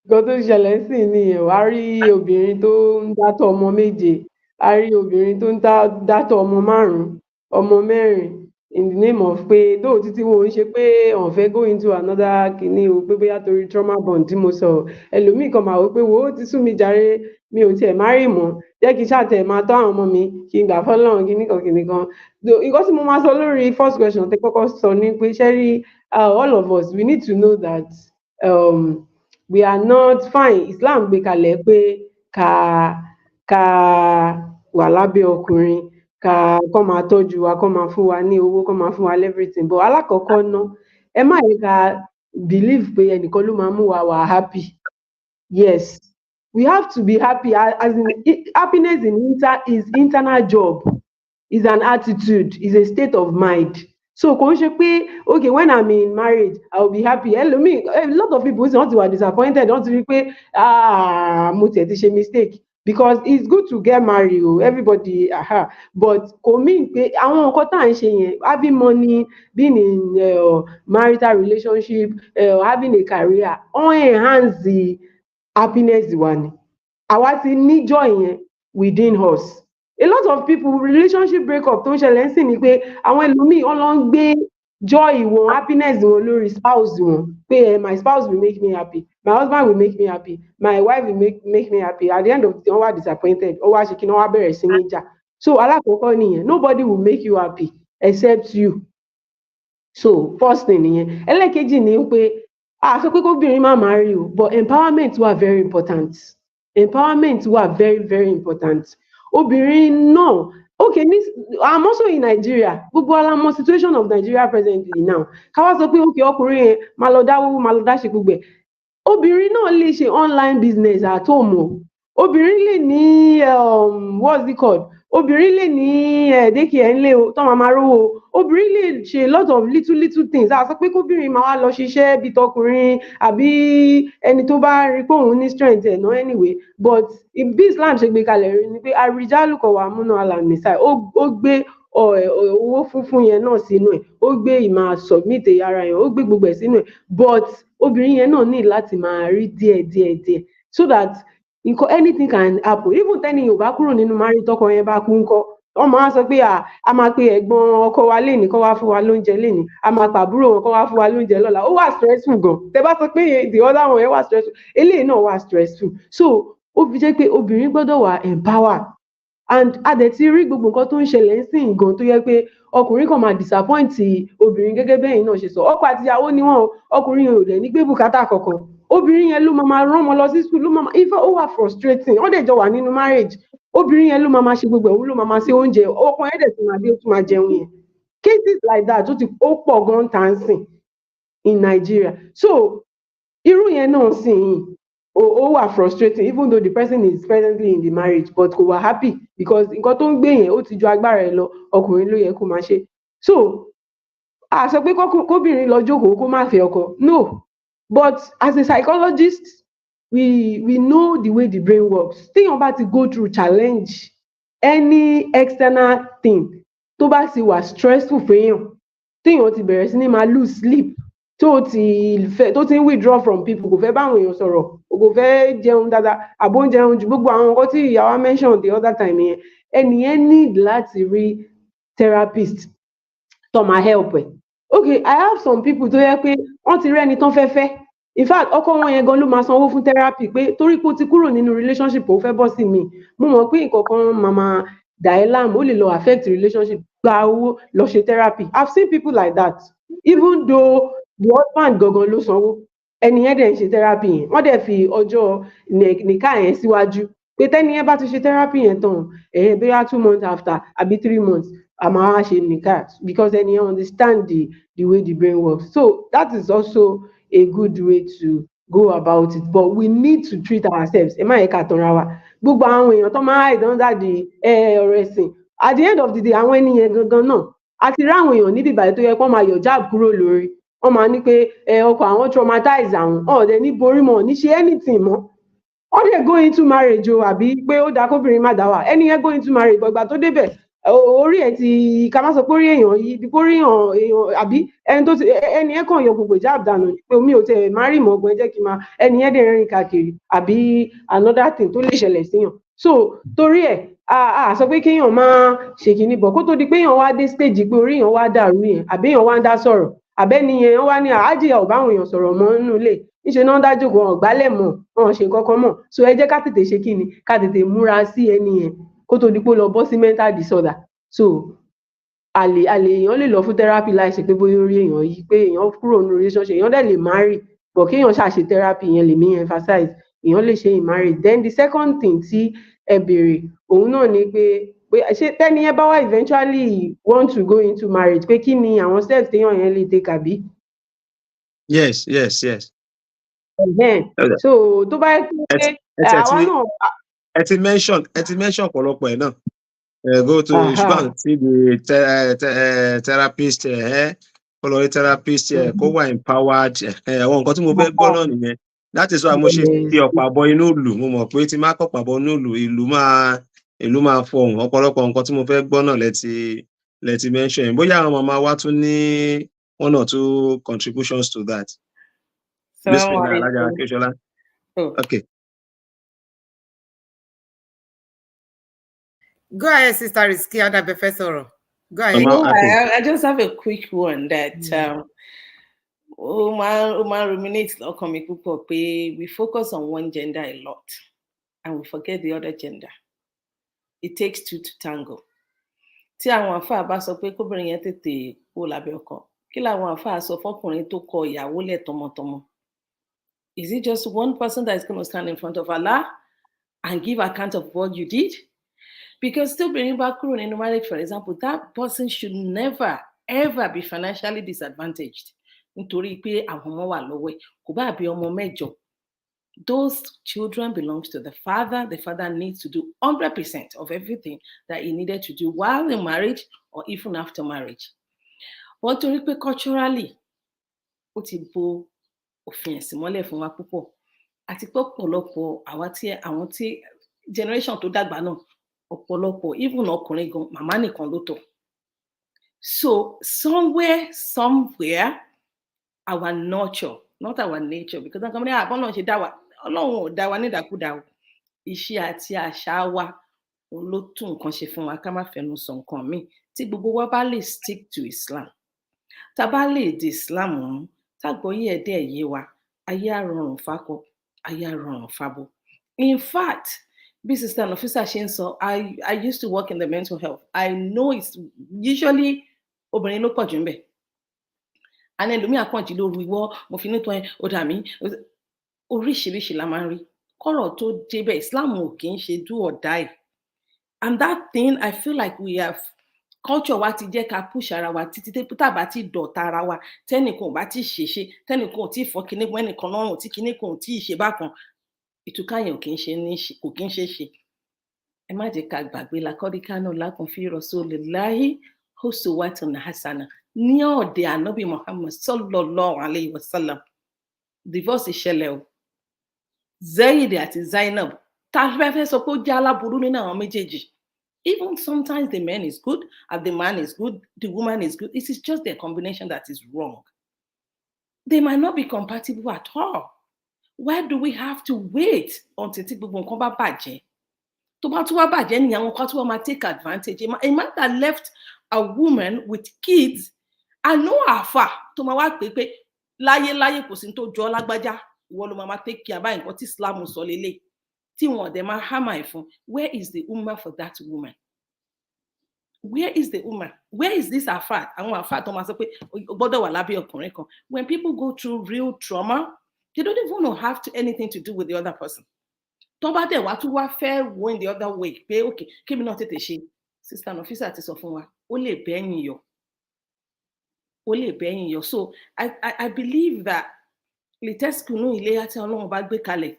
Speaker 3: Nǹkan tó ṣẹlẹ̀ sí nìyẹn o, a rí obìnrin tó ń dátọ̀ ọmọ méje, a rí obìnrin tó ń dátọ̀ ọmọ 5, ọmọ 4 in the name of pé dóò títí wọn ò ń ṣe pé wọ́n fẹ́ go into another kìíní o, pé bóyá torí trauma bond tí mo sọ, ẹlòmíì kan máa wò pé wo ó ti sú mi jàre, mi ò tiẹ̀ marry mọ́, jẹ́ kí n ṣàtẹ̀ máa tọ́ àwọn ọmọ mi kí n gbà fọ́lọ́run kíníkan. Nǹkan tí mo máa sọ lórí first question tẹ́ kọ́kọ́ sọ ni pé ṣẹ́rí all of us we need to know that we are not fine. Islam gbé kalẹ̀ pé ká wà lábẹ́ ọkùnrin, kọ́ máa tọ́jú wa, kọ́ máa fún wa ní owó, kọ́ máa fún wa everything. But alákọ̀ọ́kọ́ ná, ẹ má yẹ ká believe pé ẹnìkan ló máa mú wa wà happy. Yes, we have to be happy. As in, happiness is internal job, is an attitude, is a state of mind. So kò ń ṣe pé okay when I'm in marriage I will be happy. A lot of people wọ́n ti wà disappointed, wọ́n ti rí pé mo tiẹ̀ ti ṣe mistake, because it's good to get married o, everybody but kò mean pé àwọn nǹkan tá à ń ṣe yẹn, having money, being in marital relationship, having a career, on enhance the happiness wa ni. Àwa ti ní joy yẹn within us. A lot of people relationship breakup tó ń ṣẹlẹ̀ ń sìn ni pé àwọn ẹlòmíì wọ́n lọ ń gbé joy wọn, happiness wọn lórí spouse wọn, pé my spouse will make me happy, my husband will make me happy, my wife will make me happy. At the end of the day wọ́n wá disappointed, wọ́n wá ṣe kí wọ́n wá bẹ̀rẹ̀ sí ní jà. So alákọ̀ọ́kọ́ nìyẹn, nobody will make you happy except you. So first thing nìyẹn. Ẹlẹ́kejì ni pé sọ pé kóbìnrin má marry o, but empowerment wà very important. Empowerment wà very very important. Obìnrin náà, okay, I'm also in Nigeria, gbogbo ala mọ situation of Nigeria presently now. Ká wá sọ pé okay ọkùnrin yẹn máa lọ dáwó, máa lọ dáṣe gbogbo ẹ̀. Obìnrin náà lè ṣe online business at home o. obìnrin lè ní what's it called, obìnrin lè ní daycare ńlé o tó máa rówó, obìnrin lè ṣe lot of little things. A sọ pé kóbìnrin máa wá lọ ṣiṣẹ́ bí tọkùnrin àbí ẹni tó bá rí pé òun ní strength ẹ̀ náà anyway, but bí Islam ṣe gbé kalẹ̀ rí ni pé àrìjálù qawwamuna 'ala an-nisa, ó gbé owó funfun yẹn náà sínú ẹ̀, ó gbé ìmáa submit ara yẹn, ó gbé gbogbo ẹ̀ sínú ẹ̀, but obìnrin yẹn náà ní láti máa rí díẹ̀ so that anything can happen. Even tẹ́ni ò bá kúrò nínú marriage tọkọ yẹn bá kú ńkọ́, wọ́n máa sọ pé a máa pe ẹ̀gbọ́n ọkọ wa lénìí kó wá fún wa lóúnjẹ lénìí, a máa pàbúrò wọn kó wá fún wa lóúnjẹ lọ́la. Ó wà stressful gan. Tẹ́ bá sọ pé the other one yẹn wà stressful, eléyìí náà wà stressful. So ó fi jẹ́ pé obìnrin gbọ́dọ̀ wà empowered, and a dẹ̀ ti rí gbogbo nǹkan tó ń ṣẹlẹ̀ sí gan tó yẹ pé ọkùnrin kan máa disappoint obìnrin gẹ́gẹ́ bẹ́ẹ̀ náà ṣe sọ. Ọkọ àtìyàwó ni wọ́n, ọkùnrin ò dẹ̀ ní gbé bùkátà kankan, obìnrin yẹn ló máa rán ọmọ lọ sí school, ló máa ifá ó wà frustrating. Wọ́n dẹ̀ jọ wà nínú marriage, obìnrin yẹn ló máa ṣe gbogbo òun ló máa ṣe oúnjẹ, ọkọ yẹn dẹ̀ tún máa dé ó tún máa jẹun yẹn. Cases like that ó pọ̀ gan dancing in Nigeria. So irú yẹn náà sì ó wà frustrating, even though the person is presently in the marriage but kò wà happy because nǹkan tó ń gbé yẹn ó ti ju agbára ẹ̀ lọ, ọkùnrin ló yẹ kó máa ṣe. So a sọ pé kóbìnrin lọ jókòó kó má fẹ́ ọkọ, no, but as a psychologist we know the way the brain works. Téèyàn bá ti go through challenge, any external thing tó bá ti wà stressful fẹ́yàn, téèyàn ti bẹ̀rẹ̀ sí ní máa lose sleep, tó ti ń withdraw from people, kò fẹ́ báwọn èèyàn sọ̀rọ̀, kò fẹ́ jẹun dáadáa, àbó ń jẹun ju gbogbo àwọn nǹkan tí ìyàwó mention the other time yẹn, ẹnìyẹn need láti rí therapist tó máa help ẹ̀. Okay, I have some people tó yẹ pé wọ́n ti rí ẹni tán fẹ́, in fact ọkọ wọn yẹn gan ló máa sanwó fún therapy pé torí pé ó ti kúrò nínú relationship ó fẹ́ bọ́ sí mi, mo mọ̀ pé nǹkan kan máa dà ẹ́ láàmú, ó lè lọ affect relationship, gba owó lọ ṣe therapy. I've seen people like that, even though the husband gangan ló sanwó, ẹni yẹn dẹ̀ ń ṣe therapy yẹn, wọ́n dẹ̀ fi ọjọ́ nìka yẹn síwájú pé tẹ́ni yẹn bá ti ṣe therapy yẹn tán bóyá 2 months after àbí 3 months a máa wá ṣe nìka, because ẹni yẹn understand the way the brain works. So that is also a good way to go about it, but we need to treat ourselves. Ẹ má yẹ ká tanra wa. Gbogbo àwọn èèyàn tó máa hide under the ọ̀rọ̀ ẹ̀sìn, at the end of the day àwọn ẹni yẹn gangan náà, a ti rí àwọn èèyàn níbi ìbàdí tó yẹ kó máa yọ jab kúrò lórí, wọ́n máa ní pé ọkọ àwọn traumatize àwọn, ọ̀dẹ̀ ní borí mọ́, ní ṣe anything mọ́, wọ́n dẹ̀ go into marriage o, àbí pé ó dáa kóbìnrin má dá wà, ẹni yẹn go into marriage gbọ̀gbà tó débẹ̀ orí ẹ̀ ti ká má sọ pé orí èèyàn yìí bí orí èèyàn àbí ẹni tó ti ẹni yẹn kàn yọ gbogbo ìjáàbù dànù pé omi ò tẹ márì mọ́ ọgbọ́n, ẹ jẹ́ kí n máa, ẹni yẹn dẹ̀ rìn káàkiri àbí another thing tó lè ṣẹlẹ̀ síyàn. So torí ẹ̀ a sọ pé kéèyàn máa ṣe kìíní bọ̀ kó tó di pé èèyàn wá dé stage pé orí èèyàn wá dàrú yẹn, àbí èèyàn wá ń dá sọ̀rọ̀, àbẹ́ni yẹn wá ní àájìyà ò báwọn èèyàn sọ̀rọ̀ mọ́ nínú ilé, níṣẹ́ náà dájú kó hàn gbálẹ̀ mọ́, wọn ṣe nǹkan kan mọ́. So ẹ jẹ́ ká tètè ṣe kíni, ká tètè múra sí ẹni yẹn kó tó di pé ó lọ bọ́ sí mental disorder. So èèyàn lè lọ fún therapy láì ṣe pé bóyá orí èèyàn yìí pé èèyàn kúrò nínú relationship, èèyàn dẹ̀ lè marry but kéèyàn ṣàṣe therapy yẹn lèmi emphasize, èèyàn lè ṣe in marriage. Then the second thing tí ẹ béèrè òun náà ni pé ṣé tẹ́ni yẹn bá wá eventually want to go into marriage pé kí ni àwọn steps téèyàn yẹn lè take àbí.
Speaker 1: Yes.
Speaker 3: So tó bá yẹ pé àwa náà.
Speaker 1: ẹ ti mention ọ̀pọ̀lọpọ̀ ẹ̀ náà. Go to you should see the therapist, follow therapist, kó wà empowered. Àwọn nǹkan tí mo fẹ́ gbọ́ náà nìyẹn. That is why mo ṣe fi ọ̀pá bọ inú ìlú. Mo mọ̀ pé tí má kọ̀pá bọ inú ìlú ìlú máa fọhùn. Ọ̀pọ̀lọpọ̀ nǹkan tí mo fẹ́ gbọ́ náà lẹ́ti mention. Bóyá àwọn màmá wa tún ní 1 or 2 contributions to that. Bismillah, Alájà Akínsọ́lá. Okay.
Speaker 4: Go ahead, Sister Rizky Adabefesoro. Go ahead.
Speaker 2: I just have a quick one that Omar ruminates lọ́kàn mi púpọ̀ pé we focus on one gender a lot and we forget the other gender. It takes 2 to tango. Tí àwọn àfáà bá sọ pé kóbìnrin yẹn tètè kó lábẹ́ ọkọ, kí làwọn àfáà sọ fọ́kùnrin tó kọ ìyàwó lẹ̀ tọmọtọmọ? Is it just one person that is going to stand in front of Allah and give account of what you did? Because still being back in marriage, for example, that person should never, ever be financially disadvantaged. Nítorí pé àwọn ọmọ wà lọ́wọ́ ẹ̀, kò bá bí ọmọ mẹ́jọ, Those children belongs to the father. The father needs to do 100% of everything that he needed to do while in marriage or even after marriage. But torí pé culturally, ó ti bo òfin ẹ̀sìn mọ́lẹ̀ fún wa púpọ̀. Àti pé ọ̀pọ̀lọpọ̀ àwọn tí generation tó dàgbà náà, ọ̀pọ̀lọpọ̀ even ọkùnrin gan, màmá nìkan ló tọ́. So somewhere, our nurture, not our nature, because I'm coming out, Ọlọ́run ṣe dá wa, Ọlọ́run ò dá wa nídàkúdà o. Iṣẹ́ àti àṣà wa òun ló tún nǹkan ṣe fún wa ká má fẹnu sọ nǹkan míì. Tí gbogbo wa bá lè stick to Islam, tá a bá lè di Islam mú, tágbọ́yé ẹ̀ dẹ̀ yé wa, ayé á rọrùn fákọ, ayé á rọrùn fábo. In fact, bí Sister Nafisa ṣe ń sọ, I used to work in the mental health. I know it's usually obìnrin ló pọ̀ jù ń bẹ̀. And ẹlòmíì àkànjì lóru ìwọ, mo fi nítorí ó dà mí. Oríṣiríṣi la máa ń rí. Kọ́rọ̀ tó débẹ̀, Islam ò kì í ṣe do or die. And that thing, I feel like we have, culture wa ti jẹ́ ká push ara wa títí tá bá ti dọ̀tá ara wa, tẹ́nìkan ò bá ti ṣèṣe, tẹ́nìkan ò tí fọ́ kinní mọ́ ẹnìkan lọ́rùn, tí kinní kan ò tí ṣe bákan, ìtúká yẹn kò kí ń ṣe ṣe. Ẹ má jẹ́ ká gbàgbé laqad kana lakum fi rasulillahi uswatun hasana. Ní ọ̀dẹ̀ Ànábì Muhammad sallallahu alayhi wa sallam. Divorce ṣẹlẹ̀ o. Zaid àti Zainab, tá a fẹ́ sọ pé ó jẹ́ aláburú nínú àwọn méjèèjì. Even sometimes the man is good and the man is good, the woman is good. It is just their combination that is wrong. They might not be compatible at all. Why do we have to wait until tí gbogbo nǹkan bá bàjẹ́? Tó bá tún wá bàjẹ́ ni àwọn kan tí wọ́n máa take advantage. A man that left a woman with kids, I know àfà tó máa wá pé láyé kò sí tó jọ lágbájá, ìwọ ló máa take care báyìí nǹkan tí Islam sọ lélẹ̀. Tí wọ́n dẹ̀ máa hammer ẹ̀ fún. Where is the ummah for that woman? Where is the woman? Where is this àfà? Àwọn àfà tó máa sọ pé ó gbọ́dọ̀ wà lábẹ́ ọkùnrin kan. When people go through real trauma, they don't even know have anything to do with the other person. Tó bá dẹ̀ wá tún wá fẹ́ wo in the other way pé okay, kébì náà tètè ṣe. Sister Nafisa ti sọ fún wa, ó lè bẹ́yìn yọ. Ó lè bẹ́yìn yọ. So I believe that litẹ́sìkùnú ilé àti Ọlọ́run bá gbé kalẹ̀,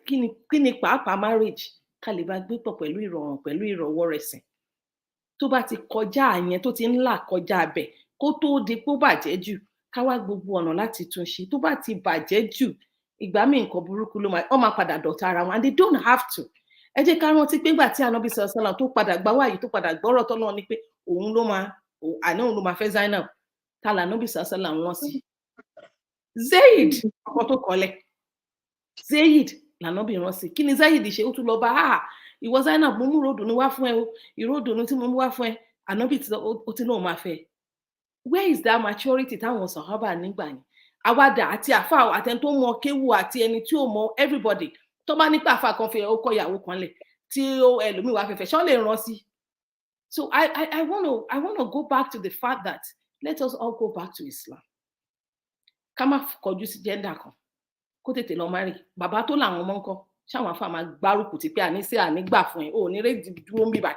Speaker 2: kí ni pàápàá marriage ká lè bá gbé pọ̀ pẹ̀lú ìrọ̀rùn, pẹ̀lú ìrọ̀wọ́ rẹ̀sìn. Tó bá ti kọjá àyẹn, tó ti ń là kọjá abẹ̀, kó tó di pé ó bàjẹ́ jù, ká wá gbogbo ọ̀nà láti tún ṣe. Tó bá ti bàjẹ́ jù, ìgbà míì nǹkan burúkú ló máa padà dọ̀tá ara wọn, and they don't have to. Ẹ jẹ́ ká rántí pé nígbà tí Ànábì sallallahu tó padà gbà wáyé, tó padà gbọ́rọ̀ tọ́lọ́run ní pé òun ló máa fẹ́ Zainab. Ta l'Ànábì sallallahu rán sí? Zaid, ọkọ tó kọlẹ̀. Zaid l'Ànábì rán sí. Kí ni Zaid ṣe? Ó tún lọ bá ìwọ Zainab, mo mú ìròdùnú wá fún ẹ o. Ìròdùnú tí mo mú wá fún ẹ, Ànábì tí náà máa fẹ́. Where is that maturity táwọn Sàhábà nígbà yẹn? Àwàdà àti àfà àtẹni tó mọ kéwù àti ẹni tí ò mọ everybody. Tó bá nípa àfà kan fẹ́ ó kọ ìyàwó kan lẹ̀ tí ẹlòmíì wá fẹ́fẹ́, ṣọ́ lè rán sí. So I want to go back to the fact that let us all go back to Islam. Ká má kọjú sí gender kan. Kó tètè lọ marry. Bàbá tó làwọn ọmọ ńkọ́, ṣáwọn àfà máa gbárùkù ti pé ànígbà fún ẹ, ò ní rédí dúró ń bíbà.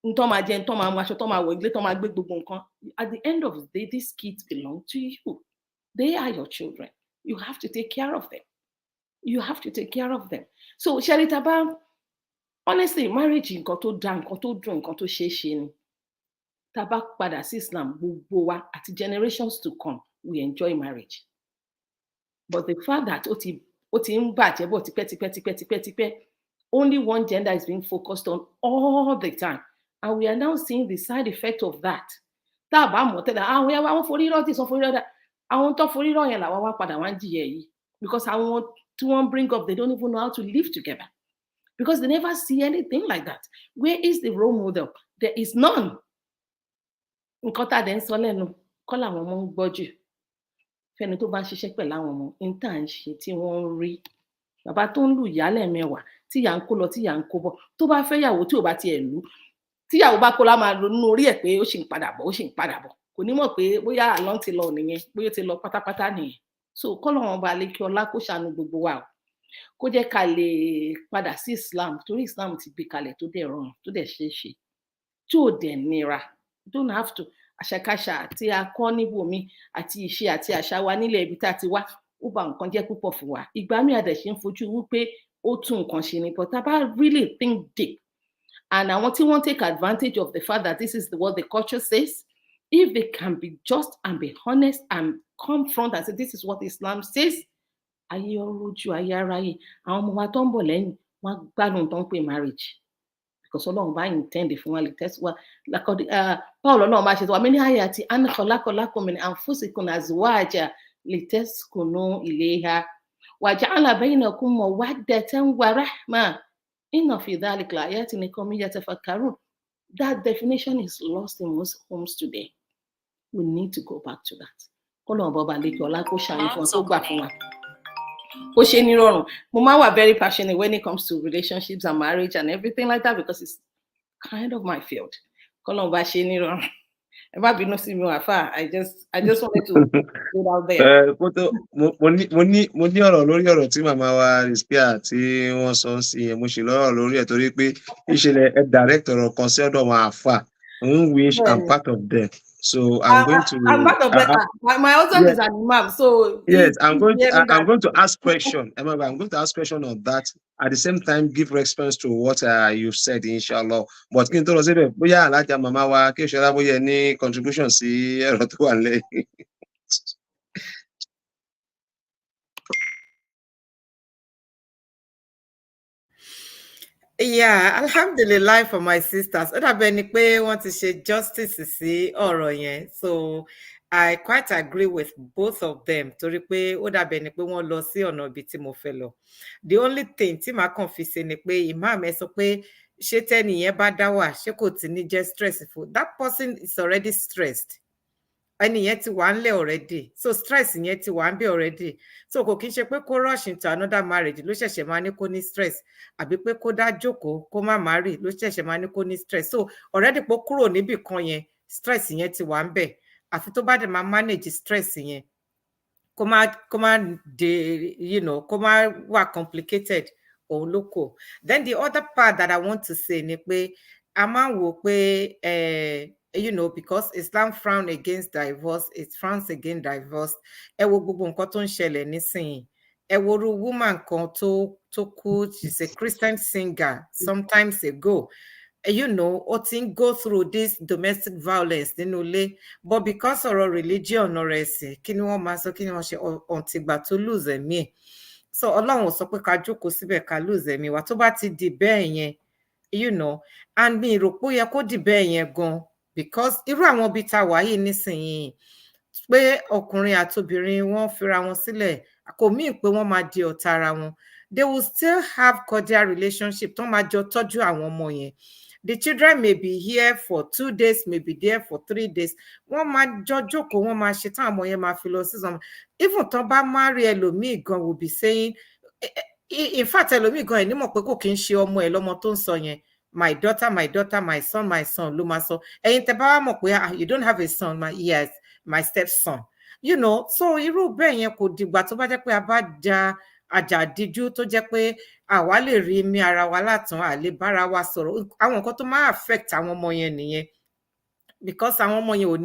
Speaker 2: Ntọ́ máa jẹ, ntọ́ máa mú aṣọ, tọ́ máa wọ ilé, tọ́ máa gbé gbogbo nǹkan. At the end of the day, these kids belong to you. They are your children. You have to take care of them. You have to take care of them. So, Sharitaba, honestly, marriage nǹkan tó dá, nǹkan tó dùn, nǹkan tó ṣeé ṣe ni. Tá bá padà sí Islam, gbogbo wa àti generations to come, we enjoy marriage. But the fact that ó ti ń bàjẹ́ bọ̀ tipẹ́, only one gender is being focused on all the time. And we are now seeing the side effect of that. Tá bá mọ̀ tẹ́lẹ̀, àwọn forírọ́ ti sọ forírọ́. Àwọn tó forírọ́ yẹn làwọn wá padà wá ń jìyà yìí. Because àwọn tí wọ́n bring up, they don't even know how to live together. Because they never see anything like that. Where is the role model? There is none. Nǹkan tá dẹ̀ ń sọ lẹ́nu, kọ́ làwọn ọmọ ń gbọ́ jù. Fẹ́ni tó bá ń ṣiṣẹ́ pẹ̀lú àwọn ọmọ, ní tá à ń ṣe tí wọ́n ń rí. Bàbá tó ń lù ìyálẹ̀ mẹ́wàá, tí ìyá ń kó lọ, tí ìyá ń kó bọ̀. Tó bá fẹ́ yàwó tí ò bá tiẹ̀ lù, tí ìyàwó bá kó lá máa ronú orí ẹ̀ pé ó ṣì ń padà bọ̀. Kò ní mọ̀ pé bóyá àlọ́ ti lọ nìyẹn, bóyá ó ti lọ pátápátá nìyẹn. So kọ́lọ́run bá lè kí ọlá kó ṣàánú gbogbo wa o. Kó jẹ́ ká lè padà sí Islam, torí Islam ti gbé kalẹ̀ tó dẹ̀ rọrùn, tó dẹ̀ ṣeé ṣe. Tí ò dẹ̀ nira. You don't have to. Àṣàkáṣà tí a kọ́ níbòmí àti ìṣe àti àṣà wa nílẹ̀ ibi tá a ti wá, ó bà nǹkan jẹ́ púpọ̀ fún wa ìgbà míì a dẹ̀ ṣe ń fojú wípé ó tún nǹkan ṣe ni but tá bá really think deep and àwọn tí wọ́n take advantage of the fact that this is what the culture says if they can be just and be honest and come front and say this is what Islam says ayé ọlójú ayé aráyé àwọn ọmọ wa tó ń bọ̀ lẹ́yìn wọ́n gbádùn tó ń pè marriage because Ọlọ́run bá intend fún wa lè tẹsíwá lakọdí Paul Ọlọ́run bá ṣe tó wa mí ní àyà àti anakọlákọlákọ mi ní àǹfùsìkùn azwaja lè tẹsíkùnú ilayha waja'ala bainakum mawaddatan wa rahma inna fi dhalika laayatin liqawmin yatafakkarun. That definition is lost in most homes today. We need to go back to that. Ọlọ́run bọba lẹkẹ ọlá kó ṣàánú fún wa kó gbà fún wa. Ó ṣe ní rọrùn. Mo máa wà very passionate when it comes to relationships and marriage and everything like that because it's kind of my field. Ọlọ́run bá ṣe ní rọrùn. Ẹ má bínú sí mi àfà. I just wanted to put out there.
Speaker 1: Mo ní ọ̀rọ̀ lórí ọ̀rọ̀ tí màmá wa Rizkia tí wọ́n sọ sí yẹn mo ṣe lọ́rọ̀ lórí ẹ̀ torí pé ìṣẹ̀lẹ̀ ẹ direct ọ̀rọ̀ kan sí ọ̀dọ̀ wọn àfà which I'm part of them. So I'm going to.
Speaker 2: I'm part of that. My husband is an imam, so
Speaker 1: yes, I'm going to ask question. I'm going to ask question on that. At the same time, give response to what you've said, inshallah. But kí n tó lọ síbẹ̀, bóyá alájà màmá wa kí ìṣẹ́lá bóyá ní contribution sí ẹ̀rọ tó wà lẹ́yìn.
Speaker 4: Yeah, alhamdulillah for my sisters. Ó dàbí ẹni pé wọ́n ti ṣe justice sí ọ̀rọ̀ yẹn. So I quite agree with both of them. Torí pé ó dàbí ẹni pé wọ́n lọ sí ọ̀nà ibi tí mo fẹ́ lọ. The only thing tí màá kàn fi ṣe ni pé imam ẹ sọ pé ṣé tẹ́ni yẹn bá dá wà ṣé kò ti ní jẹ́ stressful. That person is already stressed. Ẹni yẹn ti wà ńlẹ̀ already. So stress yẹn ti wà ńbẹ̀ already. So kò kí n ṣe pé kó rush into another marriage ló ṣẹ̀ṣẹ̀ máa ní kó ní stress. Àbí pé kó dá jókòó kó má marry ló ṣẹ̀ṣẹ̀ máa ní kó ní stress. So already pé kúrò níbì kan yẹn stress yẹn ti wà ńbẹ̀. Àfi tó bá dẹ̀ máa manage stress yẹn. Kó má de, kó má wà complicated òun ló kù. Then the other part that I want to say ni pé a máa ń wò pé because Islam frown against divorce, it frowns against divorce. Ẹ wo gbogbo nǹkan tó ń ṣẹlẹ̀ nísìnyí. Ẹ wo irú woman kan tó kú, she's a Christian singer sometimes ago. Ó ti ń go through this domestic violence nínú ilé, but because ọ̀rọ̀ religion ọ̀rọ̀ ẹ̀sìn, kí ni wọ́n máa sọ, kí ni wọ́n ṣe ọ̀ǹtìgbà tó lose ẹ̀mí ẹ̀. So Ọlọ́run ò sọ pé ká jókòó síbẹ̀ ká lose ẹ̀mí wa tó bá ti di bẹ́ẹ̀ yẹn, and mi rò pé ó yẹ kó di bẹ́ẹ̀ yẹn gan because irú àwọn ibi tá a wà yìí nísìnyí pé ọkùnrin àti obìnrin wọ́n fira wọn sílẹ̀ kò mean pé wọ́n máa di ọ̀tá ara wọn. They will still have cordial relationship tó máa jọ tọ́jú àwọn ọmọ yẹn. The children may be here for 2 days, may be there for 3 days. Wọ́n máa jọ jókòó, wọ́n máa ṣe tán àwọn yẹn máa fi lọ sí sọmọ. Even tán bá marry ẹlòmíì gan will be saying, in fact ẹlòmíì gan ẹ̀ nímọ̀ pé kò kí ń ṣe ọmọ ẹ̀ lọ́mọ tó ń sọ yẹn. My daughter, my son ló máa sọ. Ẹ̀yin tẹ́ bá wá mọ̀ pé you don't have a son, yes, my stepson. So irú bẹ́ẹ̀ yẹn kò dìgbà tó bá jẹ́ pé a bá ja àjàdíjú tó jẹ́ pé àwa lè rí mi ara wa látàn àlè bára wa sọ̀rọ̀. Àwọn nǹkan tó máa affect àwọn ọmọ yẹn nìyẹn. Because àwọn ọmọ yẹn wọn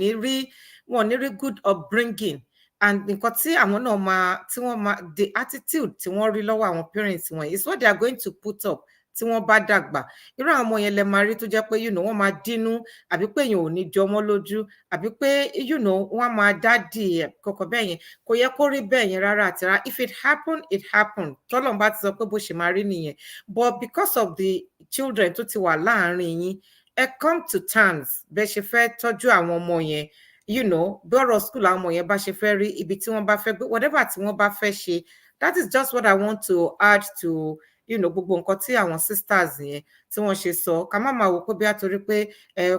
Speaker 4: ò ní rí good upbringing. And nǹkan tí àwọn náà the attitude tí wọ́n rí lọ́wọ́ àwọn parents wọn is what they are going to put up tí wọ́n bá dàgbà. Irú àwọn ọmọ yẹn lẹ máa rí tó jẹ́ pé wọ́n máa dínú àbí pé èèyàn ò ní jọ wọ́n lójú àbí pé wọ́n máa dádì kọ̀kọ̀ bẹ́ẹ̀ yẹn. Kò yẹ kó rí bẹ́ẹ̀ yẹn rárá àti rárá. If it happen, it happen. Tọ́lọ́run bá ti sọ pé bó ṣe máa rí nìyẹn. But because of the children tó ti wà láàárín yín, ẹ come to terms bẹ́ẹ̀ ṣe fẹ́ tọ́jú àwọn ọmọ yẹn. Bí ọ̀rọ̀ school àwọn ọmọ yẹn bá ṣe fẹ́ rí, ibi tí wọ́n bá fẹ́ gbé, whatever tí wọ́n bá fẹ́ ṣe. That is just what I want to add to gbogbo nǹkan tí àwọn sisters yẹn tí wọ́n ṣe sọ. Ká má máa wò pé bí a torí pé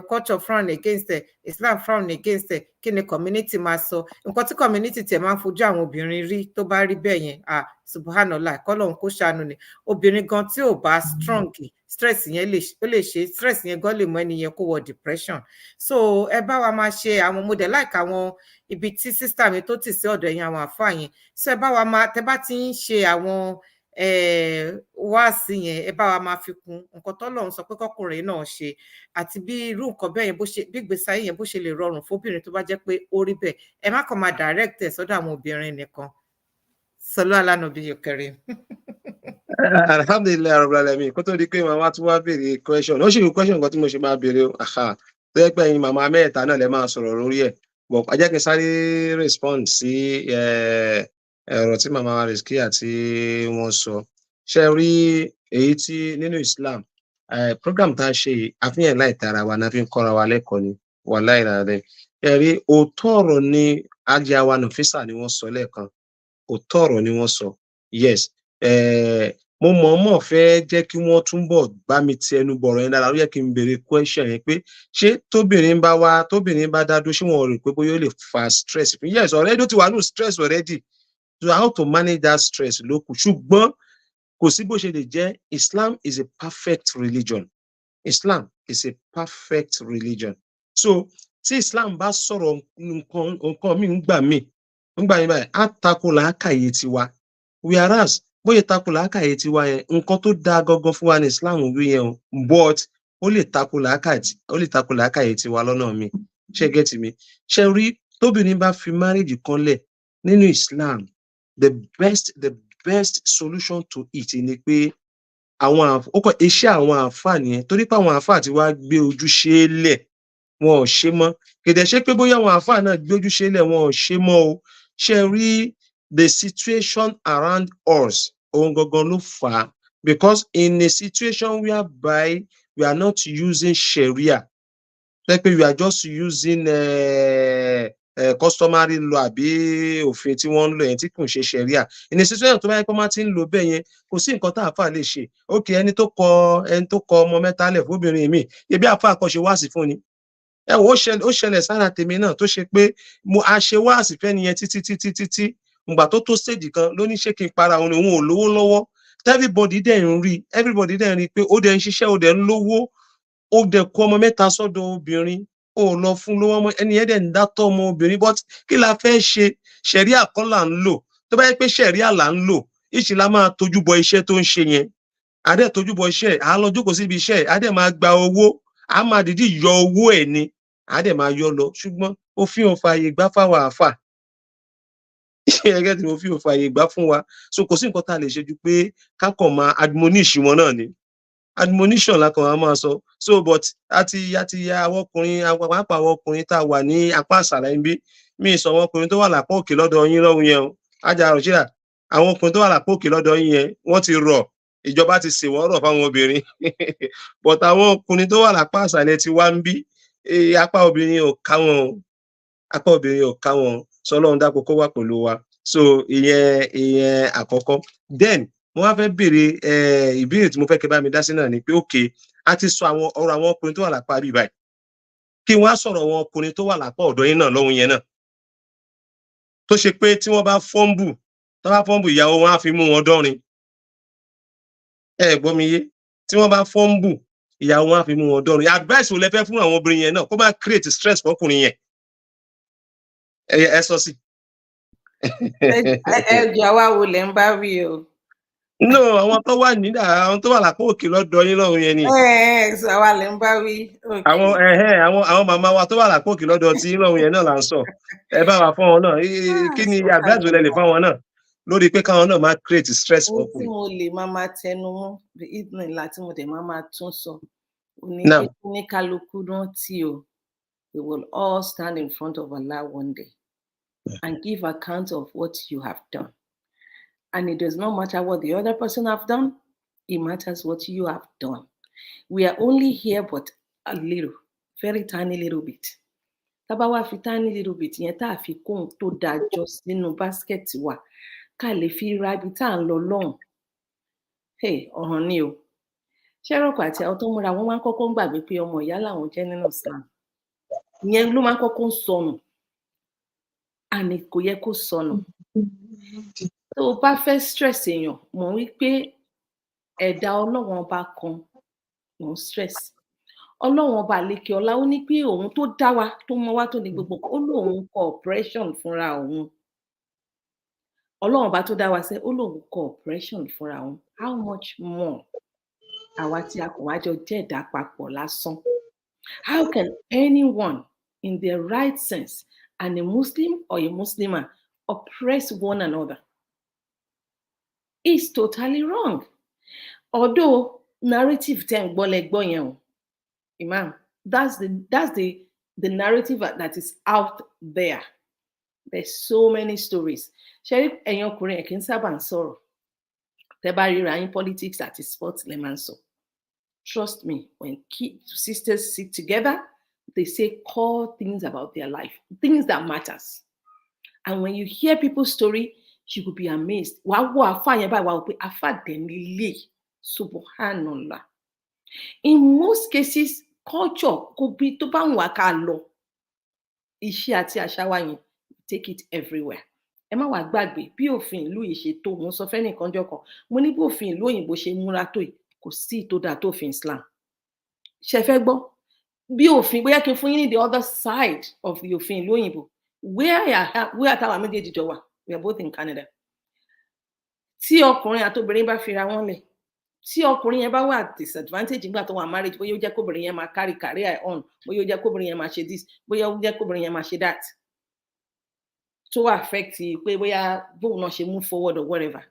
Speaker 4: culture frown against it, Islam frown against it, kí ni community máa sọ. Nǹkan tí community tẹ̀ máa ń fojú àwọn obìnrin rí tó bá rí bẹ́ẹ̀ yẹn, subhanallah, kọ́lọ́run kó ṣàánú ni. Obìnrin gan tí ò bá strong, stress yẹn ó lè ṣe, stress yẹn gan lè mú ẹni yẹn kó wọ depression. So ẹ bá wa máa ṣe àwọn model like àwọn ibi tí sister mi tó tì sí ọ̀dọ̀ yẹn àwọn àfáà yẹn. So ẹ bá wa máa, tẹ bá ti ń ṣe àwọn wá sí yẹn, ẹ bá wa máa fi kún nǹkan tọ́lọ́run sọ pé kọkùnrin náà ṣe àti bí irú nǹkan bẹ́ẹ̀ yẹn bí ìgbésí ayé yẹn bó ṣe lè rọrùn fóbìnrin tó bá jẹ́ pé ó rí bẹ́ẹ̀. Ẹ má kàn máa direct ẹ̀ sọ́dọ̀ àwọn obìnrin nìkan. Sallu ala nabiyil karim.
Speaker 1: Alhamdulillah rabbil alamin. Kó tó di pé màmá tún wá béèrè question. Ó sì rí question kan tí mo ṣe máa béèrè o. Tó yẹ pé ẹ̀yin màmá mẹ́ta náà lẹ máa sọ̀rọ̀ lórí ẹ̀. Bọ̀ ẹ jẹ́ kí n sáré respond sí ọ̀rọ̀ tí màmá Rizkia tí wọ́n sọ. Ṣé rí èyí tí nínú Islam program tá a ṣe yìí àfihàn láì tara wa náà fi ń kọ́ra wa lẹ́kọ̀ọ́ ni wallahi rẹ̀. Ẹ rí òótọ́ ọ̀rọ̀ ni ajá wa Nafisa ni wọ́n sọ lẹ́ẹ̀kan. Òótọ́ ọ̀rọ̀ ni wọ́n sọ. Yes. Mo mọ̀ọ́mọ̀ fẹ́ jẹ́ kí wọ́n túnbọ̀ bá mi ti ẹnu bọ̀rọ̀ yẹn dára. Ó yẹ kí n béèrè question yẹn pé ṣé tóbìnrin bá dá dúró ṣé wọn rò pé bóyá ó lè fa stress fún. Yes, already ó ti wà ní stress already. So how to manage that stress ló kù. Ṣùgbọ́n kò sí bó ṣe lè jẹ́ Islam is a perfect religion. Islam is a perfect religion. So tí Islam bá sọ̀rọ̀ nǹkan mi ń gbà mí báyìí á tako làákàyè tiwa. Whereas bóyá tako làákàyè tiwa yẹn nǹkan tó dáa gangan fún wa ní Islam wí yẹn o, but ó lè tako làákàyè tiwa lọ́nà mi. Ṣé get mi? Ṣé rí tóbìnrin bá fi marriage kan lẹ̀ nínú Islam, the best solution to it ni pé iṣẹ́ àwọn àǹfààní yẹn, torí pé àwọn àǹfààní tí wàá gbé ojúṣe lẹ̀ wọn ò ṣe mọ́. Kìdẹ̀ ṣe pé bóyá àwọn àǹfààní náà gbé ojúṣe lẹ̀ wọn ò ṣe mọ́ o. Ṣé rí the situation around us ohun gangan ló fà á, because in a situation whereby we are not using Sharia, like we are just using customary law àbí òfin tí wọ́n ń lò yẹn tí kò ṣe Sharia. In a situation tó bá yẹ pé wọ́n ti ń lò bẹ́ẹ̀ yẹn kò sí nǹkan tá àfà lè ṣe. Okay, ẹni tó kọ ọmọ mẹ́ta lẹ̀ fóbìnrin mi, ebi àfà kan ṣe wáàsí fún ni. Ó ṣẹlẹ̀ sára tèmi náà tó ṣe pé a ṣe wáàsí fẹ́ nìyẹn títí ìgbà tó stage kan ló ní ṣé kí n para òun ò lówó lọ́wọ́. Everybody dẹ̀ ń rí pé ó dẹ̀ ń ṣiṣẹ́, ó dẹ̀ ń lówó, ó dẹ̀ kó ọmọ mẹ́ta sọ́dọ̀ obìnrin, ó lọ fún lówó ọmọ ẹni yẹn dẹ̀ ń dátọ́ ọmọ obìnrin. But kí la fẹ́ ṣe? Ṣẹ̀ríà kọ́ là ń lò. Tó bá yẹ pé ṣẹ̀ríà là ń lò, ìṣì la máa tójú bọ iṣẹ́ tó ń ṣe yẹn. A dẹ̀ tójú bọ iṣẹ́, a lọ jókòó síbi iṣẹ́, a dẹ̀ máa gba owó, a máa dìídì yọ owó ẹ̀ ni, a dẹ̀ máa yọ lọ. Ṣùgbọ́n òfin ò fààyè gbà fáwọn àfà. Ẹgẹ́ tí mo fi ò fààyè gbà fún wa. So kò sí nǹkan tá a lè ṣe ju pé ká kàn máa admonish wọn náà ni. Admonition la kàn máa sọ. So but àti ya àwọn ọkùnrin, pàápàá àwọn ọkùnrin tá a wà ní apá àṣàlẹ̀ ń bí. Mi sọ àwọn ọkùnrin tó wà lápá òkè lọ́dọ̀ yín lọ́hùn yẹn o. Ajá Rọ̀ṣídà, àwọn ọkùnrin tó wà lápá òkè lọ́dọ̀ yín yẹn wọ́n ti rọ̀. Ìjọba ti ṣe wọ́n rọ̀ fáwọn obìnrin. But àwọn ọkùnrin tó wà lápá àṣàlẹ̀ ti wá ń bí, apá obìnrin ò ká wọn. Sọlọ́run dákun kó wà pẹ̀lú wa. So ìyẹn àkọ́kọ́. Then mo wá fẹ́ béèrè ìbéèrè tí mo fẹ́ kẹ́ bá mi dá sí náà ni pé okay, a ti sọ àwọn ọ̀rọ̀ àwọn ọkùnrin tó wà lápá bí báyìí. Kí wọ́n á sọ̀rọ̀ àwọn ọkùnrin tó wà lápá ọ̀dọ̀ yín náà lọ́hùn yẹn náà. Tó ṣe pé tí wọ́n bá fọ́ǹbù ìyàwó wọn á fi mú wọn dọ́rin. Gbọ́ mi yé. Tí wọ́n bá fọ́ǹbù ìyàwó wọn á fi mú wọn dọ́rin. Advice wo lẹ fẹ́ fún àwọn obìnrin yẹn náà kó má create stress fọ́kùnrin yẹn? Ẹ sọ sí.
Speaker 2: Ẹjọ́ àwa wo lẹ ń bá wí o?
Speaker 1: No, àwọn tó wà lápá òkè lọ́dọ̀ yín lọ́hùn yẹn ni.
Speaker 2: Àwa lẹ ń bá wí.
Speaker 1: Àwọn màmá wa tó wà lápá òkè lọ́dọ̀ tí yín lọ́hùn yẹn náà là ń sọ. Ẹ bá wa fún wọn náà. Kí ni advice wo lẹ lè fún wọn náà lórí pé káwọn náà máa create stress fọ́kùnrin?
Speaker 2: Tí mo lè máa tẹnu mọ́ evening láti mo dẹ̀ máa tún sọ. Ní kálukú rántí o, we will all stand in front of Allah one day and give account of what you have done. And it does not matter what the other person have done, it matters what you have done. We are only here but a little, very tiny little bit. Tábà wá fi tiny little bit yẹn tá a fi kún tó dájọ́ sínú basket wa ká lè fi ra ibi tá à ń lọ lọ́hùn. Ọ̀ràn ni o. Ṣẹ́rọ̀kọ̀ àti àwọn tó múra wọn máa ń kọ́kọ́ ń gbàgbé pé ọmọ ìyá làwọn jẹ́ nínú Islam. Ìyẹn ló máa ń kọ́kọ́ ń sọnù. Àní kò yẹ kó sọnù. Tó o bá fẹ́ stress èèyàn, mọ̀ wípé ẹ̀dá Ọlọ́run ọba kan ló ń stress. Ọlọ́run ọba àlékè ọlá ó ní pé òun tó dá wa tó mọ wá tó ní gbogbo ó lóun cooperation fúnra òun. Ọlọ́run ọba tó dá wa sẹ́ ó lóun cooperation fúnra òun. How much more àwa tí a kò wá jọ jẹ́ ẹ̀dá papọ̀ lásán? How can anyone in their right sense and a Muslim or a Muslimah oppress one another? is totally wrong. Although narrative ten gbọ́ Imam, that's the narrative that is out there. There's so many stories. Ṣé ẹ̀yin ọkùnrin ẹ̀ kì í sábà ń sọ̀rọ̀. Tẹ́ bá ríra yín politics àti sports lè máa ń sọ. Trust me, when sisters sit together, they say core things about their life, things that matters. And when you hear people's story, you will be amazed. Wàá wo àfáà yẹn báyìí, wàá wò pé àfáà dẹ̀ nílé. Subhanallah. In most cases, culture kò bí tó bá ń wà ká lọ. Iṣẹ́ àti àṣà wa yẹn, take it everywhere. Ẹ má wá gbàgbé bí òfin ìlú yìí ṣe tó, mo sọ fẹ́nìkan jọ́ kan, mo ní bí òfin ìlú òyìnbó ṣe múra tó yìí, kò sí tó dáa tó òfin Islam. Ṣé fẹ́ gbọ́? Bí òfin, bóyá kí n fún yín ní the other side of the òfin ìlú òyìnbó. Where táwa méjèèjì jọ wà, we are both in Canada. Tí ọkùnrin àtobìnrin bá fira wọn lẹ̀, tí ọkùnrin yẹn bá wà disadvantage nígbà tó wà marriage, bóyá ó jẹ́ kóbìnrin yẹn máa carry career on, bóyá ó jẹ́ kóbìnrin yẹn máa ṣe this, bóyá ó jẹ́ kóbìnrin yẹn máa ṣe that. To affect pé bóyá bóun náà ṣe move forward or whatever.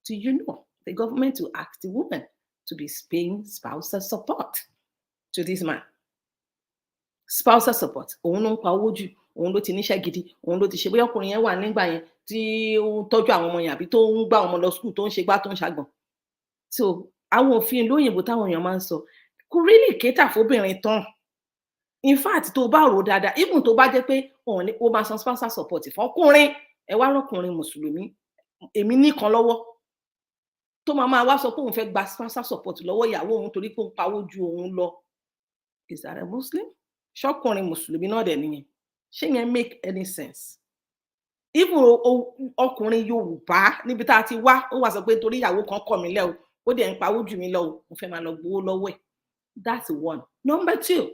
Speaker 2: Do you know the government will ask the woman to be paying spousal support to this man? Spousal support. Òun ló ń pa owó jù, òun ló ti níṣẹ́ gidi, òun ló ti ṣe bóyá ọkùnrin yẹn wà nígbà yẹn tí ó ń tọ́jú àwọn ọmọ yẹn àbí tó ń gbá ọmọ lọ school, tó ń ṣe gbá, tó ń ṣàgbọ̀n. So àwọn òfin lóyìnbó táwọn èèyàn máa ń sọ kò really cater fóbìnrin tán. In fact, tó bá rò dáadáa, even tó bá jẹ́ pé òun ní ó máa san spousal support fọ́kùnrin, ẹ wá rọ́kùnrin mùsùlùmí, èmi nìkan lọ́wọ́, tó máa wá sọ pé òun fẹ́ gba spousal support lọ́wọ́ ìyàwó òun torí pé ó ń pawó ju òun lọ. Is that a Muslim? Ṣọ́kùnrin mùsùlùmí náà dẹ̀ nìyẹn. Ṣé yẹn make any sense? Even ọkùnrin Yorùbá níbi tá a ti wá, ó wá sọ pé torí ìyàwó kan kọ̀ mí lẹ́ o, ó dẹ̀ ń pawó jù mí lọ o, mo fẹ́ máa lọ gbowó lọ́wọ́ ẹ̀. That's one. Number two,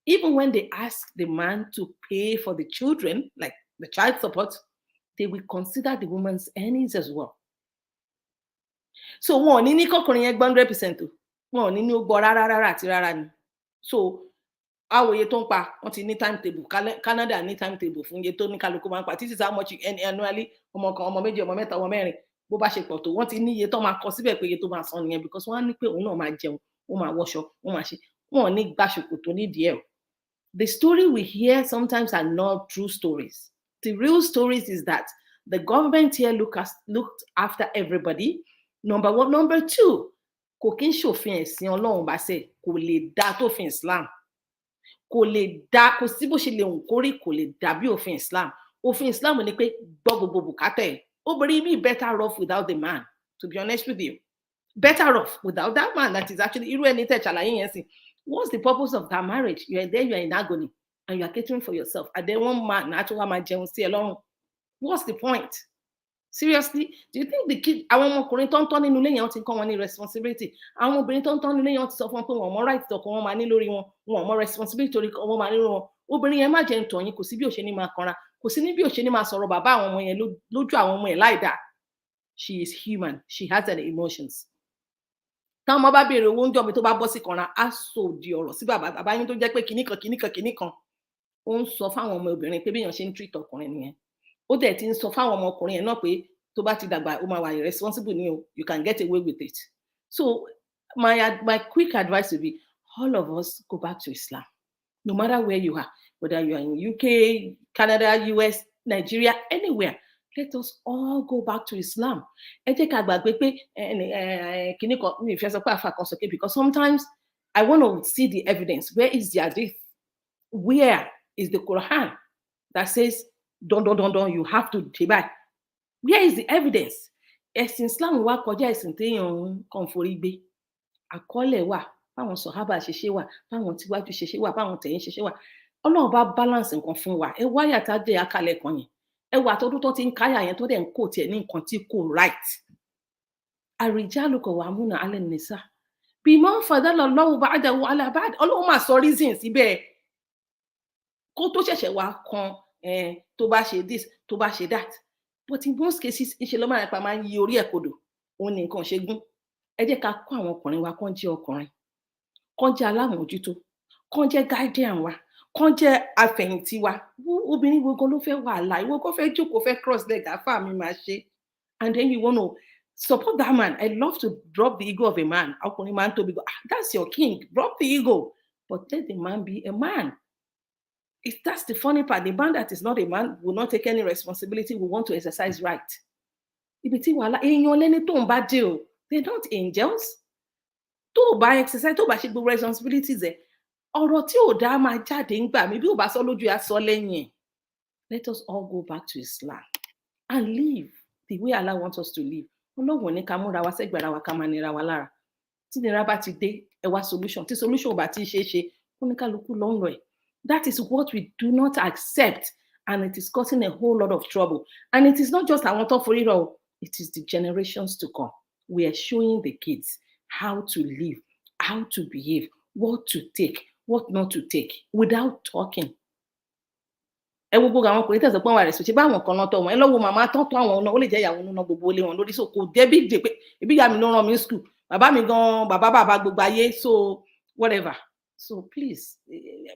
Speaker 2: even when they ask the man to pay for the children, like the child support, they will consider the woman's earnings as well. So wọn ò ní ní kọkùnrin yẹn gbọ́ 100% o, wọn ò ní ní ó gbọ́ rárá àti rárá ni. So àwòye tó ń pa, wọ́n ti ní timetable, Canada ní timetable fún iye tó ní kálukú máa ń pa. This is how much you earn annually, ọmọ kan, ọmọ méjì, ọmọ mẹ́ta, ọmọ mẹ́rin, bó bá ṣe pọ̀ tó, wọ́n ti ní iye tó máa kọ síbẹ̀ pé iye tó máa san nìyẹn, because wọ́n á ní pé òun náà máa jẹun, ó máa wọṣọ, ó máa ṣe, wọn ò ní gbà ṣòkòtò nídìí ẹ̀ o. The story we hear sometimes are not true stories. The real stories is that the government here looked after everybody. Number one. Number two, kò kí ń ṣòfin ẹ̀sìn Ọlọ́run bá ṣe, kò lè dá tó fin Islam. Kò lè dá, kò sí bó ṣe lè hùn kórí, kò lè dá bí òfin Islam. Òfin Islam ni pé gbọ́ gbogbo bùkátà ẹ̀. Obìnrin mi better off without the man, to be honest with you. Better off without that man that is actually irú ẹni tẹ̀ ṣàlàyé yẹn sí. What's the purpose of that marriage? You are there, you are in agony, and you are catering for yourself. And then one man actually máa jẹun sí ẹ lọ́rùn. What's the point? Seriously, do you think the kid, àwọn ọmọkùnrin tó ń tọ́ nínú ilé yẹn ti ń kọ́ wọn ní responsibility? Àwọn obìnrin tó ń tọ́ nínú ilé yẹn ti sọ fún wọn pé wọn mọ right tọkọ wọn máa ní lórí wọn, wọn mọ responsibility torí wọn máa ní lórí wọn. Obìnrin yẹn má jẹ́ ń tọ̀ yín, kò sí bí ó ṣe ní máa kanra, kò sí ní bí ó ṣe ní máa sọ̀rọ̀ bàbá àwọn ọmọ yẹn lójú àwọn ọmọ yẹn láìda. She is human, she has her emotions. Táwọn ọmọ bá béèrè owó oúnjẹ mi tó bá bọ́ sí kanra, á sọ di ọ̀rọ̀ sí bàbá yín tó jẹ́ pé kìnnìkan. Ó ń sọ fáwọn ọmọ obìnrin pé bí èèyàn ṣe ń treat ọkùnrin nìyẹn. Ó dẹ̀ ti ń sọ fáwọn ọmọkùnrin yẹn náà pé tó bá ti dàgbà ó máa wà irresponsible ni o, you can get away with it. So my quick advice would be all of us go back to Islam, no matter where you are, whether you are in UK, Canada, US, Nigeria, anywhere. Let us all go back to Islam. Ẹ jẹ́ ká gbàgbé pé kíní kan mi fẹ́ sọ pé àfa kan sókè, because sometimes I want to see the evidence. Where is the hadith? Where is the Quran that says don't, you have to tibai? Where is the evidence? Ẹ̀sìn Islam wá kọjá ẹ̀sìn téèyàn kàn forí gbé. Àkọọ́lẹ̀ wà, báwọn sọ̀hábà ṣe ṣe wà, báwọn tíwájú ṣe ṣe wà, báwọn tẹ̀yìn ṣe ṣe wà. Ọlọ́run bá balance nǹkan fún wa. Ẹ wáyà tá dé akalẹ̀ kan yẹn. Ẹ wà tọdún tó ti ń káyà yẹn tó dẹ̀ ń kò tiẹ̀ ní nǹkan tí kò right. Ar-rijalu qawwamuna 'ala an-nisa bima faddala Allahu ba'dahu 'ala ba'd. Ọlọ́run máa sọ reasons síbẹ̀ kó tó ṣẹ̀ṣẹ̀ wá kan tó bá ṣe this, tó bá ṣe that. But in most cases, ìṣe ló máa ń yí orí ẹ̀ kodò, òun ní nǹkan ṣe gún. Ẹ jẹ́ ká kọ́ àwọn ọkùnrin wa kán jẹ́ ọkùnrin, kán jẹ́ alámòójútó, kán jẹ́ guardian wa, kán jẹ́ afẹ̀yìntì wa. Obìnrin wo gan ló fẹ́ wàhálà? Ìwọ kò fẹ́ jókòó, fẹ́ cross leg, àfáà mi máa ṣe. And then you want to Support that man. I love to drop the ego of a man. How can a man to be? That's your king. Drop the ego, but let the man be a man. That's the funny part. The man that is not a man will not take any responsibility. Will want to exercise right. They're not angels. Tó bá exercise, tó bá ṣe gbogbo responsibilities ẹ, ọ̀rọ̀ tí ò dá máa jáde ń gbà mí bí ò bá sọ lójú ẹ sọ lẹ́yìn. Let us all go back to Islam and live the way Allah wants us to live. Ọlọ́run ní ká múra wa sẹ́gbẹ̀rẹ̀ wa ká máa nira wa lára. Tí nira bá ti dé, ẹ wá solution. Tí solution ò bá ti ṣe é ṣe, oníkálukú ló ń lọ ẹ̀. That is what we do not accept, and it is causing a whole lot of trouble. And it is not just àwọn tó forí rọ, it is the generations to come. We are showing the kids how to live, how to behave, what to take, what not to take, without talking. Ẹ wo gbogbo àwọn ọkùnrin tẹ̀sán pọ́n wà rẹ̀ sọ́ọ́ ṣe bá àwọn kan náà tọ́ wọn ẹ lọ́wọ́ màmá tán tó àwọn ọ̀nà ó lè jẹ́ ìyàwó nínú gbogbo ilé wọn lórí so kò débí dè pé ibi ìyá mi ló rán mi school bàbá mi gan bàbá gbogbo ayé so whatever. So please,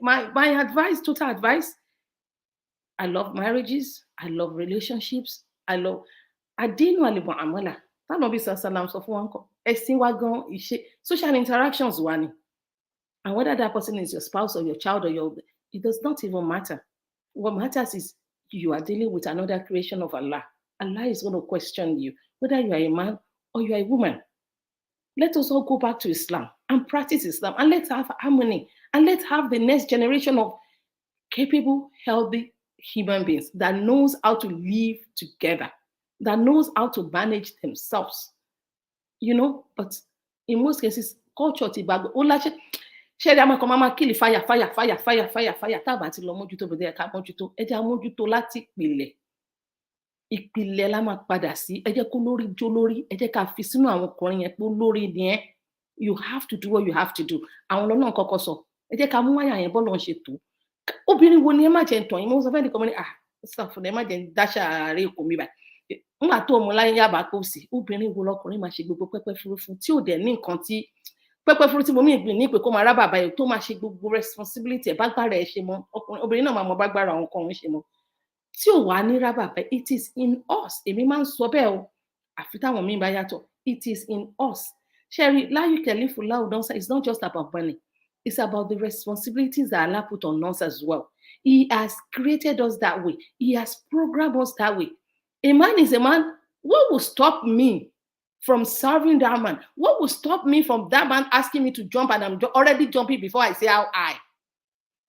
Speaker 2: my advice, total advice, I love marriages, I love relationships, I love adinu alibu amala. That Nabi Sallam sọ fún wọn kọ ẹ̀sìn wa gan ìṣe social interactions wa ni. And whether that person is your spouse or your child or your, it does not even matter. What matters is you are dealing with another creation of Allah. Allah is going to question you, whether you are a man or you are a woman. Let us all go back to Islam and practice Islam, and let's have harmony, and let's have the next generation of capable, healthy human beings that knows how to live together, that knows how to manage themselves. You know, but in most cases, culture ti bag ṣé ẹ máa kàn máa kill fire tábà ti lọ mójútó bẹ̀rẹ̀ ká mójútó ẹ jẹ́ mójútó láti ìpìlẹ̀ la máa padà sí ẹ jẹ́ kó lórí jó lórí ẹ jẹ́ ká fi sínú àwọn ọkùnrin yẹn pé lórí ni ẹ you have to do what you have to do àwọn ọlọ́nà kọ́kọ́ sọ ẹ jẹ́ ká mú wáyà yẹn bọ́ọ̀lù ṣe tó obìnrin wo ni ẹ má jẹ́ tàn yín mo sọ fẹ́ nìkan mo ní ṣàfùnà ẹ má jẹ́ dáṣà ààrẹ èkó mi báyìí nígbà tó mú láyé yàbá kó sí obìnrin wo lọkùnrin máa ṣe gbogbo pẹ́pẹ́ fúrufú tí ò dẹ̀ ní nǹkan tí pẹ́pẹ́ fúru tí mo mí ìgbìn ní pé kó máa rá bàbá ẹ̀ tó máa ṣe gbogbo responsibility ẹ̀ bágbára ẹ̀ ṣe mọ́ ọkùnrin obìnrin náà máa mọ bágbára àwọn kan òun ṣe mọ́ tí ò wá ní rá bàbá it is in us èmi máa ń sọ bẹ́ẹ̀ o àfi táwọn míì bá yàtọ̀ it is in us ṣẹ́rí láyé kẹ̀lífù láwùdọ́nsá it's not just about money it's about the responsibilities that Allah put on us as well. He has created us that way. He has programmed us that way. A man is a man. What will stop me from serving that man? What will stop me from that man asking me to jump and I'm already jumping before I say how high?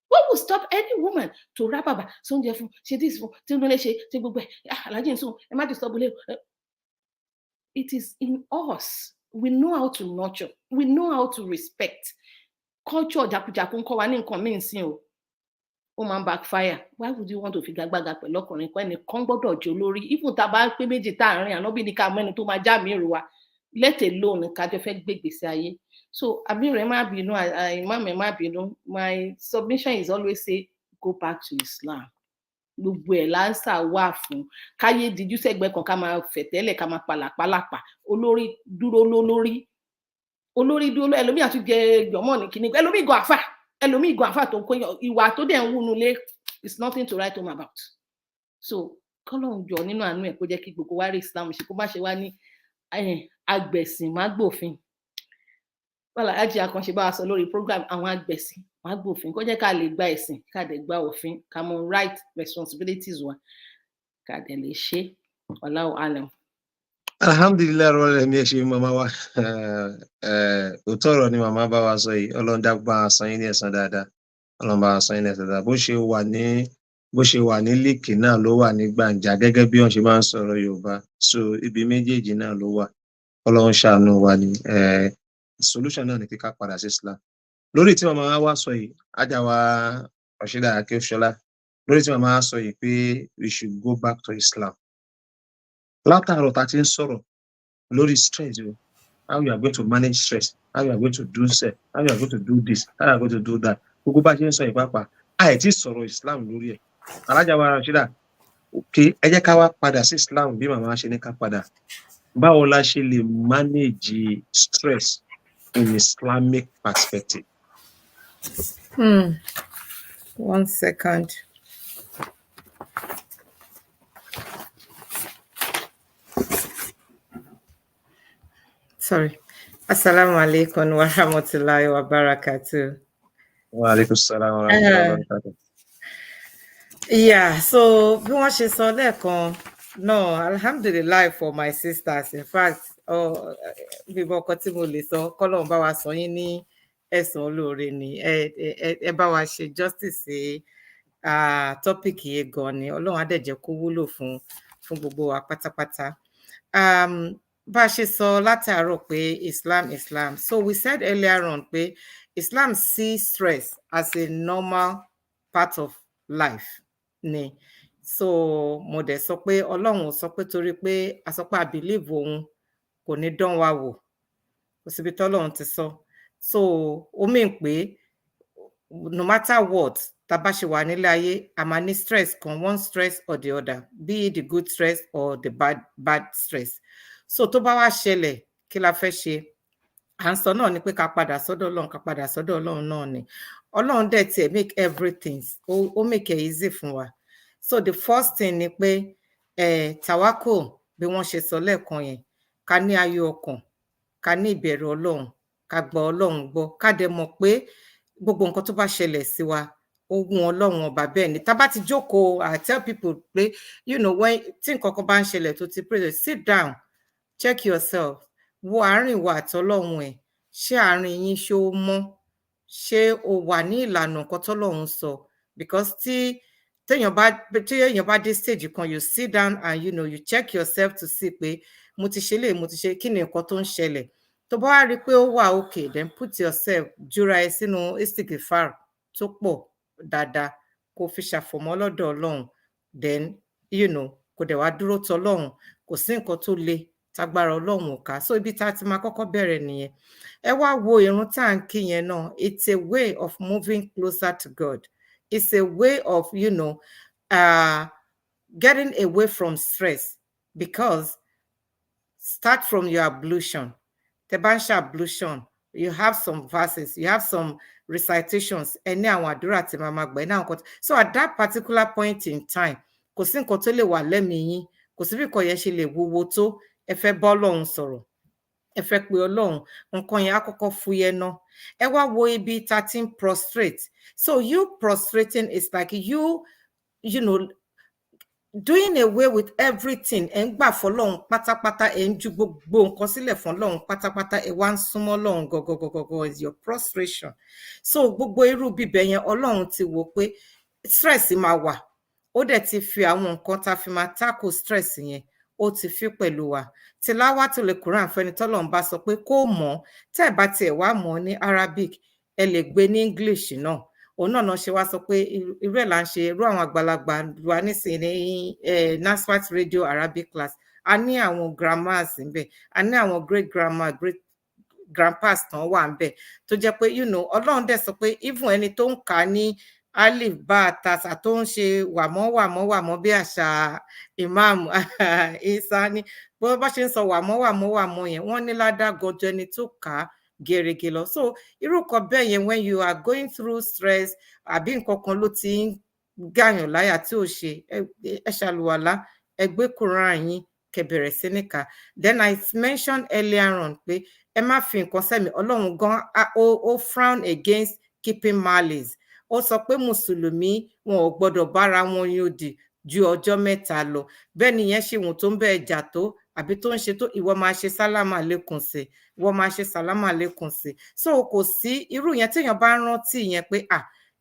Speaker 2: What will stop any woman to rap about Sunday fún ṣe this fún tí ó ṣe ṣe gbogbo alájí nsú ẹ má disturb ilé. It is in us. We know how to nurture. We know how to respect. Culture jakujaku ń kọ́ wa ní nǹkan míì sí o. Ó máa ń backfire. Why would you want to figagbága pẹ̀lú ọkùnrin kan ẹnìkan gbọ́dọ̀ jẹ́ olórí? Even tá a bá pé méjì tá à ń rìn ànábì ní ká mẹ́ni tó máa já mi rò wá. Let alone kájọ fẹ́ gbé ìgbésí ayé. So àbí rẹ̀ má bínú Imam ẹ̀ má bínú. My submission is always say go back to Islam. Gbogbo ẹ̀ láǹsà wà fún káyé díjú sẹ́gbẹ́ kan ká máa fẹ̀tẹ́lẹ̀ ká máa pàlàpàlàpà olórí dúró lólórí olórí dúró ẹlòmíì àti jẹ gbọmọ ní kíní ẹlòmíì gan àfà tó ń kó ìwà tó dẹ̀ ń wúnu lé is nothing to write home about. So kọ́lọ́n jọ nínú àánú ẹ̀ kó jẹ́ kí gbogbo wa rí Islam ṣe kó má ṣe wá ní agbẹ̀sìn má gbòfin wàhálà ajé àkànṣe bá wa sọ lórí program àwọn agbẹ̀sìn má gbòfin kó jẹ́ ká lè gba ẹ̀sìn ká dẹ̀ gba òfin ká mọ right responsibilities wa ká dẹ̀ lè ṣe Allahu alam.
Speaker 1: Alhamdulillah rọlẹ̀ ní ẹ̀ṣẹ̀ màmá wa òótọ́ ọ̀rọ̀ ni màmá bá wa sọ yìí Ọlọ́run dágbà san yín ní ẹ̀san dáadáa Ọlọ́run bá wa san yín ní ẹ̀san dáadáa bó ṣe wà ní líìkì náà ló wà ní gbàǹjà gẹ́gẹ́ bí wọ́n ṣe máa ń sọ̀rọ̀ Yorùbá so ibi méjèèjì náà ló wà Ọlọ́run ṣàánú wa ní solution náà ní kíkà padà sí Islam lórí tí màmá wa sọ yìí ajá wa Rashida Akínsọ́lá lórí tí màmá wa sọ yìí pé we should go back to Islam látàárọ̀ tá ti ń sọ̀rọ̀ lórí stress o how you are going to manage stress how you are going to do self how you are going to do this how you are going to do that gbogbo bá ṣe ń sọ ìpápá àìtí sọ̀rọ̀ Islam lórí ẹ̀ alájà wa Rashida òkè ẹ jẹ́ ká wá padà sí Islam bí màmá ṣe ní ká padà báwo la ṣe lè manage stress in Islamic perspective.
Speaker 4: 1 second. Sorry. Assalamu alaikum wa rahmatullahi wa barakatuh.
Speaker 1: Wa alaikum assalam wa rahmatullahi wa barakatuh.
Speaker 4: Yeah, so bí wọ́n ṣe sọ lẹ́ẹ̀kan, no, alhamdulillah for my sisters. In fact, bí mo ọkọ tí mo lè sọ, kọ́lọ́run bá wa sọ yín ní ẹ̀san olóore ni. Ẹ bá wa ṣe justice topic yìí gan ni. Ọlọ́run á dẹ̀ jẹ́ kó wúlò fún gbogbo wa pátápátá. Bá a ṣe sọ látàárọ̀ pé Islam. So we said earlier on pé Islam sees stress as a normal part of life ni. So mo dẹ̀ sọ pé Ọlọ́run ò sọ pé torí pé a sọ pé a believe òun kò ní dán wa wò. Kò síbi tọ́lọ́run ti sọ. So ó mean pé no matter what, tá bá ṣe wà nílé ayé, a máa ní stress kan, one stress or the other, be it the good stress or the bad stress. So tó bá wá ṣẹlẹ̀, kí la fẹ́ ṣe? À ń sọ náà ni pé ká padà sọ́dọ̀ Ọlọ́run náà ni. Ọlọ́run dẹ̀ tiẹ̀ make everything, ó make it easy fún wa. So the first thing ni pé tawakul bí wọ́n ṣe sọ lẹ́ẹ̀kan yẹn, ká ní ayọ̀ ọkàn, ká ní ìbẹ̀rù Ọlọ́run, ká gba Ọlọ́run gbọ́, ká dẹ̀ mọ̀ pé gbogbo nǹkan tó bá ṣẹlẹ̀ sí wa, ó wù Ọlọ́run ọba bẹ́ẹ̀ ni. Tá bá ti jókòó, I tell people pé, you know, when tí nǹkan kan bá ń ṣẹlẹ̀ tó ti pray, sit down, check yourself, wo àárín wa àtọlọ́run ẹ̀, ṣé àárín yín ṣé ó mọ́, ṣé o wà ní ìlànà nǹkan tọ́lọ́run sọ? Because téèyàn bá dé stage kan, you sit down and you know, you check yourself to see pé mo ti ṣe léyìí, mo ti ṣe, kí ni nǹkan tó ń ṣẹlẹ̀? Tó bá wá rí pé ó wà okay, then put yourself, jura ẹ sínú istighfar tó pọ̀ dáadáa, kó fi ṣàfọ̀mọ́ lọ́dọ̀ Ọlọ́run, then you know, kò dẹ̀ wá dúró tọlọ́run, kò sí nǹkan tó le tágbára Ọlọ́run ò ká. So ibi tá a ti máa kọ́kọ́ bẹ̀rẹ̀ nìyẹn. Ẹ wá wo ìrun tá à ń kí yẹn náà, it's a way of moving closer to God. It's a way of, you know, getting away from stress, because start from your ablution. Tẹ́ bá ń ṣe ablution, you have some verses, you have some recitations, ẹni àwọn àdúrà tí máa gbà, ẹni àwọn nǹkan. So at that particular point in time, kò sí nǹkan tó lè wà lẹ́mìí yín, kò sí bí nǹkan yẹn ṣe lè wúwo tó, ẹ fẹ́ bá Ọlọ́run sọ̀rọ̀, ẹ fẹ́ pe Ọlọ́run, nǹkan yẹn á kọ́kọ́ fúyẹ́ ná. Ẹ wá wo ibi tá ti ń prostrate. So you prostrating is like you know, doing away with everything. Ẹ ń gbà fọ́lọ́run pátápátá, ẹ ń ju gbogbo nǹkan sílẹ̀ fọ́lọ́run pátápátá, ẹ wá ń súnmọ́ Ọlọ́run gọgọgọgọ is your prostration. So gbogbo irú bíbẹ̀ yẹn Ọlọ́run ti wò pé stress máa wà, ó dẹ̀ ti fi àwọn nǹkan tá fi máa tackle stress yẹn, ó ti fi pẹ̀lú wa. Tilawatul Quran fẹ́ni tọ́lọ́run bá sọ pé kó mọ̀, tẹ́ ẹ bá tiẹ̀ wá mọ̀ ní Arabic, ẹ lè gbé ní English náà. Òun náà ṣe wá sọ pé irú ẹ̀ là ń ṣe, irú àwọn àgbàlagbà wa nísìnyí ní Nasfat radio Arabic class. A ní àwọn grammars ńbẹ̀, a ní àwọn great grandma, great grandpas tán wà ńbẹ̀, tó jẹ́ pé, you know, Ọlọ́run dẹ̀ sọ pé even ẹni tó ń kà á ní alif bá tasa tó ń ṣe wàmọ́ bí àṣà Imam Isa ní bó bá ṣe ń sọ wàmọ́ yẹn, wọ́n ní ládàá gọjọ ẹni tó kà á gèrègè lọ. So irú kan bẹ́ẹ̀ yẹn, when you are going through stress, àbí nǹkan kan ló ti ń gàyàn láyà tí ò ṣe, ẹ ṣàlùwàlá, ẹ gbé Quran yín, kẹ́ bẹ̀rẹ̀ sí ní kà. Then I mentioned earlier on pé ẹ má fi nǹkan sẹ́mi. Ọlọ́run gan ó frown against keeping malice. Ó sọ pé mùsùlùmí wọn ò gbọdọ̀ bára wọn yòdì ju ọjọ́ mẹ́ta lọ. Bẹ́ẹ̀ ni yẹn ṣe wùn tó ń bẹ́ẹ̀ jà tó, àbí tó ń ṣe tó, ìwọ máa ṣe sálámà lékún sí, ìwọ máa ṣe sálámà lékún sí. So kò sí irú yẹn téèyàn bá rántí yẹn pé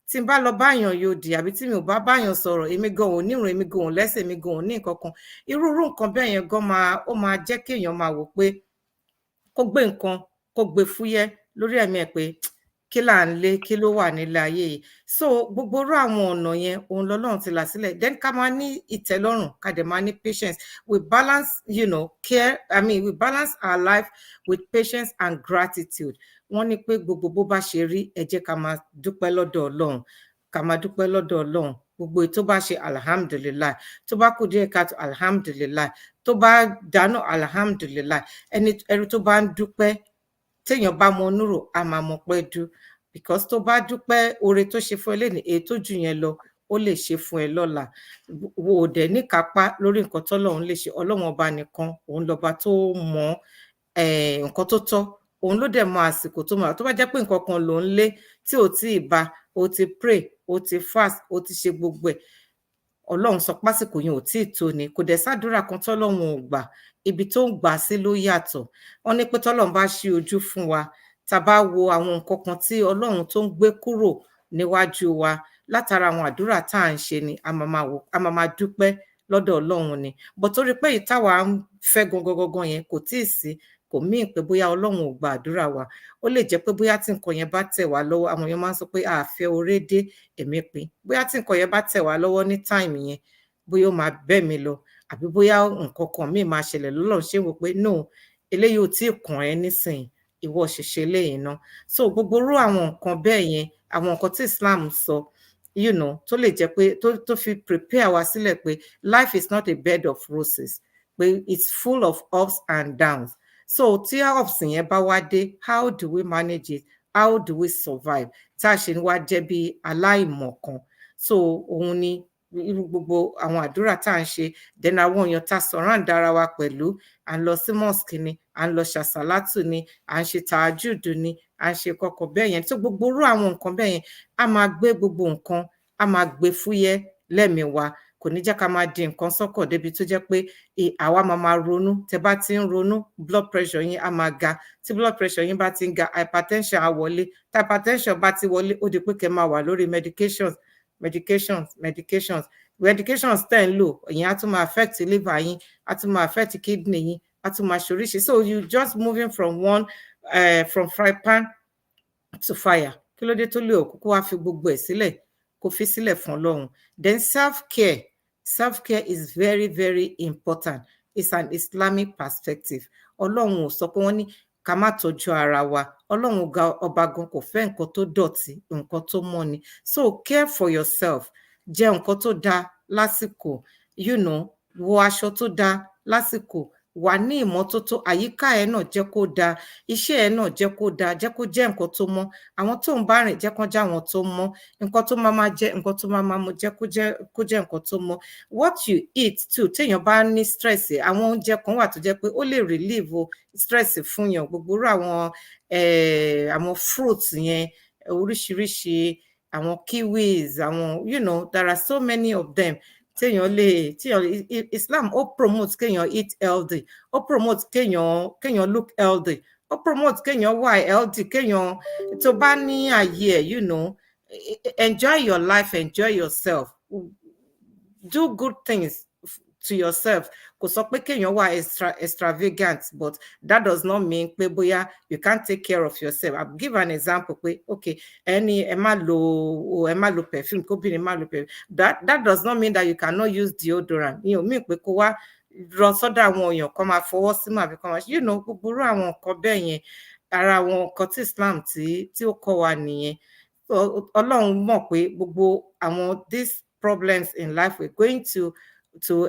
Speaker 4: tí n bá lọ báyàn yòdì, àbí tí mi ò bá báyàn sọ̀rọ̀, èmi gan ò nírun, èmi gan ò lẹ́sẹ̀, èmi gan ò ní nǹkan kan. Irú nǹkan bẹ́ẹ̀ yẹn gan ó máa jẹ́ kéèyàn máa wò pé kó gbé nǹkan, kó gbé fúyẹ́ lórí ẹ̀mí ẹ̀ pé kí là ń lé, kí ló wà nílé ayé yìí. So gbogbo irú àwọn ọ̀nà yẹn òun lọ́lọ́run ti là sílẹ̀. Then ká máa ní ìtẹ́lọ́rùn, ká dẹ̀ máa ní patience. We balance, you know, we balance our life with patience and gratitude. Wọ́n ní pé gbogbo bó bá ṣe rí, ẹ jẹ́ ká máa dúpẹ́ lọ́dọ̀ Ọlọ́run, ká máa dúpẹ́ lọ́dọ̀ Ọlọ́run. Gbogbo tó bá ṣe alhamdulillah, tó bá kù díẹ̀ ká tó alhamdulillah, tó bá dáná alhamdulillah. Ẹni tó bá ń dúpẹ́, téèyàn bá mọ núrò, a máa mọ pẹ́ dú, because tó bá dúpẹ́ oore tó ṣe fún ẹ lénìí, èyí tó jù yẹn lọ ó lè ṣe fún ẹ lọ́la. Wo ò dẹ̀ ní kápá lórí nǹkan tọ́lọ́run lè ṣe. Ọlọ́run ọba nìkan, òun lọ́ba tó mọ̀ nǹkan tó tọ́ òun ló dẹ̀ mọ àsìkò tó máa tó bá jẹ́ pé nǹkan kan ló ń lé tí ò tí ì bá o ti pray o ti fast o ti ṣe gbogbo ẹ̀ ọlọ́run sọ pásìkò yẹn ò tí ì tó ni kò dẹ̀ sádúrà kan tọ́lọ́run ò gbà ibi tó ń gbà sí ló yàtọ̀ wọ́n ní pé tọ́lọ́run bá ṣí ojú fún wa tá a bá wo àwọn nǹkan kan tí ọlọ́run tó ń gbé kúrò níwájú wa látara àwọn àdúrà tá à ń ṣe ni a máa máa dúpẹ́ lọ́dọ̀ ọlọ́run ni bọ̀ torí pé ìtawà ń fẹ́ gangan yẹn kò tí ì sí kò míì pé bóyá ọlọ́run ò gba àdúrà wa ó lè jẹ́ pé bóyá tí nǹkan yẹn bá tẹ̀ wá lọ́wọ́ àwọn èèyàn máa ń sọ pé àfẹ́ oré dé èmi pin bóyá tí nǹkan yẹn bá tẹ̀ wá lọ́wọ́ ní táìmù yẹn bóyá ó máa bẹ́ mi lọ àbí bóyá nǹkan kan míì máa ṣẹlẹ̀ lọ́lọ́run ṣé wò pé no eléyìí ò tí ì kàn ẹ́ nísìnyí ìwọ ṣẹ̀ṣẹ̀ léyìn náà so gbogbo irú àwọn nǹkan bẹ́ẹ̀ yẹn àwọn nǹkan tí Islam sọ tó lè jẹ́ pé tó fi prepare wa sílẹ̀ pé life is not a bed of roses pé it's full of ups and downs so tí ups yẹn bá wá dé how do we manage it how do we survive tá a ṣe ń wá jẹ́ bí aláìmọ̀kan so òun ni irú gbogbo àwọn àdúrà tá à ń ṣe then àwọn èèyàn tá surround ara wa pẹ̀lú à ń lọ sí mosque ni à ń lọ ṣàṣàlátù ni à ń ṣe tàájùdù ni à ń ṣe kọkọ bẹ́ẹ̀ yẹn tó gbogbo irú àwọn nǹkan bẹ́ẹ̀ yẹn a máa gbé gbogbo nǹkan a máa gbé fúyẹ́ lẹ́mìí wa kò ní jẹ́ ká máa di nǹkan sọ́kọ̀ débi tó jẹ́ pé àwa máa ronú tẹ bá ti ń ronú blood pressure yín á máa ga tí blood pressure yín bá ti ń ga hypertension á wọlé tí hypertension bá ti wọlé ó di pé kẹ́ máa wà lórí medications tẹ́ ń lò ìyẹn á tún máa affect liver yín á tún máa affect kidney yín á tún máa ṣoríṣi so you just moving from fry pan to fire kí ló dé tó lè òkú kó wá fi gbogbo ẹ̀ sílẹ̀ kó fi sílẹ̀ fún Ọlọ́run then self-care is very very important it's an Islamic perspective Ọlọ́run ò sọ pé wọ́n ní ká má tọ́jú ara wa Ọlọ́run ọba gan kò fẹ́ nǹkan tó dọ̀tí nǹkan tó mọ́ ni so care for yourself jẹ nǹkan tó dáa lásìkò wọ aṣọ tó dáa lásìkò wà ní ìmọ́tótó àyíká ẹ náà jẹ́ kó dáa iṣẹ́ ẹ náà jẹ́ kó dáa jẹ́ kó jẹ́ nǹkan tó mọ́ àwọn tó ń bá rìn jẹ́ kó jẹ́ àwọn tó mọ́ nǹkan tó máa jẹ nǹkan tó máa mu jẹ́ kó jẹ́ nǹkan tó mọ́ what you eat too téèyàn bá ní stress àwọn oúnjẹ kan wà tó jẹ́ pé ó lè relieve stress fún yàn gbogbo irú àwọn fruits yẹn oríṣiríṣi àwọn kiwis àwọn there are so many of them Islam ó promote kéèyàn eat healthy ó promote kéèyàn look healthy ó promote kéèyàn wà healthy kéèyàn tó bá ní ààyè enjoy your life enjoy yourself do good things to yourself kò sọ pé kéèyàn wà extravagant but that does not mean pé bóyá you can't take care of yourself. I'll give an example pé okay ẹ má lo perfume kóbìnrin má lo perfume that does not mean that you cannot use deodorant mean pé kó wá lọ sọ́dọ̀ àwọn èèyàn kan máa fọwọ́ sí màbí kan máa gbogbo irú àwọn nǹkan bẹ́ẹ̀ yẹn ara àwọn nǹkan tí Islam tí ó kọ́ wa nìyẹn Ọlọ́run mọ̀ pé gbogbo àwọn these problems in life we're going to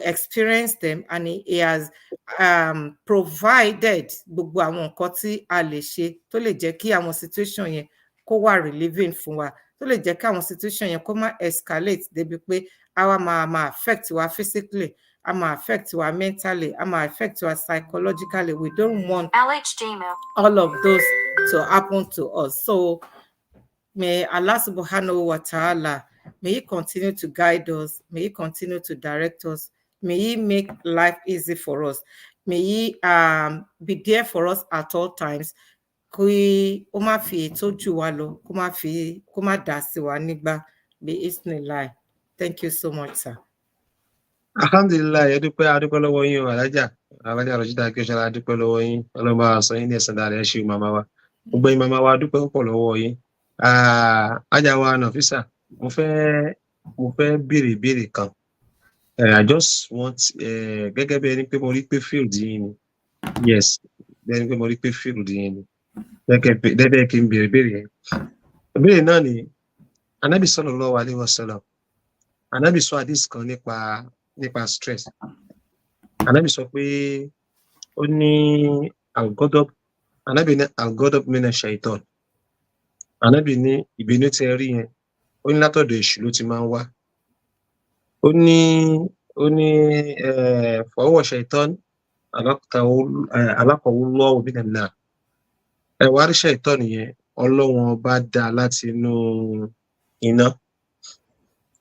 Speaker 4: experience them and he has provided gbogbo àwọn nǹkan tí a lè ṣe tó lè jẹ́ kí àwọn situation yẹn kó wà relieving fún wa tó lè jẹ́ kí àwọn situation yẹn kó má escalate débi pé àwa máa affect wa physically a máa affect wa mentally a máa affect wa psychologically we don't want all of those to happen to us so may Allah subhanahu wa ta'ala may he continue to guide us. May he continue to direct us. May he make life easy for us. May he be there for us at all times. Kí ó má fi ètò jù wá lọ, kó má dá sí wa nígbà. Bismillah. Thank you so much, sir.
Speaker 1: Alhamdulillah, adúpẹ́ lọ́wọ́ yín alájà Rashida Akínsọ́lá adúpẹ́ lọ́wọ́ yín ọlọ́mọ sọ yín ní ẹ̀san dáadáa ṣe màmá wa. Gbogbo yín màmá wa adúpẹ́ púpọ̀ lọ́wọ́ yín. Ajá wa Nafisa. Mo fẹ́ béèrè ìbéèrè kan. I just want gẹ́gẹ́ bí ẹni pé mo rí pé field yín ni. Yes, ẹni pé mo rí pé field yín ni. Gẹ́gẹ́ kí n béèrè ìbéèrè yẹn. Ìbéèrè náà ni Ànábì sallallahu alaihi wasallam. Ànábì sọ hadith kan nípa stress. Ànábì sọ pé ó ní al-ghadab. Ànábì ní al-ghadab mina shaitan. Ànábì ní ìbínú tí ẹ rí yẹn ó ní látọ̀dọ̀ èṣù ló ti máa ń wá ó ní fọwọ́ shaitan alákọ̀wé lọ́wọ́ bí nàá ẹ̀wà ríṣẹ́ ìtọ́ nìyẹn ọlọ́wọ́n bá dá láti inú iná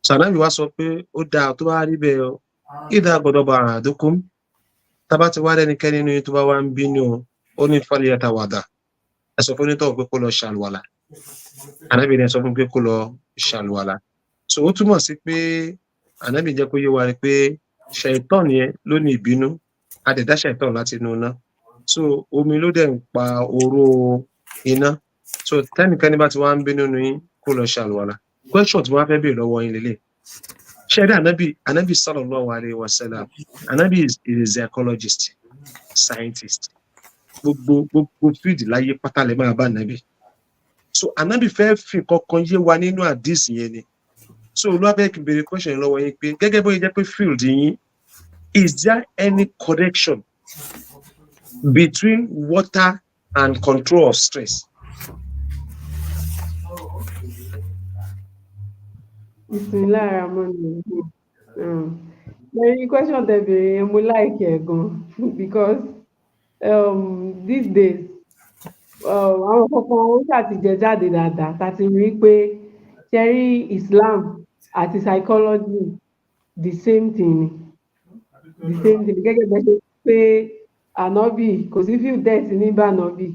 Speaker 1: sànábì wá sọ pé ó dáa tó bá rí bẹ́ẹ̀ ọ ìdá gbọ́dọ̀ bá àdókùn tábà ti wá lẹ́nikẹ́ni nínú yín tó bá wá ń bínú ó ní fáliyàtà wàdà ẹ sọ fún onítọ̀ pé kó lọ ṣàlùwàlà ànábì ní ẹ sọ fún pé kó lọ ṣàlùwàlà so ó túmọ̀ sí pé ànábì jẹ́ kó yé wa pé ṣẹ̀tán yẹn ló ní ìbínú adẹ̀dá ṣẹ̀tán láti inú iná so omi ló dẹ̀ ń pa oró iná so tẹ́nikẹ́ni bá ti wá ń bínú yín kó lọ ṣàlùwàlà question tí wọ́n fẹ́ béèrè lọ́wọ́ yín lélẹ̀ ṣẹ́rí ànábì sallallahu alaihi wasallam ànábì is a psychologist scientist gbogbo field láyé pátá lè máa bá ànábì so ànábì fẹ́ fi kankan yé wa nínú àdìsí yẹn ni so olúwàbẹ̀ kí n béèrè question lọ́wọ́ yín pé gẹ́gẹ́ bó jẹ́ pé field yín is there any connection between water and control of stress?
Speaker 3: Very question tẹ́ béèrè yẹn mo like ẹ̀ gan because these days àwọn kankan ó ṣàtijẹ jáde dáadáa tá ti rí pé ṣẹ́rí Islam àti psychology the same thing gẹ́gẹ́ bẹ́ẹ̀ ṣe pé ànábì kò sí few deaths nígbà ànábì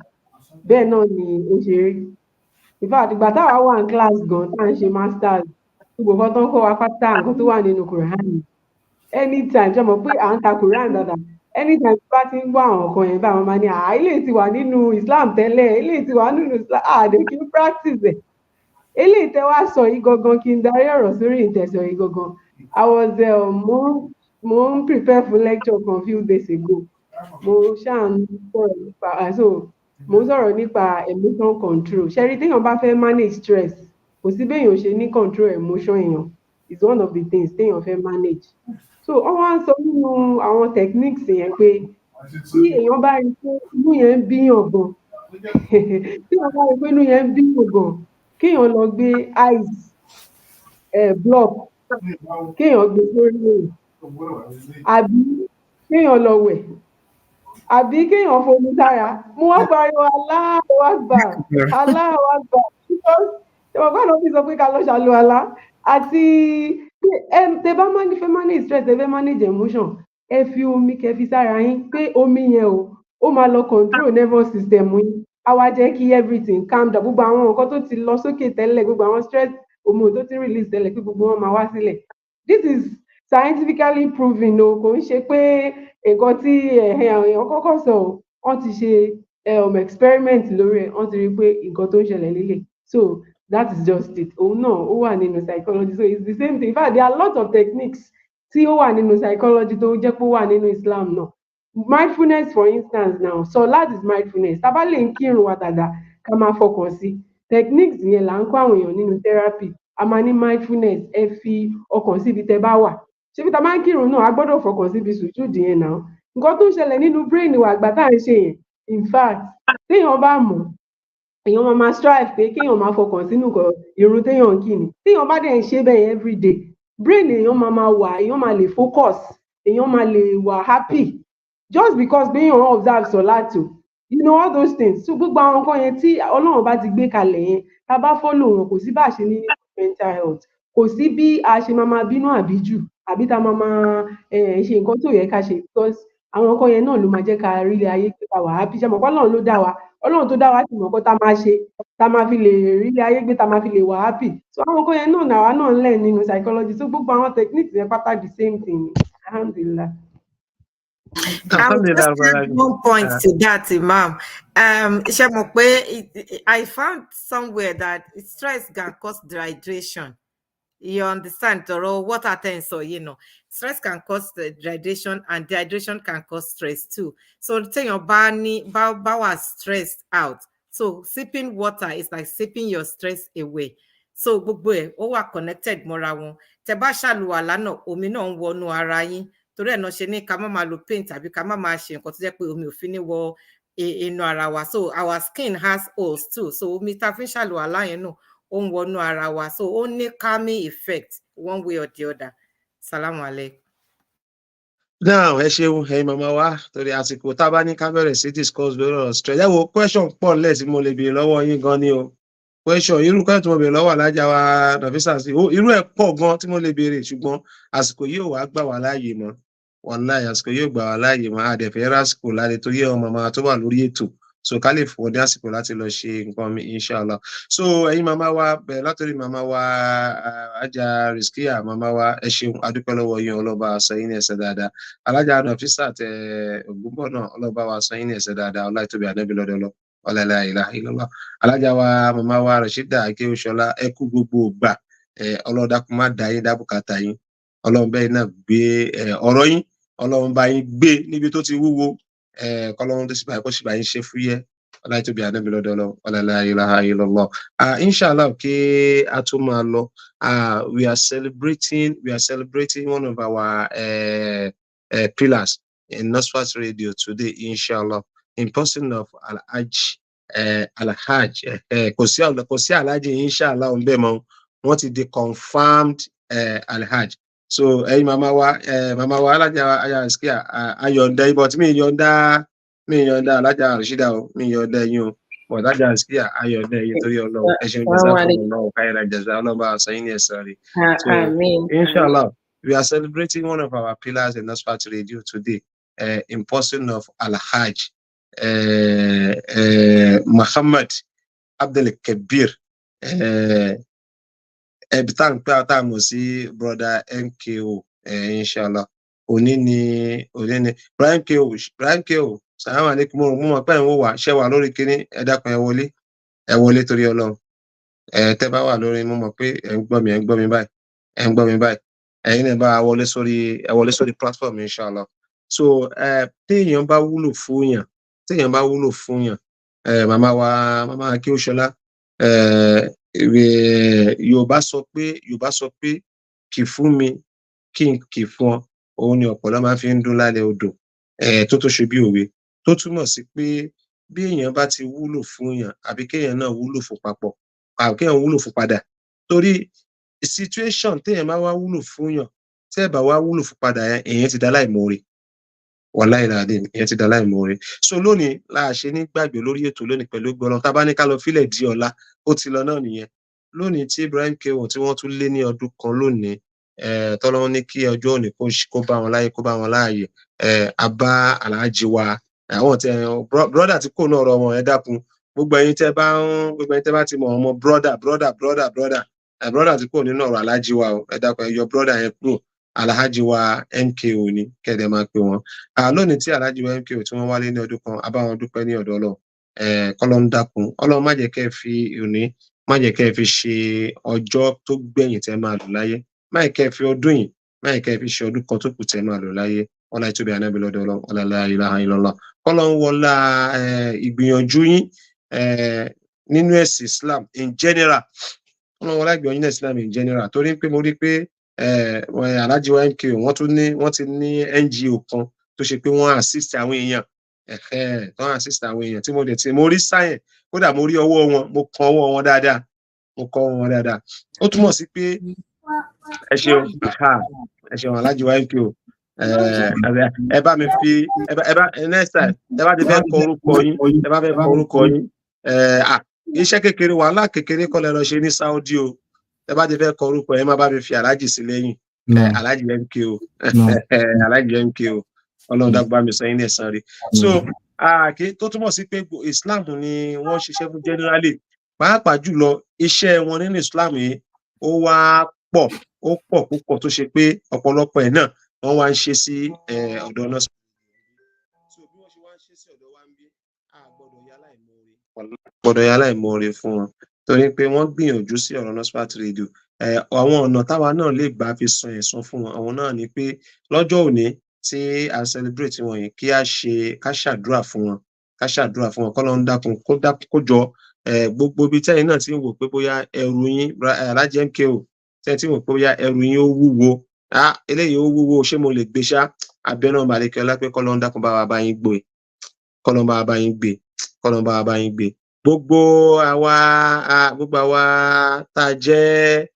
Speaker 3: bẹ́ẹ̀ náà ni ó ṣe rí in fact ìgbà táwa wà ní class gan tá à ń ṣe masters gbogbo nǹkan tó ń kọ́ wa pátá nǹkan tó wà nínú Quran anytime ṣe mọ̀ pé à ń ka Quran dáadáa anytime tí bá ti ń gbọ́ àwọn nǹkan yẹn báwọn máa ní ilé ti wà nínú Islam tẹ́lẹ̀ ilé ti wà nínú Islam àdè kí n practice ẹ̀ eléyìí tẹ́ wá sọ yìí gangan kí n darí ọ̀rọ̀ sórí ìtẹ̀sọ̀ yìí gangan I was mo ń prepare for lecture kan few days ago mo ṣáà ń sọ̀rọ̀ nípa mo ń sọ̀rọ̀ nípa emotion control ṣẹ́rí téèyàn bá fẹ́ manage stress kò sí béèyàn ṣe ní control emotion èèyàn is one of the things téèyàn fẹ́ manage so wọ́n wá ń sọ nínú àwọn techniques yẹn pé tí èèyàn bá rí pé inú yẹn ń bíyàn gan tí èèyàn bá rí pé inú yẹn ń bíyàn gan kéèyàn lọ gbé ice block kéèyàn gbé sórí rẹ̀ àbí kéèyàn lọ wẹ̀ àbí kéèyàn fomi sára mo wá pariwo Allahu Akbar Allahu Akbar because ìwọ̀n náà fi sọ pé ká lọ ṣàlùwàlá àti tẹ bá fẹ́ manage stress tẹ fẹ́ manage emotion ẹ fi omi kẹ́ fi sára yín pé omi yẹn ó máa lọ control nervous system yín á wá jẹ́ kí everything calm down gbogbo àwọn nǹkan tó ti lọ sókè tẹ́lẹ̀ gbogbo àwọn stress hormone tó ti release tẹ́lẹ̀ pé gbogbo wọn máa wá sílẹ̀ this is scientifically proven o kò ń ṣe pé nǹkan tí èèyàn kọ́kọ́ sọ wọ́n ti ṣe experiment lórí ẹ̀ wọ́n ti rí pé nǹkan tó ń ṣẹlẹ̀ lélẹ̀ so that is just it òun náà ó wà nínú psychology so it's the same thing in fact there are a lot of techniques tí ó wà nínú psychology tó jẹ́ pé ó wà nínú Islam náà mindfulness for instance now Salat is mindfulness tá a bá lè ń kírun wa dáadáa ká máa fọkàn sí techniques yẹn là ń kọ́ àwọn èèyàn nínú therapy a máa ní mindfulness ẹ fi ọkàn síbi tẹ́ bá wà ṣébi tá a máa ń kírun náà a gbọ́dọ̀ fọkàn síbi sùjúdì yẹn náà nǹkan tó ń ṣẹlẹ̀ nínú brain wa àgbà tá à ń ṣe yẹn in fact téèyàn bá mọ̀ èèyàn máa strive pé kéèyàn máa fọkàn sínú irun téèyàn ń kí ni téèyàn bá dẹ̀ ń ṣe bẹ́ẹ̀ everyday brain èèyàn máa wà èèyàn máa lè focus èèyàn máa lè wà happy just because béèyàn observe sọ̀láàtò you know all those things so gbogbo àwọn nǹkan yẹn tí Ọlọ́run bá ti gbé kalẹ̀ yẹn tá a bá follow wọn kò sí bá a ṣe ní mental health kò sí bí a ṣe máa bínú àbíjù àbí tá a máa ṣe nǹkan tó yẹ ká ṣe because àwọn nǹkan yẹn náà ló máa jẹ́ ká rí ilé ayé gbé ká wà happy ṣe mọ̀ pé Ọlọ́run ló dá wa Ọlọ́run tó dá wa sì mọ̀ pé tá a máa ṣe tá a máa fi lè rí ilé ayé gbé tá a máa fi lè wà happy so àwọn nǹkan yẹn náà nàwa náà ń lẹ̀ nínú psychology so gbogbo àwọn techniques yẹn pátá the same thing alhamdulillah.
Speaker 4: I will just add one point to that, Imam. Ṣé mọ̀ pé I found somewhere that stress can cause dehydration. You understand, or water tense, or stress can cause dehydration, and dehydration can cause stress too. So say your body was stressed out. So sipping water is like sipping your stress away. So gbogbo ẹ̀ ó wà connected mọ́ra wọn. Tẹ́ bá ṣàlùwàlá náà omi náà ń wọnú ara yín. Torí ẹ̀ náà ṣe ní ká má máa lo paint àbí ká má máa ṣe nǹkan tó jẹ́ pé omi ò fi ní wọ inú ara wa. So our skin has holes too. So omi tá fi ń ṣàlùwàlá yẹn náà ó ń wọnú ara wa. So ó ní calming effect one way or the other. Salaam alaikum.
Speaker 1: Now, ẹ ṣeun, ẹ̀yin màmá wa, torí àsìkò tá a bá ní ká bẹ̀rẹ̀ sí discuss lórí ọ̀rọ̀ stress. Ẹ wo question pọ̀ nílẹ̀ tí mo lè béèrè lọ́wọ́ yín gan ni o. Question irú question tí mo béèrè lọ́wọ́ alájà wa Nafisa sí, irú ẹ̀ pọ̀ gan tí mo lè béèrè ṣùgbọ́n àsìkò yóò wá gbà wá láàyè mọ́. Wàláhì àsìkò yóò gbà wá láàyè mọ́. A dẹ̀ fẹ́ rásìkò láre torí àwọn màmá tó wà lórí ètò. So ká lè fún ọ ní àsìkò láti lọ ṣe nǹkan mi, inshallah. So ẹ̀yin màmá wa bẹ̀rẹ̀ látòrí màmá wa Ajá Rizkiya, màmá wa ẹ ṣeun, a dúpẹ́ lọ́wọ́ yín, ọlọ́ba sọ yín ní ẹ̀san dáadáa. Alájà Nafisa tẹ Ògúnbọ̀ náà, ọlọ́ba wa sọ yín ní ẹ̀san dáadáa, ọlá ìtóbi ànábì lọ́dọ̀ lọ. Ọlá ilaha illallah. Alájà wa màmá wa Rashida Akéwòṣọlá, ẹ kú gbogbo ìgbà. Ọlọ́run dákun má dá yín dá bùkátà yín. Ọlọ́run bẹ́ẹ̀ náà gbé ọ̀rọ̀ yín, Ọlọ́run bá yín gbé níbi tó ti wúwo. Kọ́lọ́run tó sì bá yín kó sì bá yín ṣe fúyẹ́. Ọlá ìtóbi ànábì lọ́dọ̀ lọ. Ọlá ilaha illallah. Inshallah kí a tó máa lọ. We are celebrating one of our pillars in Nasfat Radio today, inshallah, in person of Alhaj. Kò sí Alhaji, inshallah, on bẹ́ẹ̀ mọ́. Wọ́n ti di confirmed Alhaj. So ẹ̀yin màmá wa Alájà Rizkiya, ayọ̀ǹda ibọ̀ tí mi yọ̀ǹda Alájà Rashida o, mi yọ̀ǹda ẹ̀yin o. But Alájà Rizkiya, ayọ̀ǹda ẹ̀yin torí Ọlọ́run. Ẹ ṣeun, jazakumullahu khairan jazaa, Ọlọ́run bá sọ yín ní ẹ̀san rẹ̀. So inshallah, we are celebrating one of our pillars in Nasfat Radio today, in person of Alhaj Muhammad Abdul Kabir, Ebitan Patamu si brother MKO, inshallah. Onini Brian KO, salaam alaikum, mo mọ̀ pé ń wà ṣe wà lórí kíní, ẹ dákun ẹ wọlé torí Ọlọ́run. Tẹ́ bá wà lórí, mo mọ̀ pé ẹ ń gbọ́ mi báyìí. Ẹ̀yin náà bá wọlé sórí platform, inshallah. So téèyàn bá wúlò fún yàn, màmá Akéwòṣọlá, Yorùbá sọ pé kì fún mi kí n kì fún ọ, òun ni ọ̀pọ̀lọ́ máa fi ń dún lálẹ́ odò, tó ṣe bí òwe, tó túmọ̀ sí pé bí èèyàn bá ti wúlò fún yàn àbí kéèyàn náà wúlò fún papọ̀, kéèyàn wúlò fún padà. Torí situation téèyàn bá wá wúlò fún yàn, tẹ́ bá wá wúlò fún padà yẹn, èèyàn ti dá láìmoore. Wallahi alazim, èèyàn ti dá láìmoore. So lónìí la ṣe ní gbàgbé lórí ètò lónìí pẹ̀lú gbọ́lọ́. Tá bá ní ká lọ fílẹ̀ di ọ̀la, ó ti lọ náà nìyẹn. Lónìí tí Ibrahim K1 tí wọ́n tún lé ní ọdún kan lónìí, tọ́lọ́run ní kí ọjọ́ òní kó bá wọn láyé, kó bá wọn láàyè. A bá Alhaji wa, àwọn brother tí kò náà rọ ọmọ ẹ dákun, gbogbo ẹ̀yin tẹ́ bá ti mọ̀ ọmọ brother tí kò nínú ọ̀rọ̀ Alhaji wa o, ẹ dákun ẹ yọ brother yẹn kúrò. Alhaji wa MKO ni kẹ́dẹ̀ máa pè wọ́n. Lónìí tí Alhaji wa MKO tí wọ́n wálé ní ọdún kan, a bá wọn dúpẹ́ ní ọ̀dọ̀ Ọlọ́run. Kọ́lọ́run dákun, Ọlọ́run má jẹ́ kẹ́ fi òní, má jẹ́ kẹ́ fi ṣe ọjọ́ tó gbẹ̀yìn tẹ́ máa lò láyé, má jẹ́ kẹ́ fi ọdún yìí, má jẹ́ kẹ́ fi ṣe ọdún kan tó kù tẹ́ máa lò láyé. Ọlá ìtóbi ànábì lọ́dọ̀ Ọlọ́run, ọlá la ilaha illallah. Kọ́lọ́run wọlá ìgbìyànjú yín nínú ẹ̀sìn Islam in general. Ọlọ́run wọlá ìgbìyànjú nínú Islam in general, torí pé mo rí pé Alhaji wa MKO wọ́n ti ní NGO kan tó ṣe pé wọ́n assist àwọn èèyàn, tí mo rí sáyẹn, kódà mo rí ọwọ́ wọn, mo kàn ọwọ́ wọn dáadáa. Ó túmọ̀ sí pé ẹ ṣeun Alhaji wa MKO, ẹ bá mi fi next time ẹ bá ti fẹ́ kọ orúkọ yín, iṣẹ́ kékeré, wàhálà kékeré kọ́ lẹ lọ ṣe ní Saudi o. Ẹ bá ti fẹ́ kọ orúkọ ẹ má bá mi fi Alhaji sí lẹ́yìn. Alhaji MKO, Alhaji MKO, Ọlọ́run dágbà mi sọ yín ní ẹ̀san rẹ̀. So tó túmọ̀ sí pé Islam ni wọ́n ṣiṣẹ́ fún generally, pàápàá jùlọ iṣẹ́ wọn nínú Islam yìí ó pọ̀ púpọ̀ tó ṣe pé ọ̀pọ̀lọpọ̀ ẹ̀ náà wọ́n wá ń ṣe sí ọ̀dọ̀ náà. So bí wọ́n ṣe wá ń ṣe sí ọ̀dọ̀ wa ń bí, gbọ́dọ̀ yá láìmoore fún wọn, torí pé wọ́n gbìyànjú sí ọ̀rọ̀ Nasfat Radio. Àwọn ọ̀nà táwa náà lè gbà fi san ẹ̀san fún wọn, àwọn náà ni pé lọ́jọ́ òní tí a celebrate wọn yìí, ká ṣàdúrà fún wọn, k'Ọlọ́run dákun kó jọ gbogbo ibi tẹ́yin náà ti ń wò pé bóyá ẹrù yín, Alhaji MKO, tẹ́yin ti ń wò pé bóyá ẹrù yín ó wúwo, eléyìí ó wúwo, ṣé mo lè gbé ṣá, abẹ́nà màlẹ́kẹ́ ọlá pé k'Ọlọ́run dákun bá wa bá yín gbé, k'Ọlọ́run bá wa bá yín gbé. Gbogbo àwa tá a jẹ́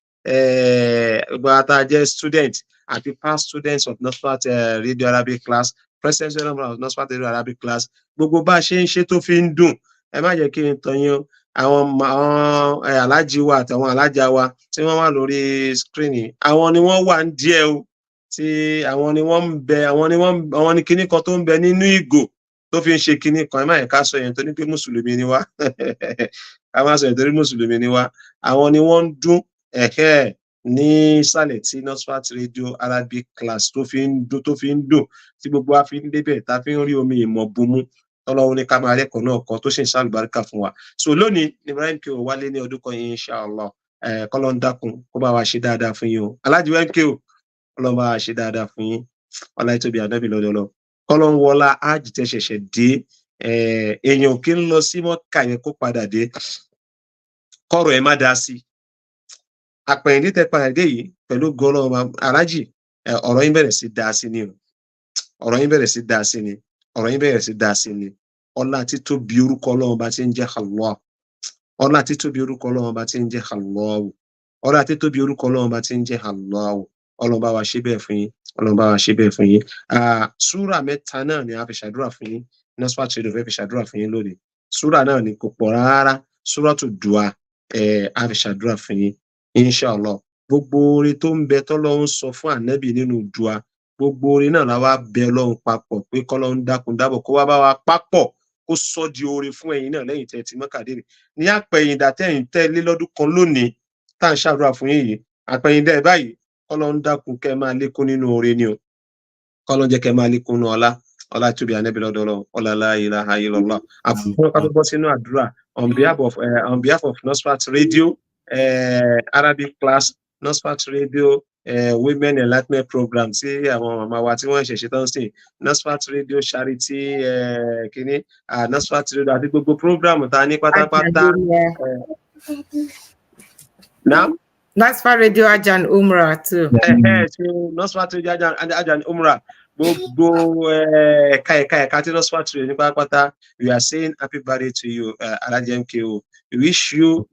Speaker 1: gbata jẹ́ student àti past students of Nasfat Radio Arabic class, present students of Nasfat Radio Arabic class, gbogbo bá ṣe ń ṣe tó fi ń dùn. Ẹ má jẹ́ kí n tàn yín àwọn alájí wa àtàwọn alájà wa tí wọ́n wà lórí screen, àwọn ni wọ́n wà ń díẹ̀ o, tí àwọn ni wọ́n ń bẹ, àwọn ni kinní kan tó ń bẹ nínú ìgò tó fi ń ṣe kinní kan. Ẹ má yẹ ká sọ yẹn tó ní pé mùsùlùmí ni wá ká má sọ yẹn torí mùsùlùmí ni wá. Àwọn ni wọ́n ń dún ní sàlẹ̀ tí Nasfat Radio Arabic class tó fi ń dùn tí gbogbo wa fi ń débẹ̀ tá fi ń rí omi ìmọ̀ bumú tọ́lọ́wọ́ ní ká máa rẹ́kọ̀ọ́ náà kan tó ṣe ń ṣàlùbáríkà fún wa. So lónìí ní Ibrahim K.O. wálé ní ọdún kan yìí inshallah. Kọ́lọ́ ń dákun kó bá wa ṣe dáadáa fún yín o. Aláàjì Ibrahim K.O. Kọ́lọ́ bá wa ṣe dáadáa fún yín. Ọlá tóbi ànábì lọ́dọọlọ́. Kọ́lọ́ ń wọlá ájì tẹ́ ṣẹ̀ṣẹ̀ dé. Èèyàn kí ń lọ sí Mọ́kà yẹn kó padà dé. Kọ́rọ̀ ẹ má dá sí. Àpẹ̀yìndé tẹ padà dé yìí pẹ̀lú gọ́lọ́ aláàjì ọ̀rọ̀ yín bẹ̀rẹ̀ sí dá sí ni o. Ọ̀rọ̀ yín bẹ̀rẹ̀ sí dá sí ni. Ọ̀rọ̀ yín bẹ̀rẹ̀ sí dá sí ni. Ọlá títóbi orúkọ Ọlọ́run bá ti ń jẹ́ Allah. Ọlá títóbi orúkọ Ọlọ́run bá ti ń jẹ́ Allah. Ọlá títóbi orúkọ Ọlọ́run bá ti ń jẹ́ Allah. Ọlọ́run bá wa ṣe bẹ́ẹ̀ fún yín. Ọlọ́run bá wa ṣe bẹ́ẹ̀ fún yín. Súrà mẹ́ta náà ni a fi ṣàdúrà fún yín. Nasfat Radio fẹ́ fi ṣàdúrà fún yín lónìí. Súrà náà ni kò pọ̀ rárá. Súratu Du'a a fi ṣàdúrà fún yín. Inshallah. Gbogbo oore tó ń bẹ tọ́lọ́run sọ fún Ànábì nínú Du'a. Gbogbo oore náà la wá bẹ Ọlọ́run papọ̀ pé kọ́lọ́run dákun dábọ̀ kó wá bá wa papọ̀ kó sọ di oore fún ẹ̀yin náà lẹ́yìn tẹ́ ti Mọ́kà dé. Ní àpẹ̀yìndà tẹ́yìn tẹ́lé lọ́dún kan lónìí tá à ń ṣàdúrà fún yín yìí. Àpẹ̀yìndà ẹ̀ báyìí kọ́lọ́run dákun kẹ́ máa lékún nínú oore ni o. Kọ́lọ́run jẹ́ kẹ́ máa lékún nínú ọlá tóbi ànábì lọ́dọ̀ Ọlọ́run. Ọlá la ilaha illallah. Àbúrò ká tó bọ́ sínú àdúrà on behalf of Nasfat Radio Arabic class, Nasfat Radio Women Enlightenment program tí àwọn màmá wa tí wọ́n ṣẹ̀ṣẹ̀ tán sí, Nasfat Radio Charity kìíní, Nasfat Radio àti gbogbo program ta ní pátápátá. Now?
Speaker 4: Nasfat Radio Ajan Umrah too.
Speaker 1: So Nasfat Radio Ajan Umrah. Gbogbo ẹ̀ka tí Nasfat Radio ní pátápátá, we are saying happy birthday to you, Alhaji MKO. We wish you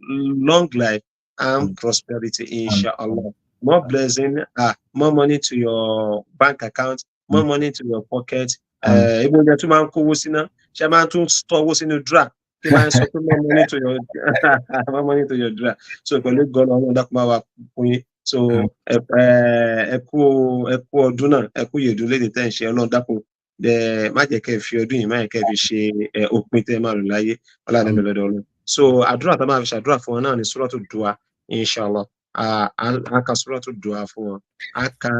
Speaker 1: long life and prosperity, inshallah. More blessing, more money to your bank account, more money to your pocket. Even the two man kówó síná, ṣe máa tún tọ́wọ́ sínú dra. Kí máa sọ pé more money to your dra. So pẹ̀lú gan ọlọ́run dákúmá wa fún yín. So ẹ kú ọdún náà, ẹ kú yèdún lédè tẹ́ ń ṣe ọlọ́run dákun. Má jẹ́ kẹ́ fi ọdún yìí, má jẹ́ kẹ́ fi ṣe òpin tẹ́ máa lò láyé. Ọlọ́run lọ́dọ̀ Ọlọ́run. So àdúrà tá máa fi ṣàdúrà fún wọn náà ní Suratu Du'a, inshallah. Aka Suratu Du'a fún wọn. Aka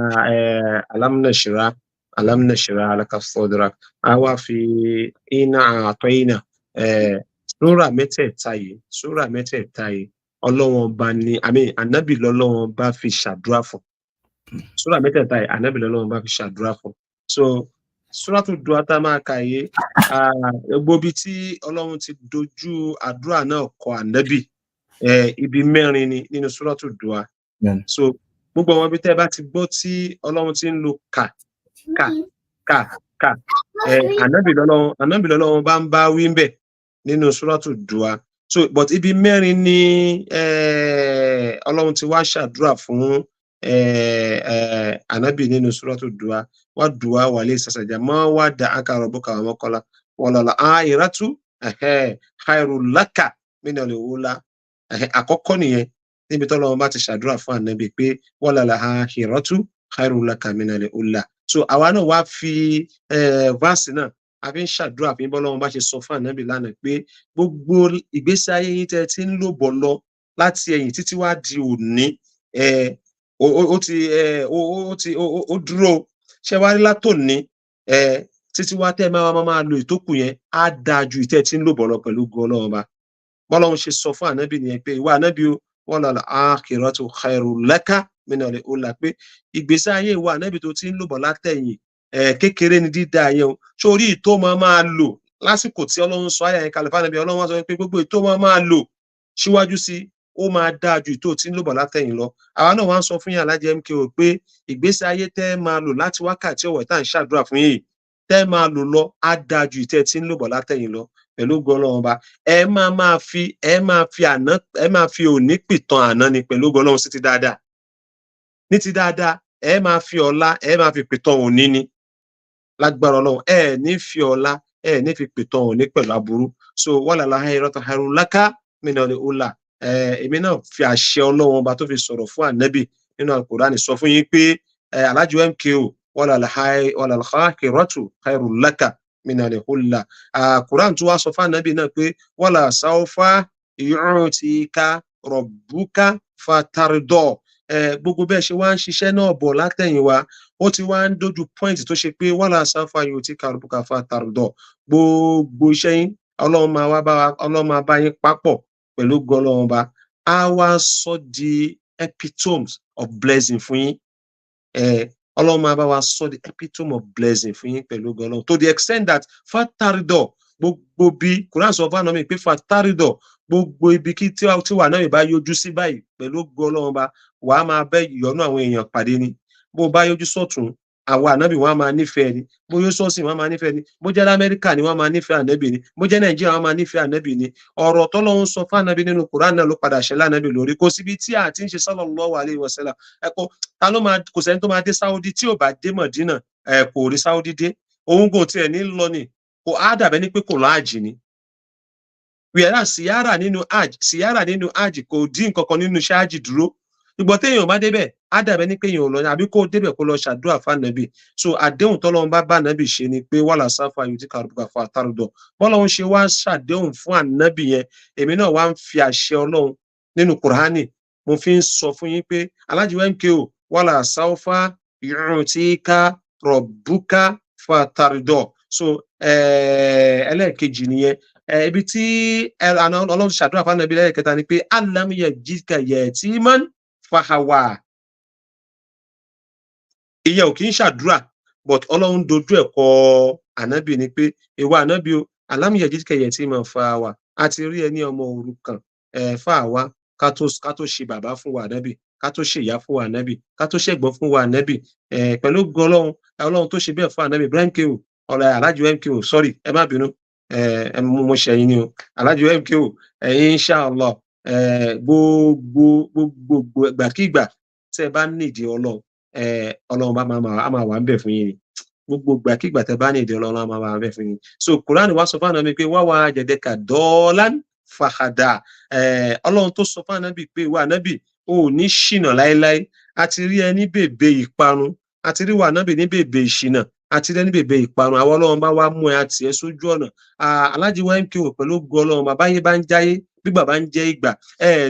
Speaker 1: Alam Nashrah laka sadrak. A wá fi Inna A'tayna. Súrà mẹ́tẹ̀ẹ̀ta yìí, Ọlọ́run bá ní, Ànábì lọ́lọ́run bá fi ṣàdúrà fún. Súrà mẹ́tẹ̀ẹ̀ta yìí, Ànábì lọ́lọ́run bá fi ṣàdúrà fún. So Suratu Du'a tá máa kà yìí, gbogbo ibi tí Ọlọ́run ti dojú àdúrà náà kọ Ànábì, ibi mẹ́rin ni nínú Suratu Du'a. So gbogbo àwọn ibi tẹ́ bá ti gbọ́ tí Ọlọ́run ti ń lo kà. Ànábì lọ́lọ́run bá ń bá wí ń bẹ̀ nínú Suratu Du'a. So but ibi mẹ́rin ni Ọlọ́run ti wá ṣàdúrà fún Ànábì nínú Suratu Du'a. Wa du'a wa laysa saja ma wa da'aka rabbuka wa maqala wala al-akhiratu khairul laka min al-ula. Àkọ́kọ́ nìyẹn níbi t'Ọlọ́run bá ti ṣàdúrà fún Ànábì pé wala al-akhiratu khairul laka min al-ula. So àwa náà wá fi verse náà a fi ń ṣàdúrà fún bọ́lọ́run bá ṣe sọ fún Ànábì lánàá pé gbogbo ìgbésí ayé yín tẹ́ ti ń lò bọ̀ lọ láti ẹ̀yìn títí wá di òní ó dúró ṣe wá rí látòní títí wá tẹ́ máa lo ìtókù yẹn á dáa ju ìtẹ́ tí ń lò bọ̀lọ̀ pẹ̀lú gan Ọlọ́run bá bọ́lọ́run ṣe sọ fún Ànábì nìyẹn pé ìwà Ànábì wala al-akhiratu khairul laka min al-ula, pé ìgbésí ayé ìwà Ànábì tó ti ń lò bọ̀ látẹ̀yìn kékeré ni dídá yẹn o. Sórí ìtó máa lò lásìkò tí Ọlọ́run sọ ayà yẹn kalẹ̀ fún Ànábì, Ọlọ́run wá sọ pé gbogbo ìtó máa lò síwájú sí ó máa dáa ju ìtó tí ń lò bọ̀ látẹ̀yìn lọ. Àwa náà wá ń sọ fún yín Alhaji MKO pé ìgbésí ayé tẹ́ máa lò láti wákàtí ọ̀wọ̀ tá à ń ṣàdúrà fún yín tẹ́ máa lò lọ á dáa ju ìtẹ́ tí ń lò bọ̀ látẹ̀yìn lọ pẹ̀lú ògo Ọlọ́run bá. Ẹ máa fi òní pìtàn àná ni pẹ̀lú ògo Ọlọ́run sí ti dáadáa. ní ti dáadáa ẹ máa fi ọ̀la ẹ máa fi pìtàn òní ni lágbára Ọlọ́run ẹ ní fi ọ̀la ẹ ní fi pìtàn òní pẹ̀lú aburú so wala la hayrata hayrun laka minal ula èmi náà fi àṣẹ Ọlọ́run ọba tó fi sọ̀rọ̀ fún ànábì nínú Al-Qur'ani sọ fún yín pé alájọ MKO wala la hayratu hayrun laka minal ula Qur'an tó wá sọ fún ànábì náà pé wala sawfa yu'tika rabbuka fatardo gbogbo bẹ́ẹ̀ ṣe wá ń ṣiṣẹ́ náà bọ̀ látẹ̀yìnwá ó ti wá ń dojú point tó ṣe pé wala sawfa yu'tika rabbuka fatardo gbogbo iṣẹ́ yín Ọlọ́run máa bá yín papọ̀ pẹ̀lú gọlọ́run ba á wá sọ di epitomes of blessing fún yín Ọlọ́run máa bá wa sọ the epitome of blessing fún yín pẹ̀lú gọlọ́run to the extent that fatardo gbogbo bí Quran sọ fún àná mi pé fatardo gbogbo ibi kí tí wà náà ìbá yọjú sí báyìí pẹ̀lú gọlọ́run ba wàá máa bẹ́ ìyọ́nú àwọn èèyàn pàdé ni bó bá yọjú sọ́tún àwọn ànábì wọn máa nífẹ̀ẹ́ ni bó yóò sọ́ọ̀sì wọn máa nífẹ̀ẹ́ ni bó jẹ́ lamẹ́ríkà ni wọ́n máa nífẹ̀ẹ́ ànábì ni bó jẹ́ nàìjíríà wọn máa nífẹ̀ẹ́ ànábì ni ọ̀rọ̀ tọ́lọ́run sọ fún ànábì nínú Kùránì náà ló padà ṣẹlẹ̀ ànábì lórí kò síbi tí a ti ń ṣe sallallahu alaihi wasallam ẹ̀kọ́ ta ló máa kò sẹ́ni tó máa dé Sáúdí tí ò bá dé Mọ̀dínà kò rí Sáúdí dé òun kò tiẹ̀ ní lọ ni kò á dàbẹ́ ní pé kò lọ àjì ni wíyàrá síyára nínú àjì kò dín nǹkan kan nínú iṣẹ́ àjì dúró ìgbọ́ téèyàn bá débẹ̀ á dàbẹ́ ní pé èèyàn ò lọ àbí kó débẹ̀ kó lọ ṣàdúrà fáànàbì so àdéhùn tọ́lọ́run bá nàbì ṣe ni pé wàlà sáfà yóò ti kàrúkà fún àtàrúdọ̀ bọ́lọ́run ṣe wá ṣàdéhùn fún ànábì yẹn èmi náà wá ń fi àṣẹ Ọlọ́run nínú Kùránì mo fi ń sọ fún yín pé alájí MKO wàlà sáfà yóò ti ká rọ̀bùkà fún àtàrúdọ̀ so ẹlẹ́ẹ̀kejì nìyẹn ibi tí Ọlọ́run ṣàdúrà fún ànábì lẹ́ẹ̀kẹta ni pé alam yajidka yatiman fahawa ìyẹn ò kì í ṣàdúrà but Ọlọ́run dojú ẹ̀ kọ ànábì ni pé ìwà ànábì o alam yajidka yatiman fahawa àti rí ẹni ọmọ òrukàn fahawa ká tó ṣe bàbá fún wa ànábì ká tó ṣe ìyá fún wa ànábì ká tó ṣẹ̀gbọ́n fún wa ànábì pẹ̀lú Ọlọ́run tó ṣe bẹ́ẹ̀ fún ànábì Ibrahim MKO alájọ MKO sorry ẹ má bínú mo ṣẹ̀yìn ni o alájọ MKO inshallah gbogbo ìgbàkígbà tẹ́ bá nídìí Ọlọ́run bá máa wà ń bẹ̀ fún yín ni gbogbo ìgbàkígbà tẹ́ bá nídìí Ọlọ́run á máa wà ń bẹ̀ fún yín so Quran wá sọ fún ànábì pé wá wá jẹ̀dẹ̀ka dọ́ọ́lán fàhàdà Ọlọ́run tó sọ fún ànábì pé wà ànábì ò ní ṣìnà láéláé àti rí ẹ ní bèbè ìparun àti rí wà ànábì ní bèbè ìṣìnà àti rí ẹ ní bèbè ìparun àwọn Ọlọ́run bá wá mú ẹ àti ẹ sójú ọ̀nà alájí MKO pẹ̀lú ògo Ọlọ́run bàbá yé bá ń jáyé bí bàbá ń jẹ́ ìgbà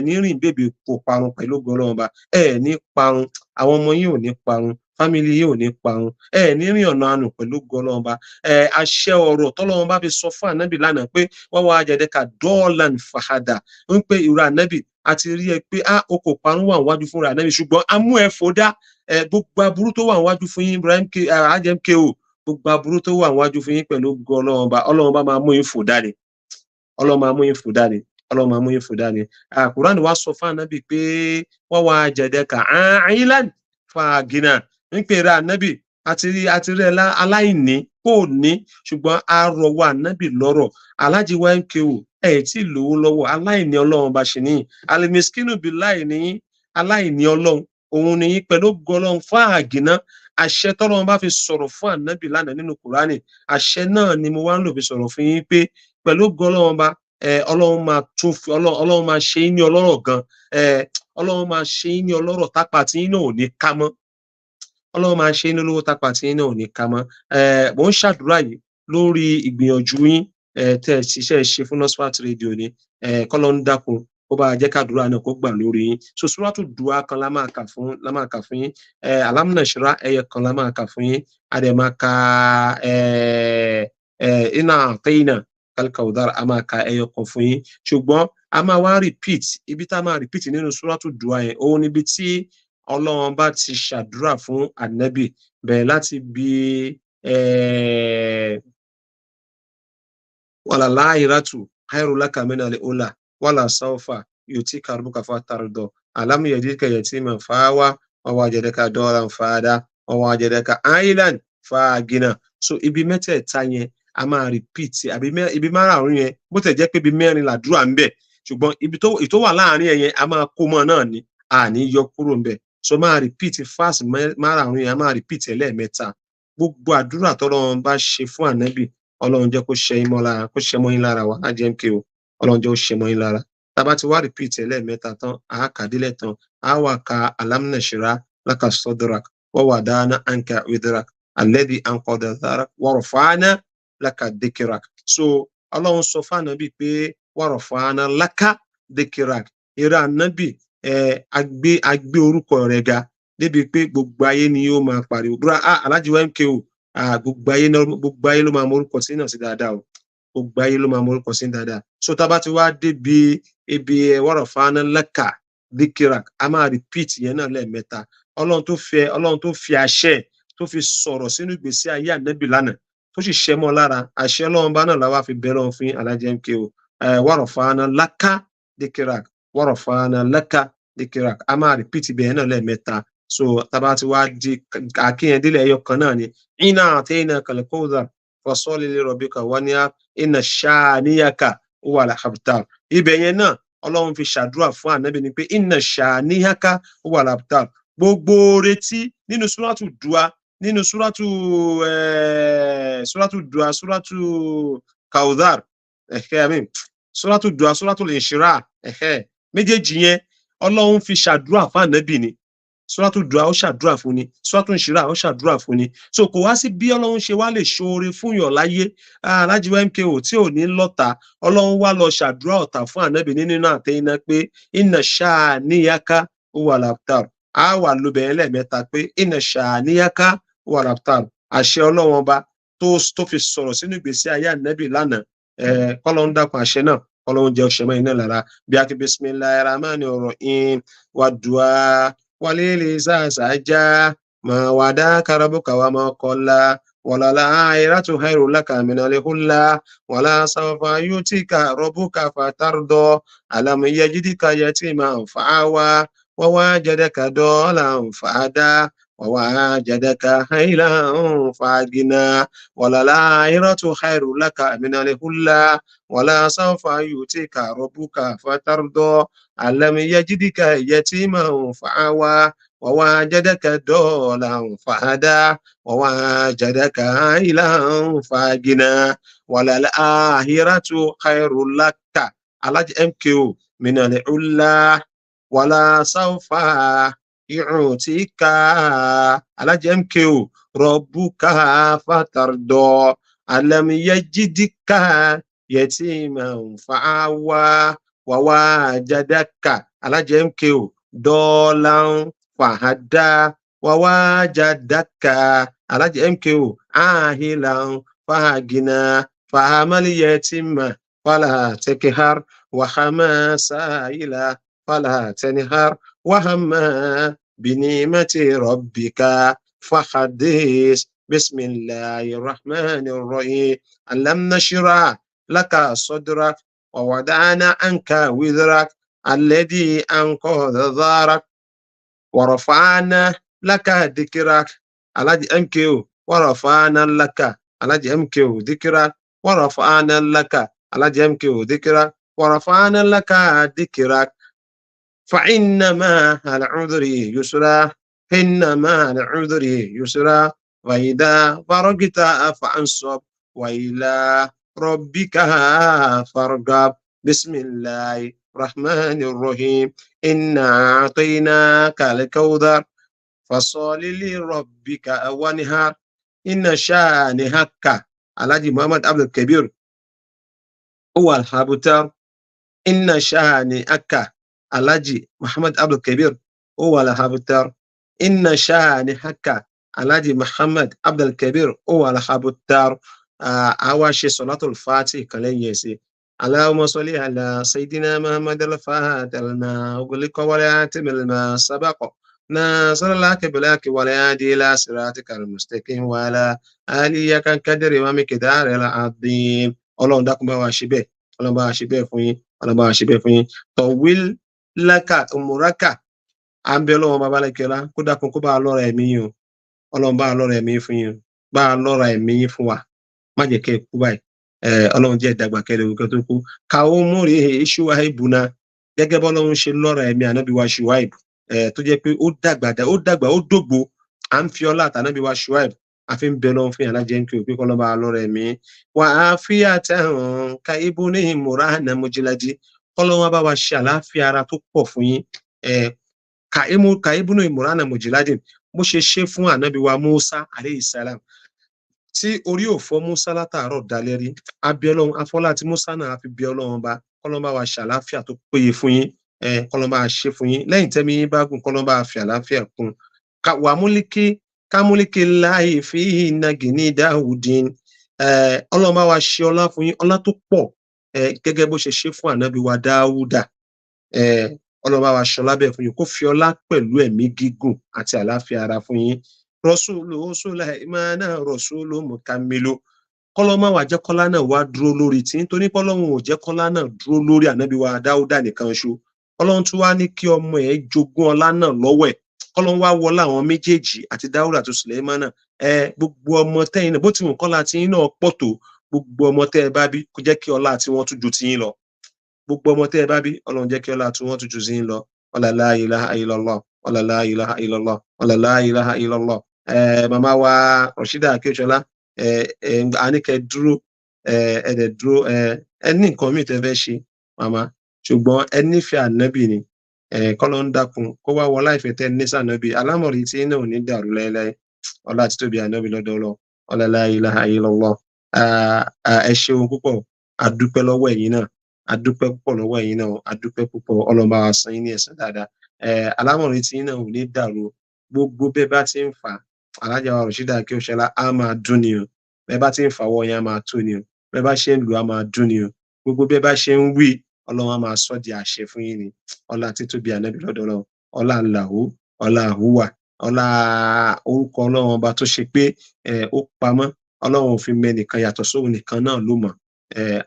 Speaker 1: ní rìn bèbè kò parun pẹ̀lú ògo Ọlọ́run bá ní parun àwọn ọmọ yìí ò ní parun fámìlì yìí ò ní parun ní rìn ọ̀nà àánú pẹ̀lú ògo Ọlọ́run bá àṣẹ ọ̀rọ̀ tọ́lọ́run bá fi sọ fún ànábì lánàá pé wọ́n wá jẹ̀dẹ̀ka dọ́ọ̀lan fàhádà ń pé ìrọ̀ ànábì àti rí ẹ pé o kò parun wà níwájú fúnra ànábì ṣùgbọ́n amú ẹ fòdá gbogbo aburú tó wà níwájú fún yín Ibrahim MKO gbogbo aburú tó wà níwájú fún yín pẹ̀lú ògo Ọlọ́run bá máa mú yín fòdá ni Ọlọ́run máa mú yín fòdá ni Ọlọ́run máa mú yín fòdá ni Kùránì wá sọ fún ànábì pé wọ́n wá jẹ̀dẹ̀ka àìlán fàgínà ń pè rẹ ànábì àti rí aláìní kò ní ṣùgbọ́n a rọwọ́ ànábì lọ́rọ̀ alájí MKO tí lówó lọ́wọ́ aláìní Ọlọ́run bá ṣe níyìn alimiskinu bí láìní aláìní Ọlọ́run òun ni pẹ̀lú gọlọ́run fàgínà àṣẹ tọ́lọ́run bá fi sọ̀rọ̀ fún ànábì lánàá nínú Kùránì àṣẹ náà ni mo wá ń lò fi sọ̀rọ̀ fún yín pé pẹ̀lú gọlọ́run bá Ọlọ́run máa ṣe yín ní ọlọ́rọ̀ gan Ọlọ́run máa ṣe yín ní ọlọ́rọ̀ tápà tí yín náà ò ní ká mọ́ Ọlọ́run máa ṣe yín lólówó tápà tí yín náà ò ní ká mọ́ mo ń ṣàdúrà yìí lórí ìgbìyànjú yín tẹ́ ṣiṣẹ́ ṣe fún Nasfat Radio ni kọ́lọ́run dákun ó bá jẹ́ kádùúrà náà kó gbà lórí yín so suratu dua kan la máa kà fún yín alam nashra ẹyẹ kan la máa kà fún yín a dẹ̀ máa ka iná àtẹ́yìnà kalkaudar a máa ka ẹyọ kan fún yín ṣùgbọ́n a máa wá repeat ibi tá a máa repeat nínú suratu dua yẹn òun níbi tí Ọlọ́run bá ti ṣàdúrà fún ànábì bẹ̀rẹ̀ láti bí wàlà láìrátù khairu laka minal ula wàlà sawfa yutika rabbuka fatardo alam yajidka yatiman fawa wa wajadaka dọ́ọ̀lan fàdá wa wajadaka ailan fàgínà so ibi mẹ́tẹ̀ẹ̀ta yẹn a máa repeat ibi márààrún yẹn bó tẹ̀ jẹ́ pé ibi mẹ́rin làdúrà ń bẹ ṣùgbọ́n ibi tó wà láàrin ẹ̀yẹn a máa kó mọ́ náà ni a ní yọ kúrò ń bẹ so máa repeat fast márààrún yẹn, máa repeat ẹlẹ́ẹ̀mẹ́ta. Gbogbo àdúrà tọ́lọ́run bá ṣe fún ànábì, Ọlọ́run jẹ́ kó ṣe yín mọ́ lára, kó ṣe mọ́ yín lára wa, lájẹ́ MKO. Ọlọ́run jẹ́ ó ṣe mọ́ yín lára. Tá bá ti wá repeat ẹlẹ́ẹ̀mẹ́ta tán, a kà délẹ̀ tán, a wá ka alam nashrah laka sadrak wa wada'na anka wizrak alladhi anqadha dhahrak wa rafa'na laka dhikrak. So Ọlọ́run sọ fún ànábì pé wa rafa'na laka dhikrak. Ìrẹ ànábì, agbé orúkọ rẹ̀ ga débi pé gbogbo ayé ni yóò máa pariwo. Alhaji wa MKO, gbogbo ayé ló máa mọ orúkọ sí náà sí dáadáa o. Gbogbo ayé ló máa mọ orúkọ sí dáadáa. So tá bá ti wá débi ibi wa rafa'na laka dhikrak, a máa repeat yẹn náà lẹ́ẹ̀mẹ́ta. Ọlọ́run tó fi àṣẹ tó fi sọ̀rọ̀ sínú ìgbésí ayé ànábì lánàá tó sì ṣẹ mọ́ lára, àṣẹ Ọlọ́run bá náà láwá fi bẹ̀rẹ̀ fún Alhaji MKO. Wa rafa'na laka dhikrak, wa rafa'na laka dhikrak, a máa repeat bẹ́ẹ̀ náà lẹ́ẹ̀mẹ́ta. So tá bá ti wá di àkíyàn délẹ̀ ẹyọ kan náà ni inna a'tainakal kawthar fasalli li rabbika wanhar inna shaniyaka huwal abtar. Ibẹ̀ yẹn náà Ọlọ́run fi ṣàdúrà fún ànábì ni pé inna shaniyaka huwal abtar. Gbogbo retí nínú súrátù dùá, nínú súrátù Kawthar, súrátù dùá, súrátù Inshirah, méjèèjì yẹn Ọlọ́run fi ṣàdúrà fún ànábì ni. Súrátù dùá ó ṣàdúrà fún ni, súrátù Inshirah ó ṣàdúrà fún ni. So kò wá sí bí Ọlọ́run ṣe wá lè ṣoore fún yàn láyé, Alhaji wa MKO, tí ò ní lọ́ta. Ọlọ́run wá lọ ṣàdúrà ọ̀tá fún ànábì nínú àtẹ́yìnà pé inna shaniyaka huwal abtar. A wà lo bẹ̀rẹ̀ lẹ́ẹ̀mẹ́ta pé inna shaniyaka huwal abtar. Àṣẹ Ọlọ́run ọba tó fi sọ̀rọ̀ sínú ìgbésí ayé ànábì lánàá, kọ́lọ́run dákun àṣẹ náà, kọ́lọ́run jẹ́ ọ̀ṣẹ́mọ́ iná lára. Bí a kí bismillahir rahmanir rahim wa du'a walili sasaja ma wadaka rabbuka wa ma qalla wala al-akhiratu khairun laka minal ula wala sawfa yutika rabbuka fatarda alam yajidka yatiman fa'awa wa wajadaka dalan fahada wa wajadaka haylan fagina wala al-akhiratu khairun laka minal ula wala sawfa yutika rabbuka fatarda alam yajidka yatiman fa'awa wa wajadaka dalan fahada wa wajadaka haylan fagina wala al-akhiratu khairun laka, Alhaji MKO, minal ula wala sawfa yu'tika, Alhaji MKO, rabbuka fatarda alam yajidka yatiman fa'awa wa wajadaka, Alhaji MKO, dalan fahada wa wajadaka, Alhaji MKO, ahilan fagina fahamal yatima fala takhar wa hama sa'ila fala tanhar wa hamma binimati rabbika fahaddis. Bismillahir rahmanir rahim. Alam nashrah laka sadrak wa wada'na anka wizrak alladhi anqadha dhahrak wa rafa'na laka dhikrak, Alhaji MKO, wa rafa'na laka, Alhaji MKO, dhikrak wa rafa'na laka, Alhaji MKO, dhikrak wa rafa'na laka dhikrak fa inna ma'al udri yusra, inna ma'al udri yusra wa idha faragta fa'ansab wa ila rabbika farghab. Bismillahir rahmanir rahim. Inna a'tainakal kawthar fasalli li rabbika wanhar inna shanihaka, Alhaji Muhammad Abdul Kabir huwal abtar. Inna shani'aka, Alhaji Muhammad Abdul Kabir huwal abtar. Inna shanihaka, Alhaji Muhammad Abdul Kabir huwal abtar. Àwa ṣe salatul Fatih kan lẹ́yìn ẹ̀sẹ̀. Allahumma salli ala sayyidina Muhammad al-Fatih lima ughliqa wal khatim lima sabaqa ناصر لك بلاك ولا يهدي إلى صراطك المستقيم وعلى آله قدر ومقدار العظيم. Ọlọ́run dákun bá wa ṣe bẹ́ẹ̀, Ọlọ́run bá wa ṣe bẹ́ẹ̀ fún yín, Ọlọ́run bá wa ṣe bẹ́ẹ̀ fún yín. Tọ̀wíl lákà òmùrákà, à ń bẹ Ọlọ́run bàbá lẹ́kẹ̀ọ́lá kó dákun kó bá a lọ́ra ẹ̀mí yín o. Ọlọ́run bá a lọ́ra ẹ̀mí yín fún yín o, bá a lọ́ra ẹ̀mí yín fún wa, má jẹ́ kẹ́ ẹ kú báyìí. Ọlọ́run jẹ́ ìdàgbà kẹ́lẹ́ òkè tó kú. Kàó múre iṣu àìbùnà gẹ́gẹ́ bọ́lọ́run ṣe lọ́ra ẹ̀mí ànábì wa Ṣuaibu. tó jẹ́ pé ó dàgbà ó dògbò à ń fi ọlá àtànábì wa Shuaib àfi ń bẹ lọ́wọ́ fún yàrá jẹ́ ń kí o pé kọ́lọ́ba lọ́rẹ̀ mi wà á fi àtẹ̀hàn ka ibú ní ìmúra àná mojilaji kọ́lọ́wọ́ bá wa ṣe àlàáfíà ara tó pọ̀ fún yín ka ibú ní ìmúra àná mojilaji bó ṣe ṣe fún ànábì wa Musa alayhi salam tí orí ò fọ́ Musa látàárọ̀ dalẹ́ rí abíọ́lọ́run afọ́lá tí Musa náà fi bí ọlọ́run bá kọ́lọ́ba wa ṣe àlàáfíà tó péye fún yín kọ́lọ́ba ṣe fún yín lẹ́yìn tẹ́mi yín bá gùn kọ́lọ́ba fi àlàáfíà kún wà múlíkì kámúlíkì láàyè fi ìnagì ní dáhùdín ọlọ́run bá wa ṣe ọlá fún yín ọlá tó pọ̀ gẹ́gẹ́ bó ṣe ṣe fún ànábì wa Dáúdà ọlọ́run bá wa ṣe ọlá bẹ́ẹ̀ fún yín kó fi ọlá pẹ̀lú ẹ̀mí gígùn àti àlàáfíà ara fún yín rọ́súlù Sulaimana rọ́súlù mùkàmílù kọ́lọ́mọ́ wa jẹ́ kọ́lá náà wá dúró lórí tí nítorí pọ́lọ́run ò jẹ́ kọ́lá náà dúró lórí ànábì wa Dáúdà nìkan ṣo ọlọ́run tún wá ní kí ọmọ ẹ̀ jogún ọlá náà lọ́wọ́ ẹ̀ kọ́lọ́n wá wọlá àwọn méjèèjì àti Dáúdà tó Sùlẹ́mánà gbogbo ọmọ tẹ́yìn náà bó ti wùn kọ́lá tí yín náà pọ̀ tó gbogbo ọmọ tẹ́ ẹ bá bí kó jẹ́ kí ọlá tí wọ́n tún ju ti yín lọ gbogbo ọmọ tẹ́ ẹ bá bí ọlọ́run jẹ́ kí ọlá tí wọ́n tún ju ti yín lọ ọlá la ilaha illallah ọlá la ilaha illallah ọlá la ilaha illallah màmá wa Rashida Akéṣọlá àníkẹ́ dúró ẹ̀dẹ̀ dúró ẹ ní nǹkan míì tẹ́ fẹ́ ṣe màmá ṣùgbọ́n ẹ nífẹ̀ẹ́ ànábì ni kọ́lọ́ ń dákun kó wá wọlá ìfẹ́ tẹ́ ní sànábì alámọ̀rí tí náà ò ní dàrú láéláé ọlá àti tóbi ànábì lọ́dọ̀ lọ ọlá la ilaha illallah ẹ ṣeun púpọ̀ adúpẹ́ lọ́wọ́ ẹ̀yin náà adúpẹ́ púpọ̀ lọ́wọ́ ẹ̀yin náà adúpẹ́ púpọ̀ ọlọ́mọba wa san yín ní ẹ̀san dáadáa alámọ̀rí tí náà ò ní dàrú gbogbo bẹ́ẹ̀ bá ti ń fà alájà wa Rashida Akéṣọlá á máa dún ni o bẹ́ẹ̀ bá ti ń fà wọ́ yẹn á máa tó ni o bẹ́ẹ̀ bá ṣe ń lù á máa dún ni o gbogbo bẹ́ẹ̀ bá ṣe ń wí ọlọ́run á máa sọ di àṣẹ fún yín ni ọlá títóbi ànábì lọ́dọ̀ Ọlọ́run ọlá ńláhù ọlá àhúwà ọlá orúkọ ọlọ́run ọba tó ṣe pé ó pamọ́ ọlọ́run ò fi mẹ́nìkan yàtọ̀ sóhun nìkan náà ló mọ̀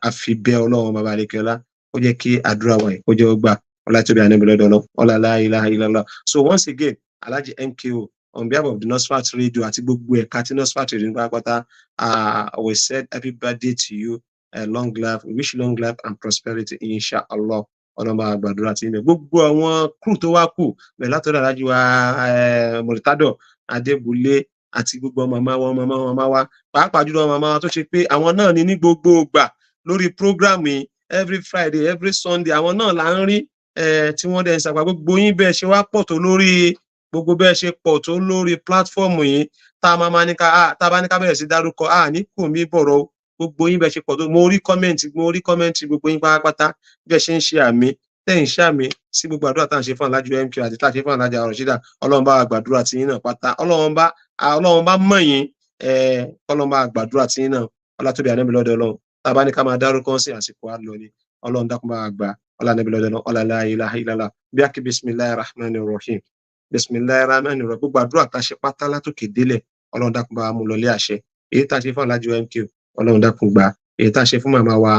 Speaker 1: àfi bẹ́ ọlọ́run bàbá àlekẹ́lá ó jẹ́ kí àdúrà wa yìí ó jẹ́ ó gbà ọlá títóbi ànábì lọ́dọ̀ Ọlọ́run ọlá la ilaha illallah. So once again Alhaji MKO on behalf of the Nasfat radio àti gbogbo ẹ̀ka tí Nasfat radio nípa pátá we said happy birthday to you. Long life, we wish long life and prosperity inshallah ọlọmọ àgbàdúrà tí ilẹ̀ gbogbo àwọn kúrò tó wá kù bẹ́ẹ̀ látọ̀dọ̀ alájú wa Mọ̀rítádọ̀ Adébúlé àti gbogbo màmá wa pàápàá jùlọ màmá wa tó ṣe pé àwọn náà ní gbogbo ìgbà lórí program yìí every Friday every Sunday àwọn náà là ń rí tí wọ́n dẹ̀ ń sàpà gbogbo yín bẹ́ẹ̀ ṣe wá pọ̀ tó lórí gbogbo bẹ́ẹ̀ ṣe pọ̀ tó lórí platform yìí tá a bá ní ká bẹ̀rẹ̀ sí dárúkọ ní kò mí bọ̀rọ̀ gbogbo yín bẹ́ẹ̀ ṣe pọ̀ tó mo rí kọ́mẹ́ǹtì gbogbo yín pátápátá bẹ́ẹ̀ ṣe ń ṣe àmì tẹ́yìn ṣe àmì sí gbogbo àdúrà tá à ń ṣe fún alájú MK àti tá à ń ṣe fún alájà Rashida ọlọ́run bá gbàdúrà tí yín náà pátá ọlọ́run bá mọ̀ yín ọlọ́run bá gbàdúrà tí yín náà ọlátòbí ànábì lọ́dọ̀ Ọlọ́run tá a bá ní ká máa dárúkọ sí àsìkò àlọ́ ni ọlọ́run dákun bá gbà ọlá ànábì lọ́dọ̀ Ọlọ́run ọlá la ilaha illallah bí akí bismillahir rahmanir rahim bismillahir rahmanir rahim gbogbo àdúrà tá a ṣe pátá látòkè délẹ̀ ọlọ́run dákun bá mú lọlé àṣẹ èyí tá a ṣe fún alájú MK ọlọ́run dákun gbà èyí tá a ṣe fún màmá wa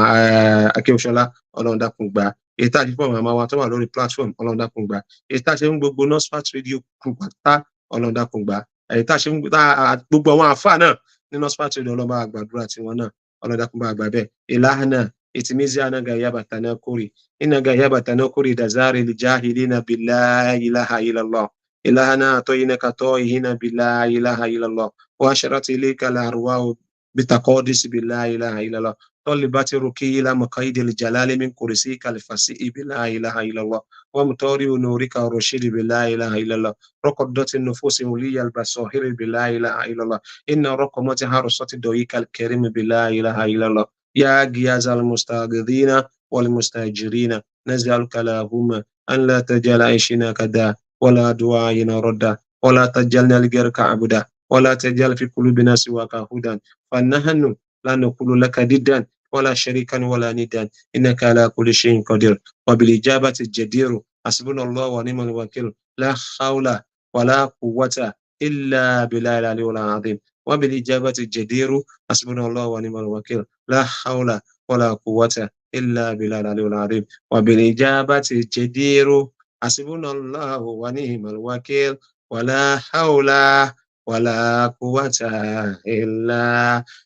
Speaker 1: Akéwòṣọlá ọlọ́run dákun gbà èyí tá a ṣe fún màmá wa tó wà lórí platform ọlọ́run dákun gbà èyí tá a ṣe fún gbogbo Nasfat radio crew pátá ọlọ́run dákun gbà èyí tá a ṣe fún gbogbo àwọn àfáà náà ní Nasfat radio ọlọ́run bá gbàdúrà tiwọn náà ọlọ́run dákun bá gbà bẹ́ẹ̀ ìlànà itimizi anaga yabatana kuri inaga yabatana kuri dazari lijahilina billahi ilaha illallah ilahana atoyinaka toyina billahi ilaha illallah wa asharat ilayka al-arwah بتقادس بالله إله إلا الله طلبات ركي إلى مقايد الجلال من كرسيك الفسيء بالله إله إلا الله ومطاري نورك الرشيد بالله إله إلا الله رقدت النفوس ولي البصائر بالله إله إلا الله إن رقمت حرصت دويك الكريم بالله إله إلا الله يا جياز المستغذين والمستاجرين نسألك اللهم أن لا تجعل عيشنا كدا ولا دعائنا ردا ولا تجعلنا لغيرك عبدا ولا تجعل في قلوبنا سواك هدى فنحن لا نقول لك ضدا ولا شريكا ولا ندا إنك على كل شيء قدير وبالإجابة الجدير حسبنا الله ونعم الوكيل لا حول ولا قوة إلا بالله العلي العظيم وبالإجابة الجدير حسبنا الله ونعم الوكيل لا حول ولا قوة إلا بالله العلي العظيم وبالإجابة الجدير حسبنا الله ونعم الوكيل ولا حول ولا قوة إلا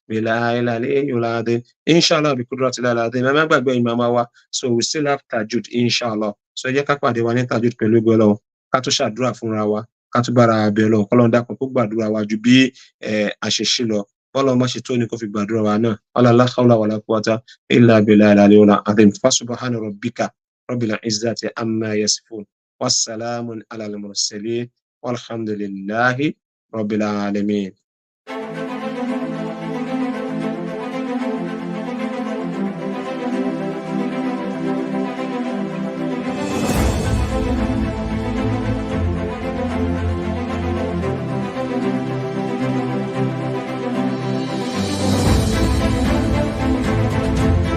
Speaker 1: بالله العلي العظيم inshallah بقدرة الله العظيم ما gbàgbé ìmàmá wa so we still have tajud inshallah so jẹ́ ká pàdé wa ní tajud pẹ̀lú gbọ́lọ́ ká tó ṣàdúrà fúnra wa ká tó bára wa bẹ̀ Ọlọ́run kọ́lọ́run dákun kó gbàdúrà wa ju bí àṣeṣe lọ bọ́lọ́run bá ṣe tó ní kó fi gbàdúrà wa náà la hawla wala quwwata illa billahil aliyyil azim fasubhana rabbika rabbil izzati amma yasifun wassalamun alal mursalin walhamdulillahi rabbil alamin.